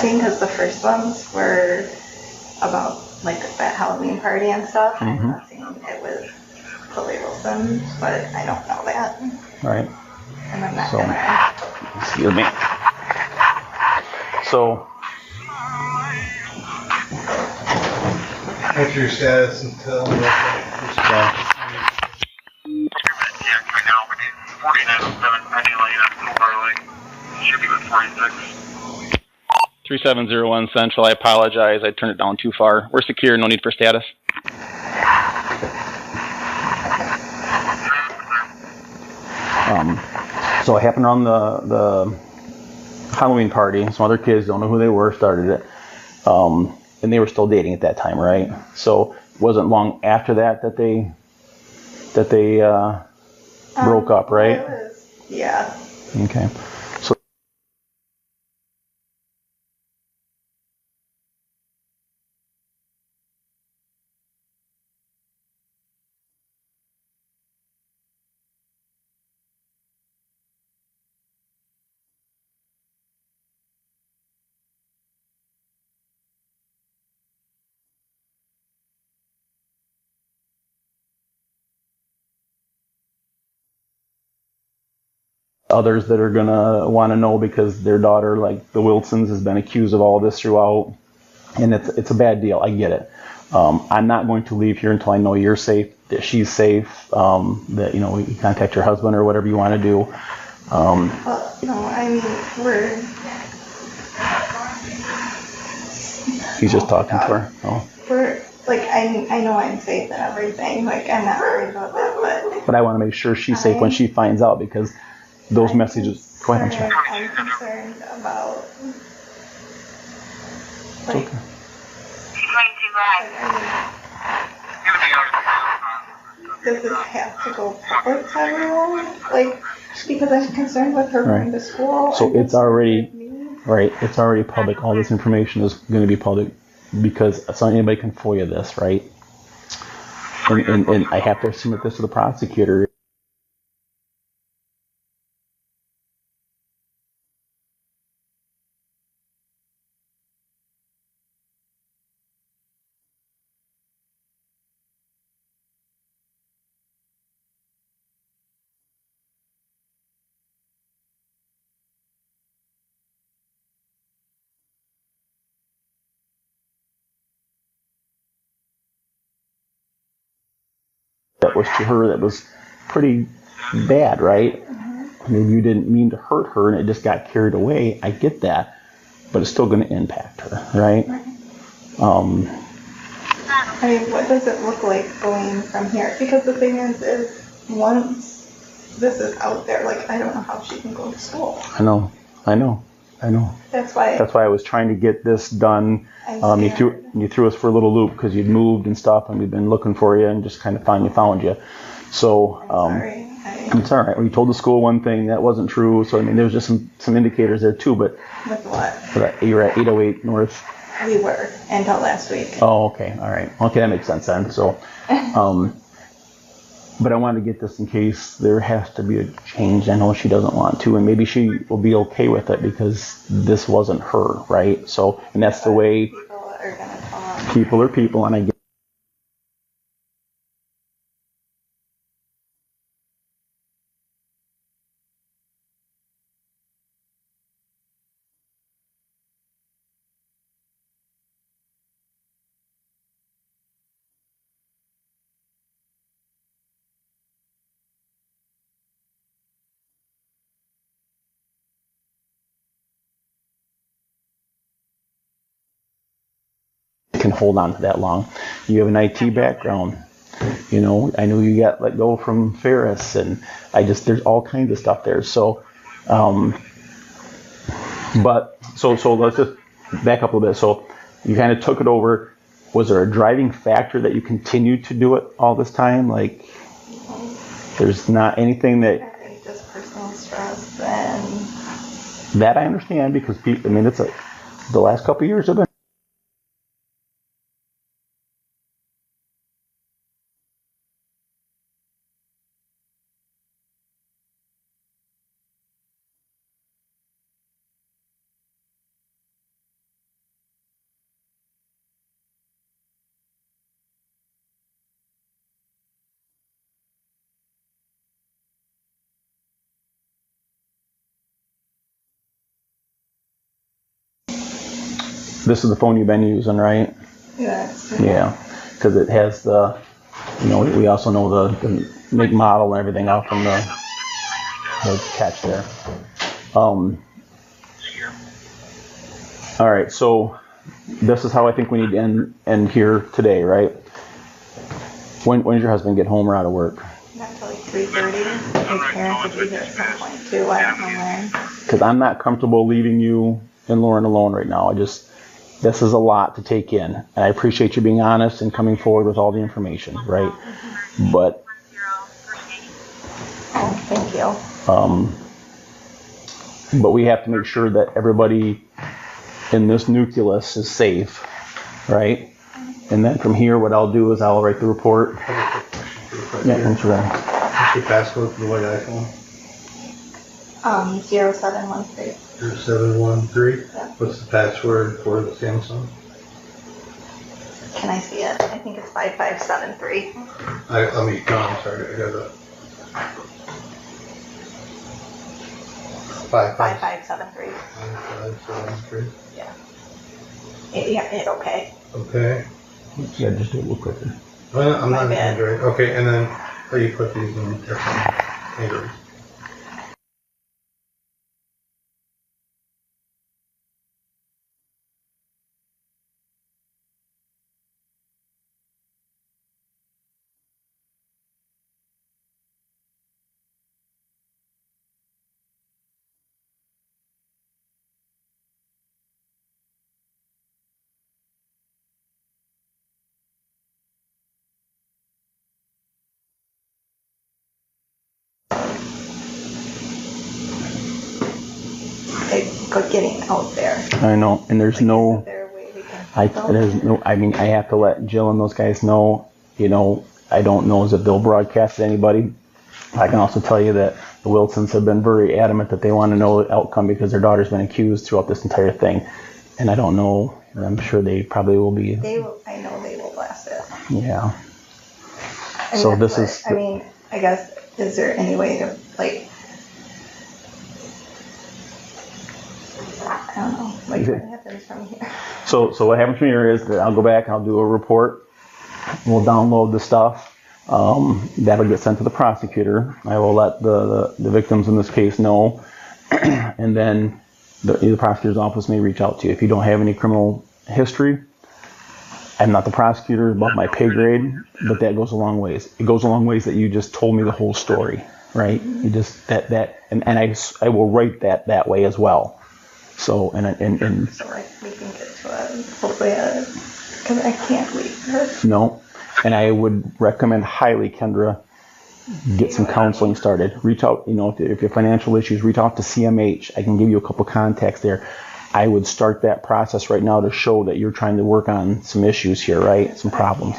watching because the first ones were about like that Halloween party and stuff. I'm guessing it was Chloe Wilson, but I don't know that. Right. And I'm not So- gonna. Excuse me. So, What's your status until? Right now, we need 4907 Penny Lane at Silver Lake. Should be with 46. 3701 Central, I apologize. I turned it down too far. We're secure, no need for status. so it happened around the Halloween party. Some other kids, don't know who they were, started it. And they were still dating at that time, right? So it wasn't long after that they broke up, right? It was, yeah. Okay. So others that are gonna want to know because their daughter, like the Wilsons, has been accused of all this throughout, and it's a bad deal. I get it. I'm not going to leave here until I know you're safe, that she's safe, that you contact your husband or whatever you want to do. Well, no, I mean, we're. He's just talking to her. Oh. We're like I know I'm safe and everything. Like I'm not worried about that, But I want to make sure she's safe when she finds out, because those messages. Go ahead, I'm sorry. I'm concerned about. Like, does this have to go public to everyone? Like, because I'm concerned with her going to school. So I'm it's concerned already- with me. Right, it's already public. All this information is going to be public because anybody can FOIA this, right? And I have to submit this to the prosecutor. That was to her, that was pretty bad, right? I mean, you didn't mean to hurt her and it just got carried away. I get that, but it's still going to impact her, right? I mean, what does it look like going from here? Because the thing is once this is out there, like, I don't know how she can go to school. I know. That's why That's why I was trying to get this done. I'm You scared. threw us for a little loop because you'd moved and stuff, and we've been looking for you and just kind of found you. So Sorry. it's all right. Well, you told the school one thing that wasn't true. So I mean, there's just some indicators there too. But With what? you're at 808 North. We were until last week. Oh, okay. All right. Okay, that makes sense then. So, but I wanted to get this in case there has to be a change. I know she doesn't want to, and maybe she will be okay with it because this wasn't her, right? So, and that's the way People are gonna talk. people are people, and I get. Can hold on to that long. You have an IT background. I know you got let go from Ferris, and there's all kinds of stuff there. So, but let's just back up a little bit. So you kind of took it over. Was there a driving factor that you continued to do it all this time? Like, there's not anything I that think just personal stress and I understand because people. I mean, the last couple of years have been. This is the phone you've been using, right? Yes. Yeah, because it has the, we also know the make, model, and everything out from the catch there. All right, so this is how I think we need to end here today, right? When does your husband get home or out of work? Not till like 3:30. His parents would be here at some point too. I don't know when. Because I'm not comfortable leaving you and Lauren alone right now. This is a lot to take in. And I appreciate you being honest and coming forward with all the information, right? But thank you. But we have to make sure that everybody in this nucleus is safe, right? And then from here, what I'll do is I'll write the report. Yeah, thanks for that. What's your passcode for the white iPhone? 0713. 0713. Yeah. What's the password for the Samsung? Can I see it? I think it's 5573. No, I'm sorry. I got a 5573. 5573. Yeah. It's okay. Okay. Yeah, just do it real quicker. I'm not My an bad. Android. Okay, and then how you put these in Android? It's good getting out there. I know, and there's no, Is there a way we can I have to let Jill and those guys know, I don't know as if they'll broadcast to anybody. I can also tell you that the Wilsons have been very adamant that they want to know the outcome because their daughter's been accused throughout this entire thing. And I don't know, and I'm sure they probably will be. I know they will blast it. Yeah. I mean, So that's this what- is. I guess, is there any way to, I don't know, what happens from here? So what happens from here is that I'll go back and I'll do a report. We'll download the stuff. That'll get sent to the prosecutor. I will let the victims in this case know. And then the prosecutor's office may reach out to you. If you don't have any criminal history, I'm not the prosecutor, above my pay grade, but that goes a long ways. It goes a long ways that you just told me the whole story, right? You just, and I will write that way as well. So, and So we can get to hopefully because I can't leave her. no, and I would recommend highly, Kendra, get some counseling started. Reach out, if you have financial issues, reach out to CMH. I can give you a couple contacts there. I would start that process right now to show that you're trying to work on some issues here, right? Some problems.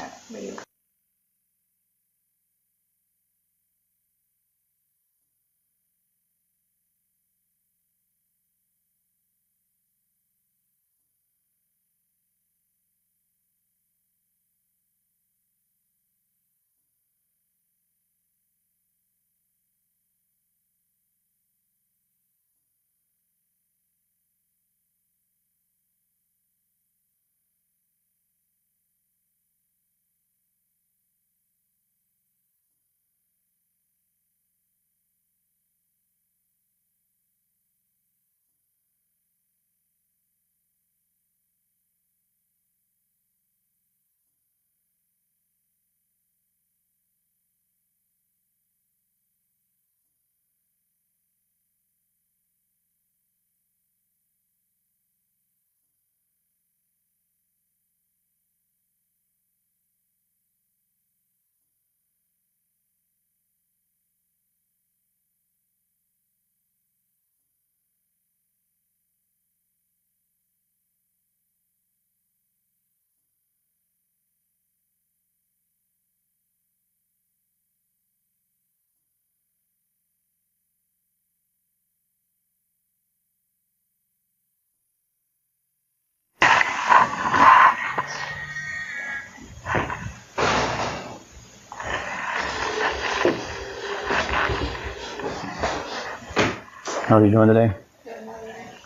How are you doing today?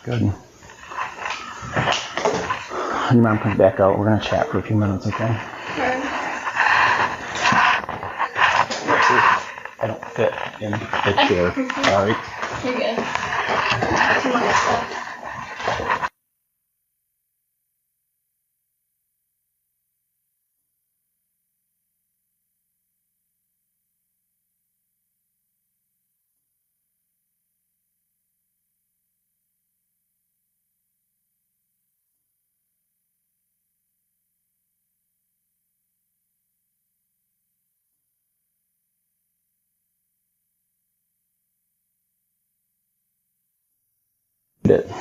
Good. your mom comes back out, we're going to chat for a few minutes, okay? I don't fit in the chair. Sorry. You're good.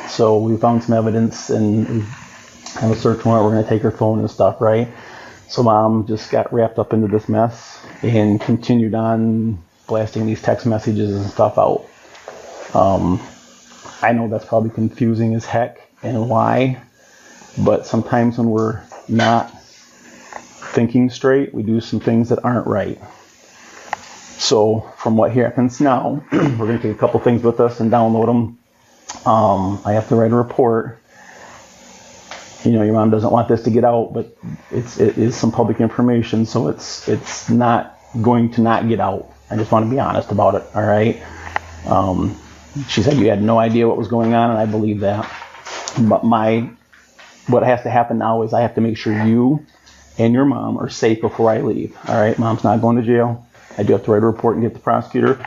So we found some evidence and we have a search warrant. We're going to take her phone and stuff, right? So mom just got wrapped up into this mess and continued on blasting these text messages and stuff out. I know that's probably confusing as heck and why, but sometimes when we're not thinking straight, we do some things that aren't right. So from what happens now, we're going to take a couple things with us and download them. I have to write a report. You know, your mom doesn't want this to get out, but it is some public information, so it's not going to not get out. I just want to be honest about it, all right? She said you had no idea what was going on, and I believe that. But what has to happen now is I have to make sure you and your mom are safe before I leave, all right? Mom's not going to jail. I do have to write a report and get the prosecutor,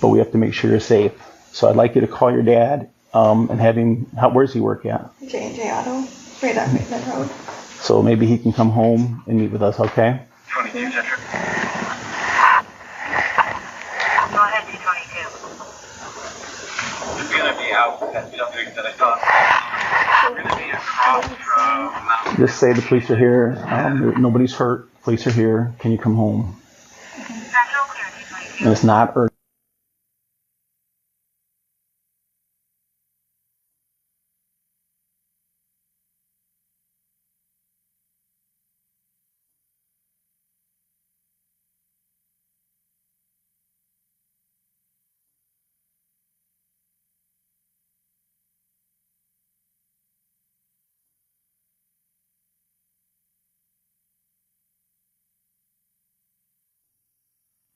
but we have to make sure you're safe. So I'd like you to call your dad and have him, where's he work at? J&J Auto, right on Maitland Road. So maybe he can come home and meet with us, okay? 22 Central. Go ahead, D22. It's going to be out that subject that I thought. We're going to be across from Mount. Just say the police are here. Nobody's hurt. Police are here. Can you come home? Central clear, D22. And it's not urgent.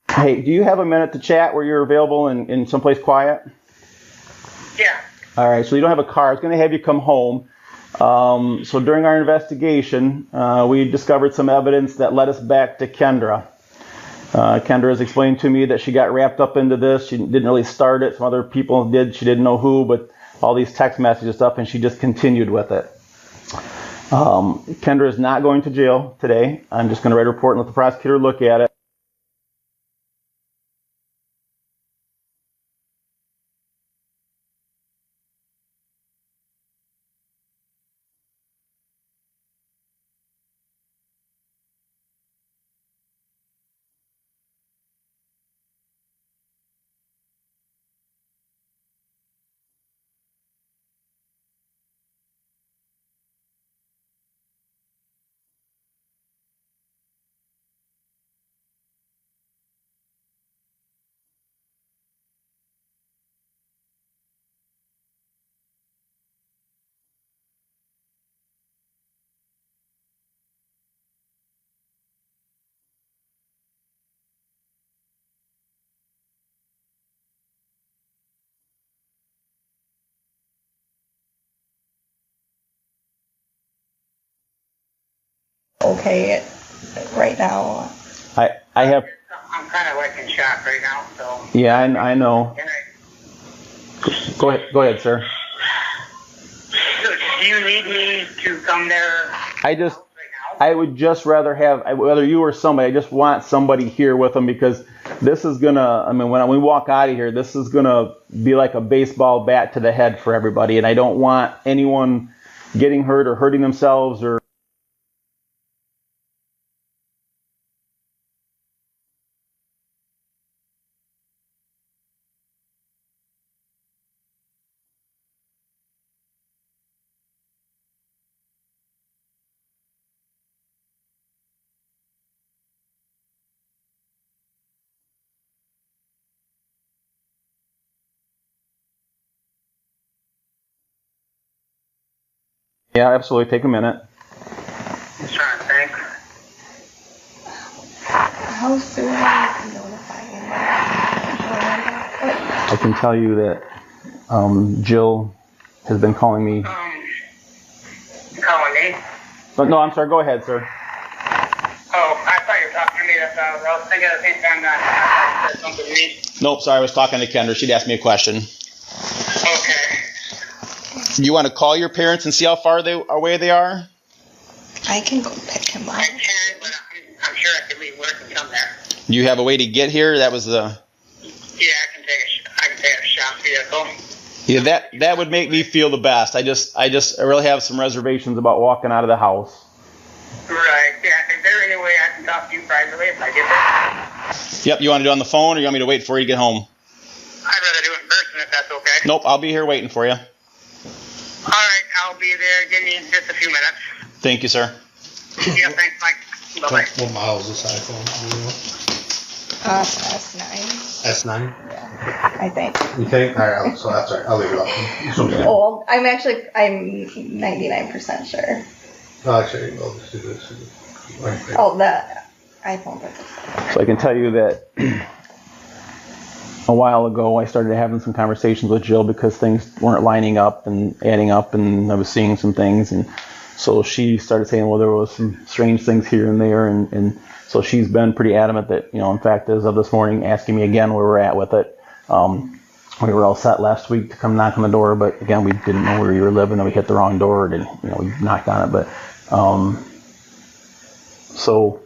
Hey, do you have a minute to chat where you're available in someplace quiet? Yeah. All right, so you don't have a car. I was going to have you come home. So during our investigation, we discovered some evidence that led us back to Kendra. Kendra has explained to me that she got wrapped up into this. She didn't really start it. Some other people did. She didn't know who, but all these text messages and stuff, and she just continued with it. Kendra is not going to jail today. I'm just going to write a report and let the prosecutor look at it. Okay, right now. I have. I'm kind of like in shock right now, so. Yeah, I know. Go ahead, sir. So do you need me to come there? I would just rather have, whether you or somebody, I just want somebody here with them, because this is gonna, I mean, when we walk out of here, this is gonna be like a baseball bat to the head for everybody, and I don't want anyone getting hurt or hurting themselves or. Yeah, absolutely. Take a minute. I'm trying to think. How soon are you notifying them? I can tell you that Jill has been calling me. You calling me? But no, I'm sorry. Go ahead, sir. Oh, I thought you were talking to me. That's what I was thinking at the same time that I thought you said something to me. Nope, sorry, I was talking to Kendra. She'd asked me a question. Okay. You want to call your parents and see how far away they are? I can go pick him up. I can, but I'm sure I could leave work and come there. Do you have a way to get here? That was the... Yeah, I can take a shop vehicle. Yeah, that would make me feel the best. I really have some reservations about walking out of the house. Right. Yeah. Is there any way I can talk to you privately if I get there? Yep, you want to do it on the phone or you want me to wait for you to get home? I'd rather do it in person if that's okay. Nope, I'll be here waiting for you. All right. I'll be there. Give me just a few minutes. Thank you, sir. Yeah. Thanks, Mike. Bye-bye. What model is this iPhone? Do you know? S9. S9? Yeah, I think. You think? All right, so that's all right. I'll leave it up. Old. I'm 99% sure. No, actually, I'll just do this. Oh, the iPhone. So I can tell you that a while ago I started having some conversations with Jill because things weren't lining up and adding up, and I was seeing some things, and so she started saying, well, there was some strange things here and there, and so she's been pretty adamant that, in fact, as of this morning, asking me again where we're at with it. We were all set last week to come knock on the door, but again, we didn't know where you were living, and we hit the wrong door, and we knocked on it, but so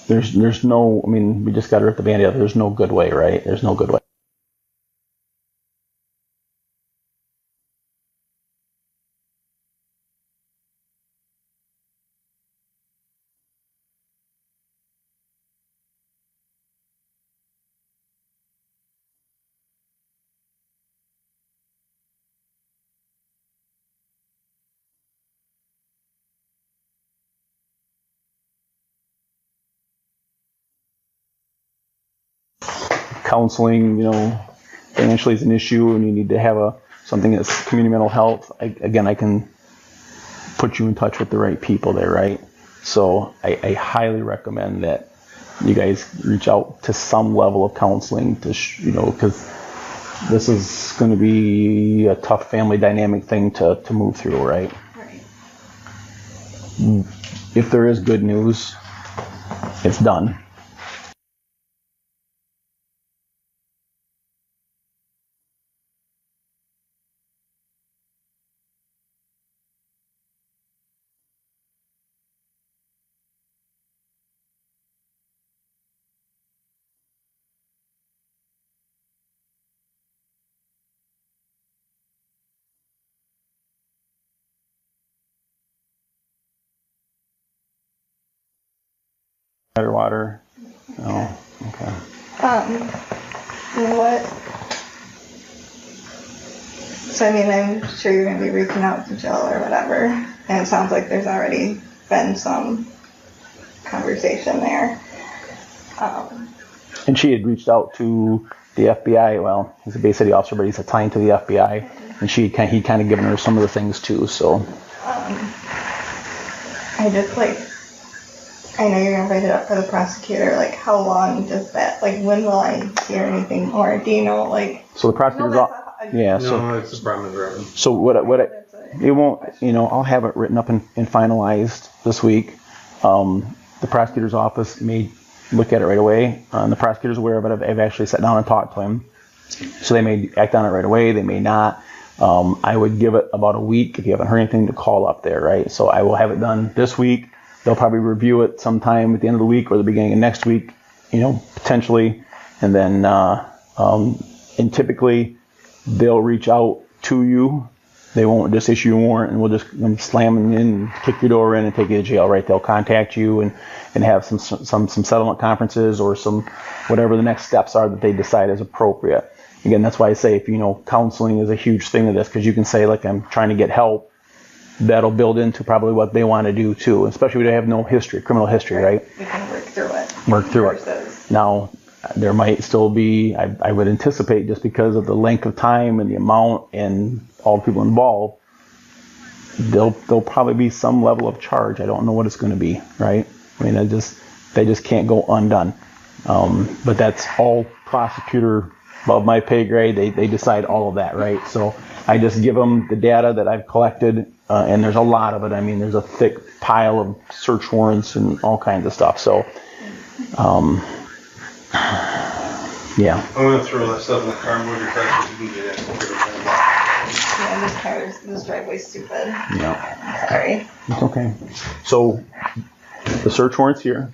there's no, we just got to rip the Band-Aid off. There's no good way, right? There's no good way. Counseling, financially is an issue, and you need to have something that's community mental health. I can put you in touch with the right people there, right? So I highly recommend that you guys reach out to some level of counseling to, because this is going to be a tough family dynamic thing to move through, right? Right. If there is good news, it's done. Better water. Oh, okay. What? So I'm sure you're going to be reaching out to Jill or whatever, and it sounds like there's already been some conversation there. And she had reached out to the FBI. Well, he's a Bay City officer, but he's assigned to the FBI, and he'd kind of given her some of the things too. So. I know you're going to write it up for the prosecutor. How long does that, when will I hear anything more? Do you know, So the prosecutor's yeah. No, it's the Department of Revenue. So it won't, I'll have it written up and finalized this week. The prosecutor's office may look at it right away. The prosecutor's aware of it. I've actually sat down and talked to him. So they may act on it right away. They may not. I would give it about a week if you haven't heard anything to call up there, right? So I will have it done this week. They'll probably review it sometime at the end of the week or the beginning of next week, potentially. And then, and typically they'll reach out to you. They won't just issue a warrant and we'll just slam them in, kick your door in and take you to jail, right? They'll contact you and have some settlement conferences or some, whatever the next steps are that they decide is appropriate. Again, that's why I say, if counseling is a huge thing of this, because you can say, I'm trying to get help. That'll build into probably what they want to do too, especially if they have no criminal history, right? We can work through it. Versus. Now, there might still be, I would anticipate, just because of the length of time and the amount and all the people involved, there'll probably be some level of charge. I don't know what it's going to be, right? I mean, they just can't go undone. But that's all prosecutor above my pay grade. They decide all of that, right? So I just give them the data that I've collected, and there's a lot of it. I mean, there's a thick pile of search warrants and all kinds of stuff. So, yeah. I'm gonna throw that stuff in the car, move your car so you can get in. Yeah, this driveway's stupid. Yeah. Sorry. It's okay. So the search warrant's here.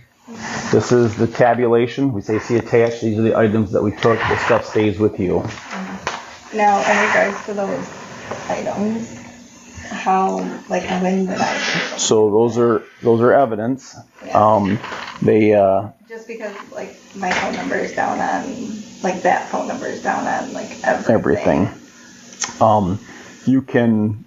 This is the tabulation. We say see attached. These are the items that we took. The stuff stays with you. Now, in regards to those items, how, like, when did I do them? So those are evidence. Just because, like, my phone number is down on, like, that phone number is down on, like, everything. You can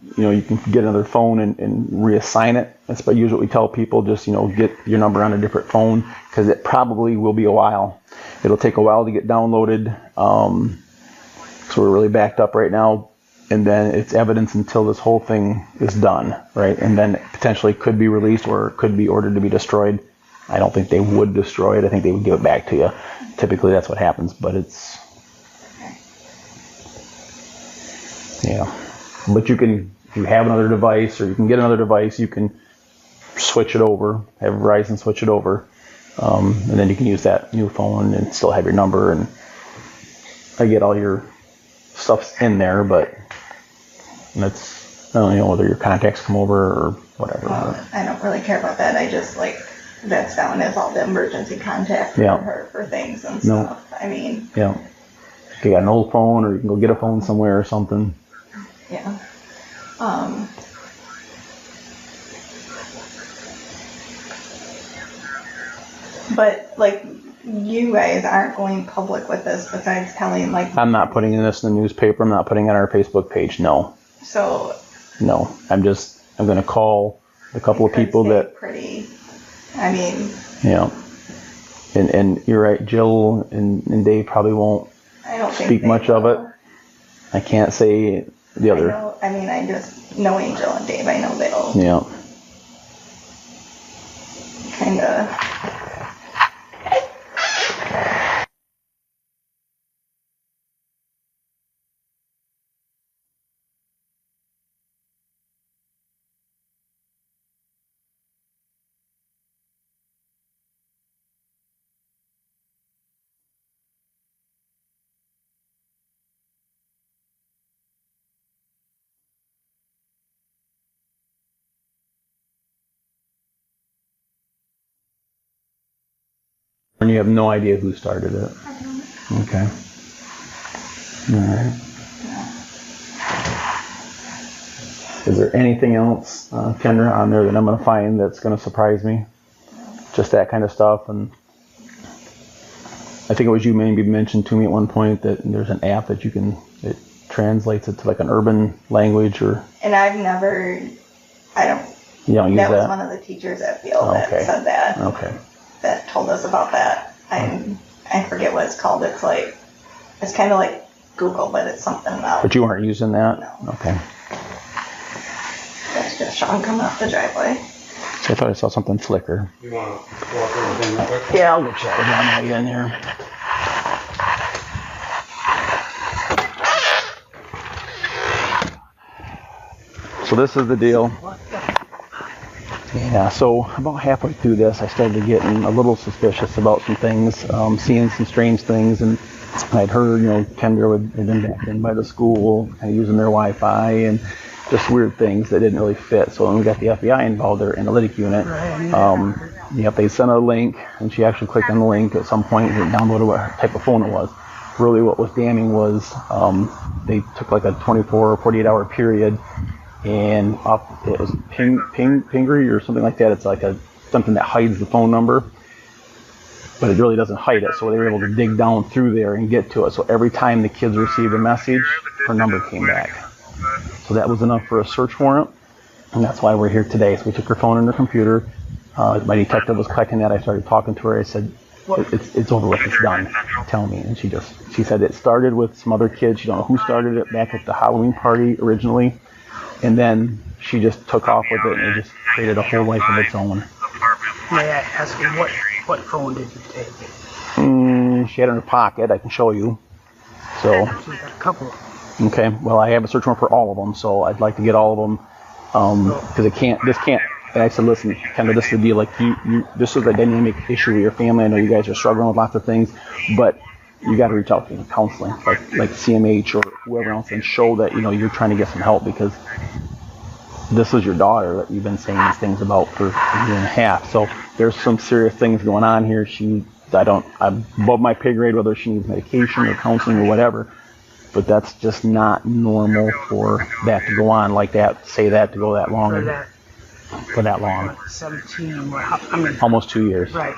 get another phone and reassign it. That's usually what we tell people. Just, get your number on a different phone, because it probably will be a while. It'll take a while to get downloaded. So we're really backed up right now. And then it's evidence until this whole thing is done, right? And then it potentially could be released or could be ordered to be destroyed. I don't think they would destroy it. I think they would give it back to you. Typically that's what happens, but it's, yeah. But you can, if you have another device, or you can get another device, you can switch it over, have Verizon switch it over, and then you can use that new phone and still have your number. And I get all your stuff's in there, but that's, I don't know whether your contacts come over or whatever. I don't really care about that. I just, like, that's down as all the emergency contacts Yeah. for her for things and No. stuff. I mean, Yeah. If you got an old phone, or you can go get a phone somewhere or something. yeah. But, like, you guys aren't going public with this besides telling, like... I'm not putting this in the newspaper. I'm not putting it on our Facebook page. No. So... No. I'm going to call a couple of people that... Pretty... I mean... Yeah. And you're right, Jill and Dave probably won't I don't think speak they much of will. it. I can't say the other. I just know Angel and Dave. I know they'll Yeah. kind of... And you have no idea who started it. Okay. All right. Is there anything else, Kendra, on there that I'm going to find that's going to surprise me? Just that kind of stuff. And I think it was you maybe mentioned to me at one point that there's an app that it translates it to like an urban language or... And I've never... I don't... You don't use that was that? one of the teachers at Field that Okay. said that. Okay. That told us about that. I forget what it's called. It's like... It's kind of like Google, but it's something about... But you weren't using that? No. Okay. That's just Sean coming up the driveway. So I thought I saw something flicker. You wanna walk over with him real quick? Yeah, I'll go chat with John while you get in here. So this is the deal. Yeah, so about halfway through this, I started getting a little suspicious about some things, seeing some strange things, and I'd heard, Kendra had been back in by the school, kind of using their Wi-Fi, and just weird things that didn't really fit. So when we got the FBI involved, their analytic unit, they sent a link, and she actually clicked on the link at some point and downloaded what type of phone it was. Really what was damning was they took like a 24 or 48 hour period, and it was Pingree or something like that. It's like something that hides the phone number, but it really doesn't hide it. So they were able to dig down through there and get to it. So every time the kids received a message, her number came back. So that was enough for a search warrant, and that's why we're here today. So we took her phone and her computer. My detective was collecting that. I started talking to her. I said, it's over with, it's done. Tell me. And she said it started with some other kids. She don't know who started it back at the Halloween party originally. and then she just took off with it, and it just created a whole life of its own. May I ask you, what phone did you take? She had it in her pocket. I can show you. So. She's got a couple. Okay. Well, I have a search warrant for all of them, so I'd like to get all of them. Because this can't. And I said, listen, kind of this is the deal. Like this is a dynamic issue with your family. I know you guys are struggling with lots of things, but you got to reach out to counseling, like CMH or whoever else, and show that you're trying to get some help, because this is your daughter that you've been saying these things about for a year and a half. So there's some serious things going on here. I'm above my pay grade whether she needs medication or counseling or whatever, but that's just not normal for that to go on like that. Say that to go that long. For that long. 17, almost 2 years. Right.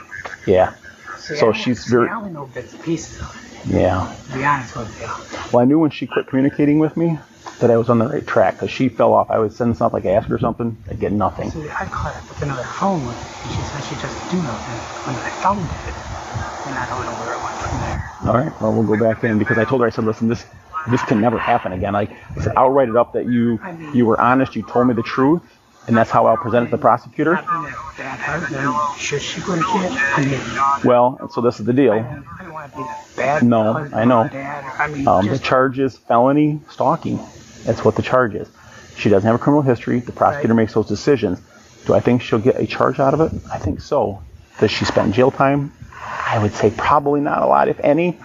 Yeah. So she's very. I only know bits and pieces of it. Yeah. To be honest with you. Well, I knew when she quit communicating with me that I was on the right track, because she fell off. I would send stuff, like ask her something, I'd get nothing. See, I caught up with another phone with her, and she said she doesn't do nothing. When I found it, and I don't know where it went from there. All right. Well, we'll go back in, because I told her, I said, listen, this can never happen again. Like I said, I'll write it up that you were honest, you told me the truth. And that's how I'll present it to the prosecutor? Well, so this is the deal. No, I know. The charge is felony stalking. That's what the charge is. She doesn't have a criminal history. The prosecutor makes those decisions. Do I think she'll get a charge out of it? I think so. Does she spend jail time? I would say probably not a lot, if any.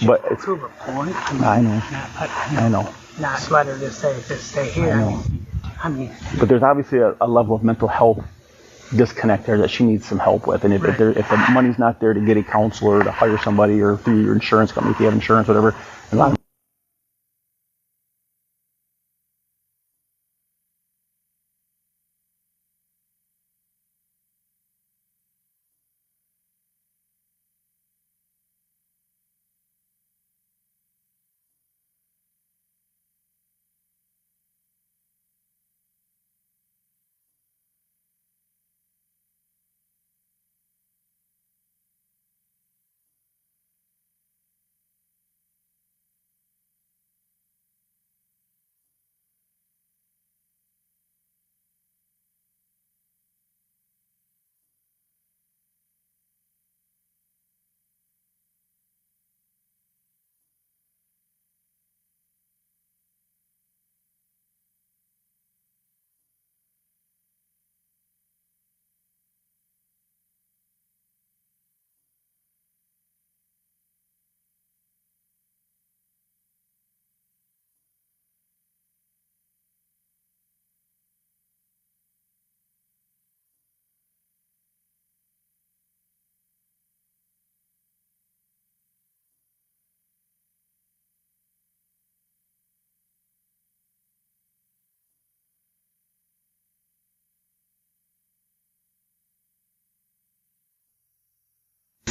But it's. Prove a point. I know. I know. Not let her just stay here. I mean, but there's obviously a level of mental health disconnect there that she needs some help with. And if the money's not there to get a counselor, to hire somebody, or through your insurance company, if you have insurance, whatever, a lot of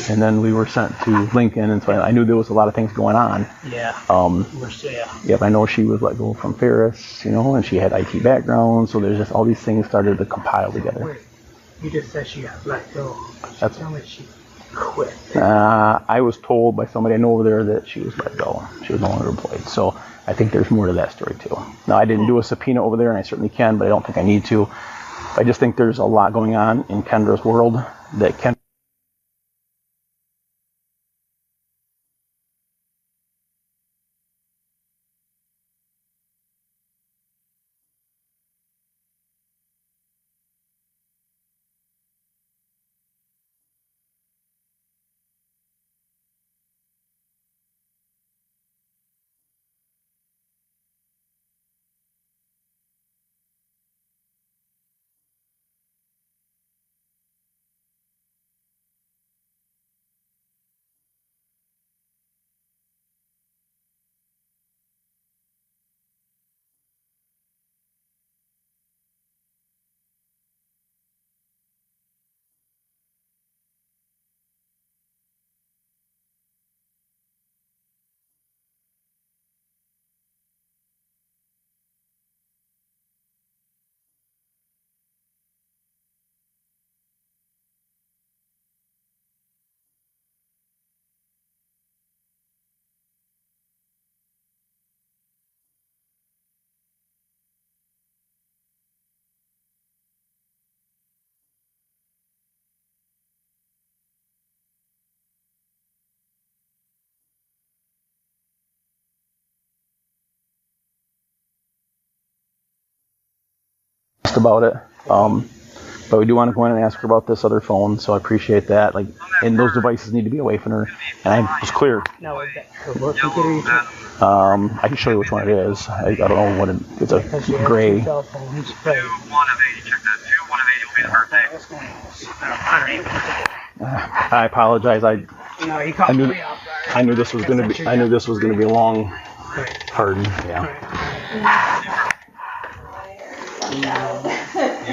and then we were sent to Lincoln, and so I knew there was a lot of things going on. Yeah. Yep, I know she was let go from Ferris, and she had IT background, so there's just all these things started to compile together. Wait, you just said she got let go. Tell me she quit. I was told by somebody I know over there that she was let go. She was no longer employed. So I think there's more to that story too. Now, I didn't do a subpoena over there, and I certainly can, but I don't think I need to. I just think there's a lot going on in Kendra's world that Kendra about it. But we do want to go in and ask her about this other phone, so I appreciate that. Like, and those devices need to be away from her. And I was clear. No, is that her work computer you took? I can show you which one it is. I don't know what it's a Because she has gray. two cell phones. Right. 2 1 of 8. Check that. 2 1 of 8 will be the birthday. What's going on? I apologize. No, you caught I knew- me off guard. I knew this was gonna be. I knew this was gonna be a long pardon. Yeah.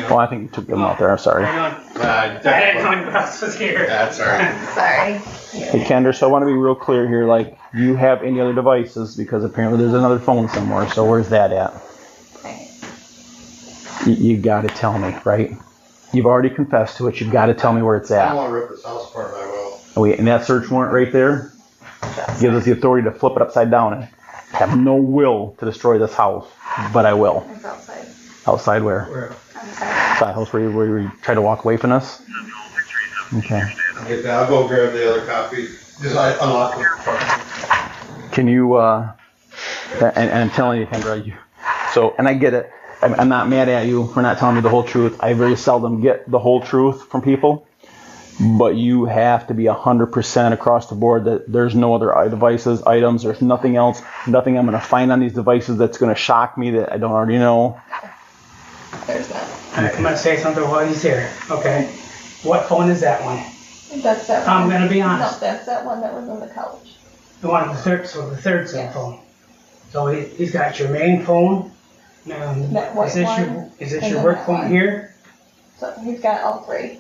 Well, I think you took them out there. I'm sorry. I didn't know anybody else was here. That's all right. Sorry. Hey, Kendra, so I want to be real clear here. Like, do you have any other devices? Because apparently there's another phone somewhere. So where's that at? You got to tell me, right? You've already confessed to it. You've got to tell me where it's I don't at. want to rip this house apart, but I will. Wait, and that search warrant right there gives us the authority to flip it upside down and have no will to destroy this house, but I will. It's outside. Outside where? Outside. Side house where you try to walk away from us? Okay. Get that. I'll go grab the other copy. Just unlock them. Can you, and I'm telling you, Kendra, and I get it. I'm not mad at you for not telling me the whole truth. I very seldom get the whole truth from people, but you have to be 100% across the board that there's no other devices, items, there's nothing else, nothing I'm going to find on these devices that's going to shock me that I don't already know. There's not. Alright, I'm gonna say something while he's here. Okay. What phone is that one? That's that I'm one. gonna be No, honest. that's that one that was on the couch. The one the third cell phone. So he's got your main phone. That white one, Is this and your then work that phone one. here? So he's got all three.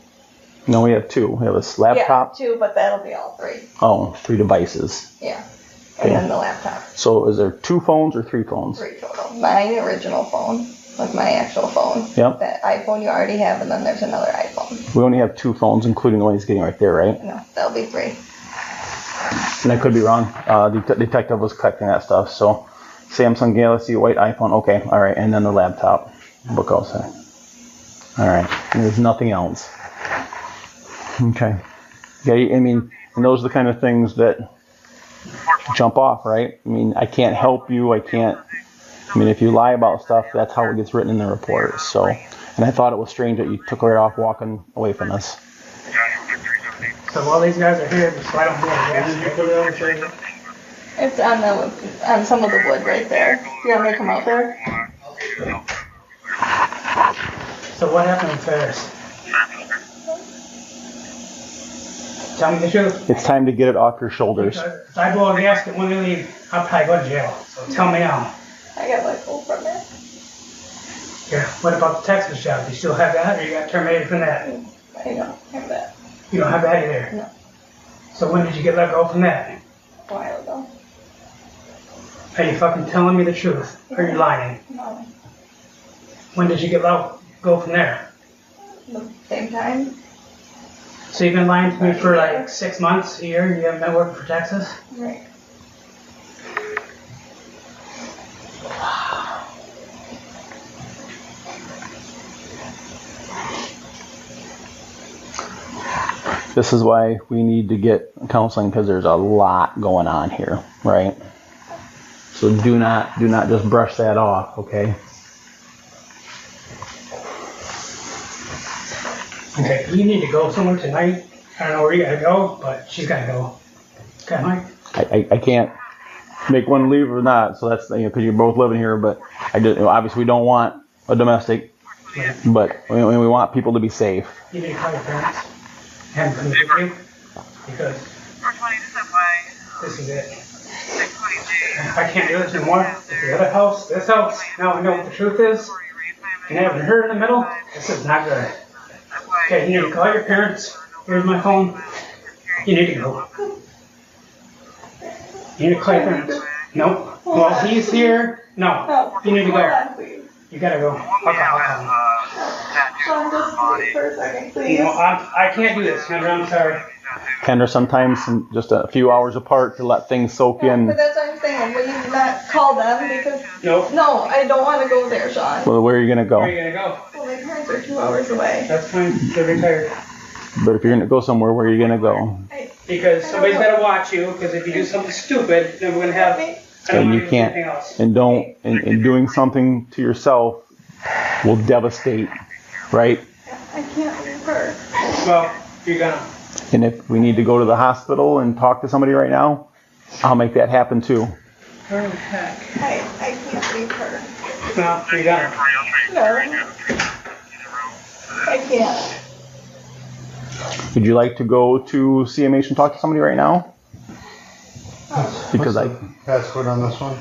No, we have two. We have a laptop. Yeah, 2, but that'll be all 3. Oh, 3 devices. Yeah. Okay. And then the laptop. So is there 2 phones or 3 phones? 3 total. My original phone, like my actual phone. Yep. That iPhone you already have, and then there's another iPhone. We only have 2 phones, including the one he's getting right there, right? No, that'll be 3. And I could be wrong. The detective was collecting that stuff. So Samsung Galaxy, white iPhone. Okay, all right. And then the laptop. Book outside. All right. And there's nothing else. Okay. Yeah, I mean, and those are the kind of things that jump off, right? I mean, I can't help you. I mean, if you lie about stuff, that's how it gets written in the report. So, and I thought it was strange that you took right off walking away from us. So while these guys are here, so I don't do any gas. It's on some of the wood right there. You want me to come out there? So what happened in Ferris? Tell me the truth. It's time to get it off your shoulders. Because if I blow a gasket when we leave, I'll probably go to jail. So tell me now. I got let go from it. Yeah. What about the Texas job? Do you still have that, or you got terminated from that? I don't have that. You don't have that either? No. So when did you get let go from that? A while ago. Are you fucking telling me the truth? Or are you lying? No. When did you get let go from there? The same time. So you've been lying to me for like 6 months, a year? You haven't been working for Texas? Right. This is why we need to get counseling, because there's a lot going on here, right? So do not just brush that off, okay? Okay, you need to go somewhere tonight. I don't know where you gotta go, but she's gotta go. Okay, Mike? I can't make one leave or not, so that's, because you're both living here, but obviously we don't want a domestic, but we want people to be safe. You need to call your parents. Have them come with you. Because this is it. I can't do this anymore. With the other house, this house, now I know what the truth is. And having her in the middle, this is not good. Okay, you need to call your parents. Here's my phone. You need to go. You need to call your parents. Nope. While he's here, no. You need to go. You gotta go. I'll call him. Sean, just wait for a second, please. No, I can't do this, Kendra. I'm sorry. Kendra, sometimes just a few hours apart to let things soak in. But that's what I'm saying. Will you not call them? Because Nope. no, I don't want to go there, Sean. Well, where are you going to Where are go? you gonna go? Well, my parents are 2 hours away. That's fine. They're retired. But if you're going to go somewhere, where are you going to go? Because somebody's gotta watch you. Because if you do something stupid, then we're gonna have. I don't And want you to do can't, anything else. and doing something to yourself will devastate, right? I can't leave her. Well, you're gonna. And if we need to go to the hospital and talk to somebody right now, I'll make that happen too. Where the heck? I can't leave her. No, you're gonna. No. I can't. Would you like to go to CMH and talk to somebody right now? Because What's the password on this one?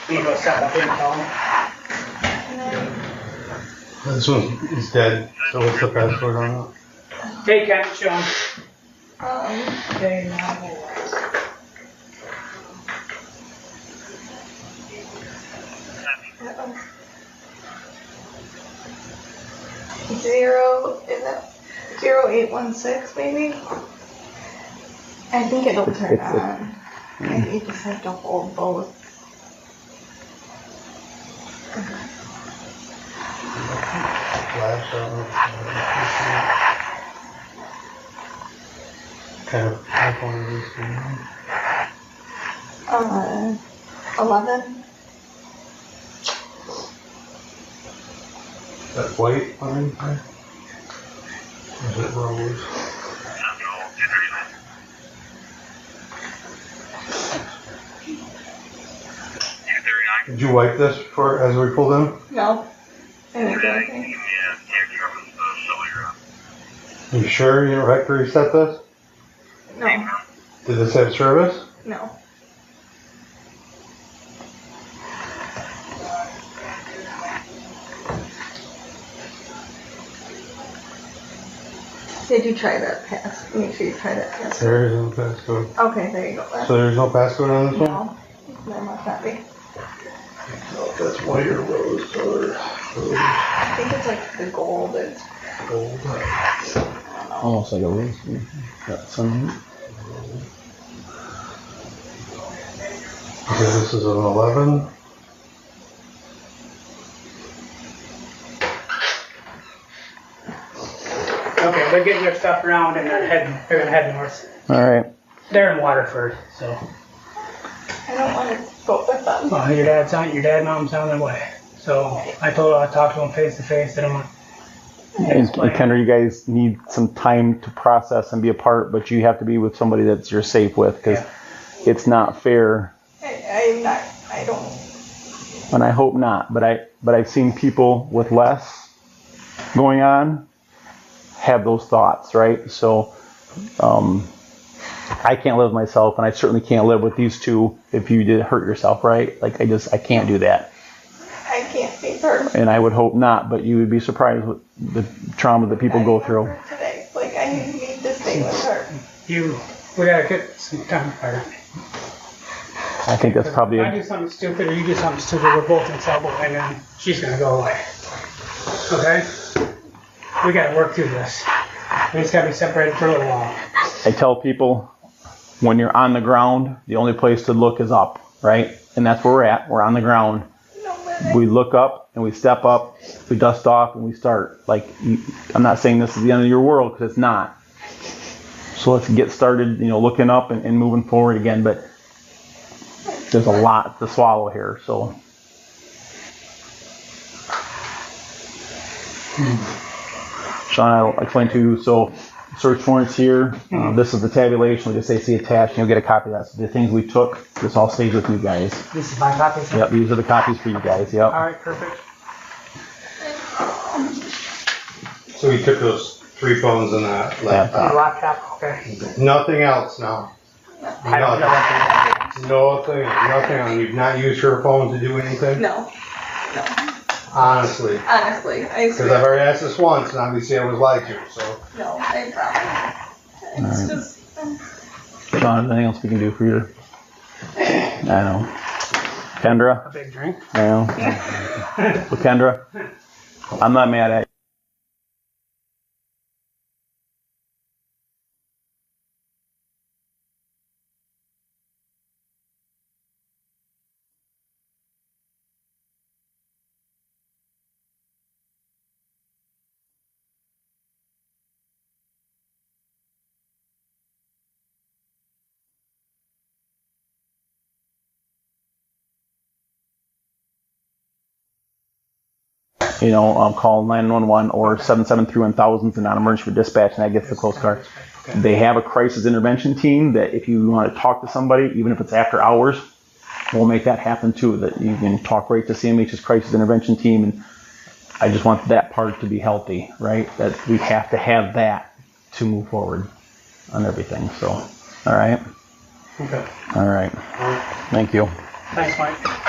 You go set up in phone. This one is dead. So what's the password on it? Hey, Ken, show him. Okay, 0816 maybe? I think it'll turn on. You just have to hold both. Flash, I don't know. Kind of iPhone is this? 11. Is that white on anything? Or is it rose? Did you wipe this for as we pulled in? No. I didn't do anything. Are you sure you don't have to reset this? No. Did this have service? No. Did you try that pass? Make sure you try that pass. There is no passcode. Okay, there you go. So there's no passcode on this one? No. There must not be. Oh, that's white or rose color. I think it's like the gold. It's Gold. Almost like a rose. Got some. Okay, this is an 11. Okay, they're getting their stuff around and they're gonna head north. All right. They're in Waterford, so. I don't want to go with them. Well, your dad and mom's on their way. So I told her I'd talk to them face to face. They don't want. And Kendra, you guys need some time to process and be apart, but you have to be with somebody that you're safe with, because it's not fair. I'm not. I don't. And I hope not, but I've seen people with less going on have those thoughts, right? So I can't live with myself, and I certainly can't live with these two if you did hurt yourself, right? Like I can't do that. I can't be her. And I would hope not, but you would be surprised with the trauma that people go through. Today, like I need to stay with her. We gotta get some time apart. I think that's probably If I do something stupid or you do something stupid, we're both in trouble, and then she's gonna go away. Okay? We gotta work through this. We just gotta be separated for a little while. I tell people, when you're on the ground, the only place to look is up, right? And that's where we're at. We're on the ground. We look up and we step up, we dust off and we start. Like, I'm not saying this is the end of your world, because it's not. So let's get started, looking up and moving forward again. But there's a lot to swallow here, so. Sean, I'll explain to you. So, search warrants here. This is the tabulation. We just say see attached, and you'll get a copy of that. So the things we took, this all stays with you guys. This is my copy. Yep, these are the copies for you guys. Yep. All right, perfect. So we took those 3 phones and that laptop. Laptop, okay. Nothing else now. I don't know what Nothing. Nothing. You've not used her phone to do anything? No. Honestly. Honestly, I Because I've swear. already asked this once, and obviously I was lied to, so. No, I promise. It's Alright. just. Sean, anything else we can do for you? I know. Kendra? a big drink. I know. So Kendra, I'm not mad at you. call 911 or 773-1000 for non-emergency for dispatch, and that gets the Coast Guard. They have a crisis intervention team that if you want to talk to somebody, even if it's after hours, we'll make that happen too, that you can talk right to CMH's crisis intervention team. And I just want that part to be healthy, right? That we have to have that to move forward on everything. So, all right. Okay. All right. Thank you. Thanks, Mike.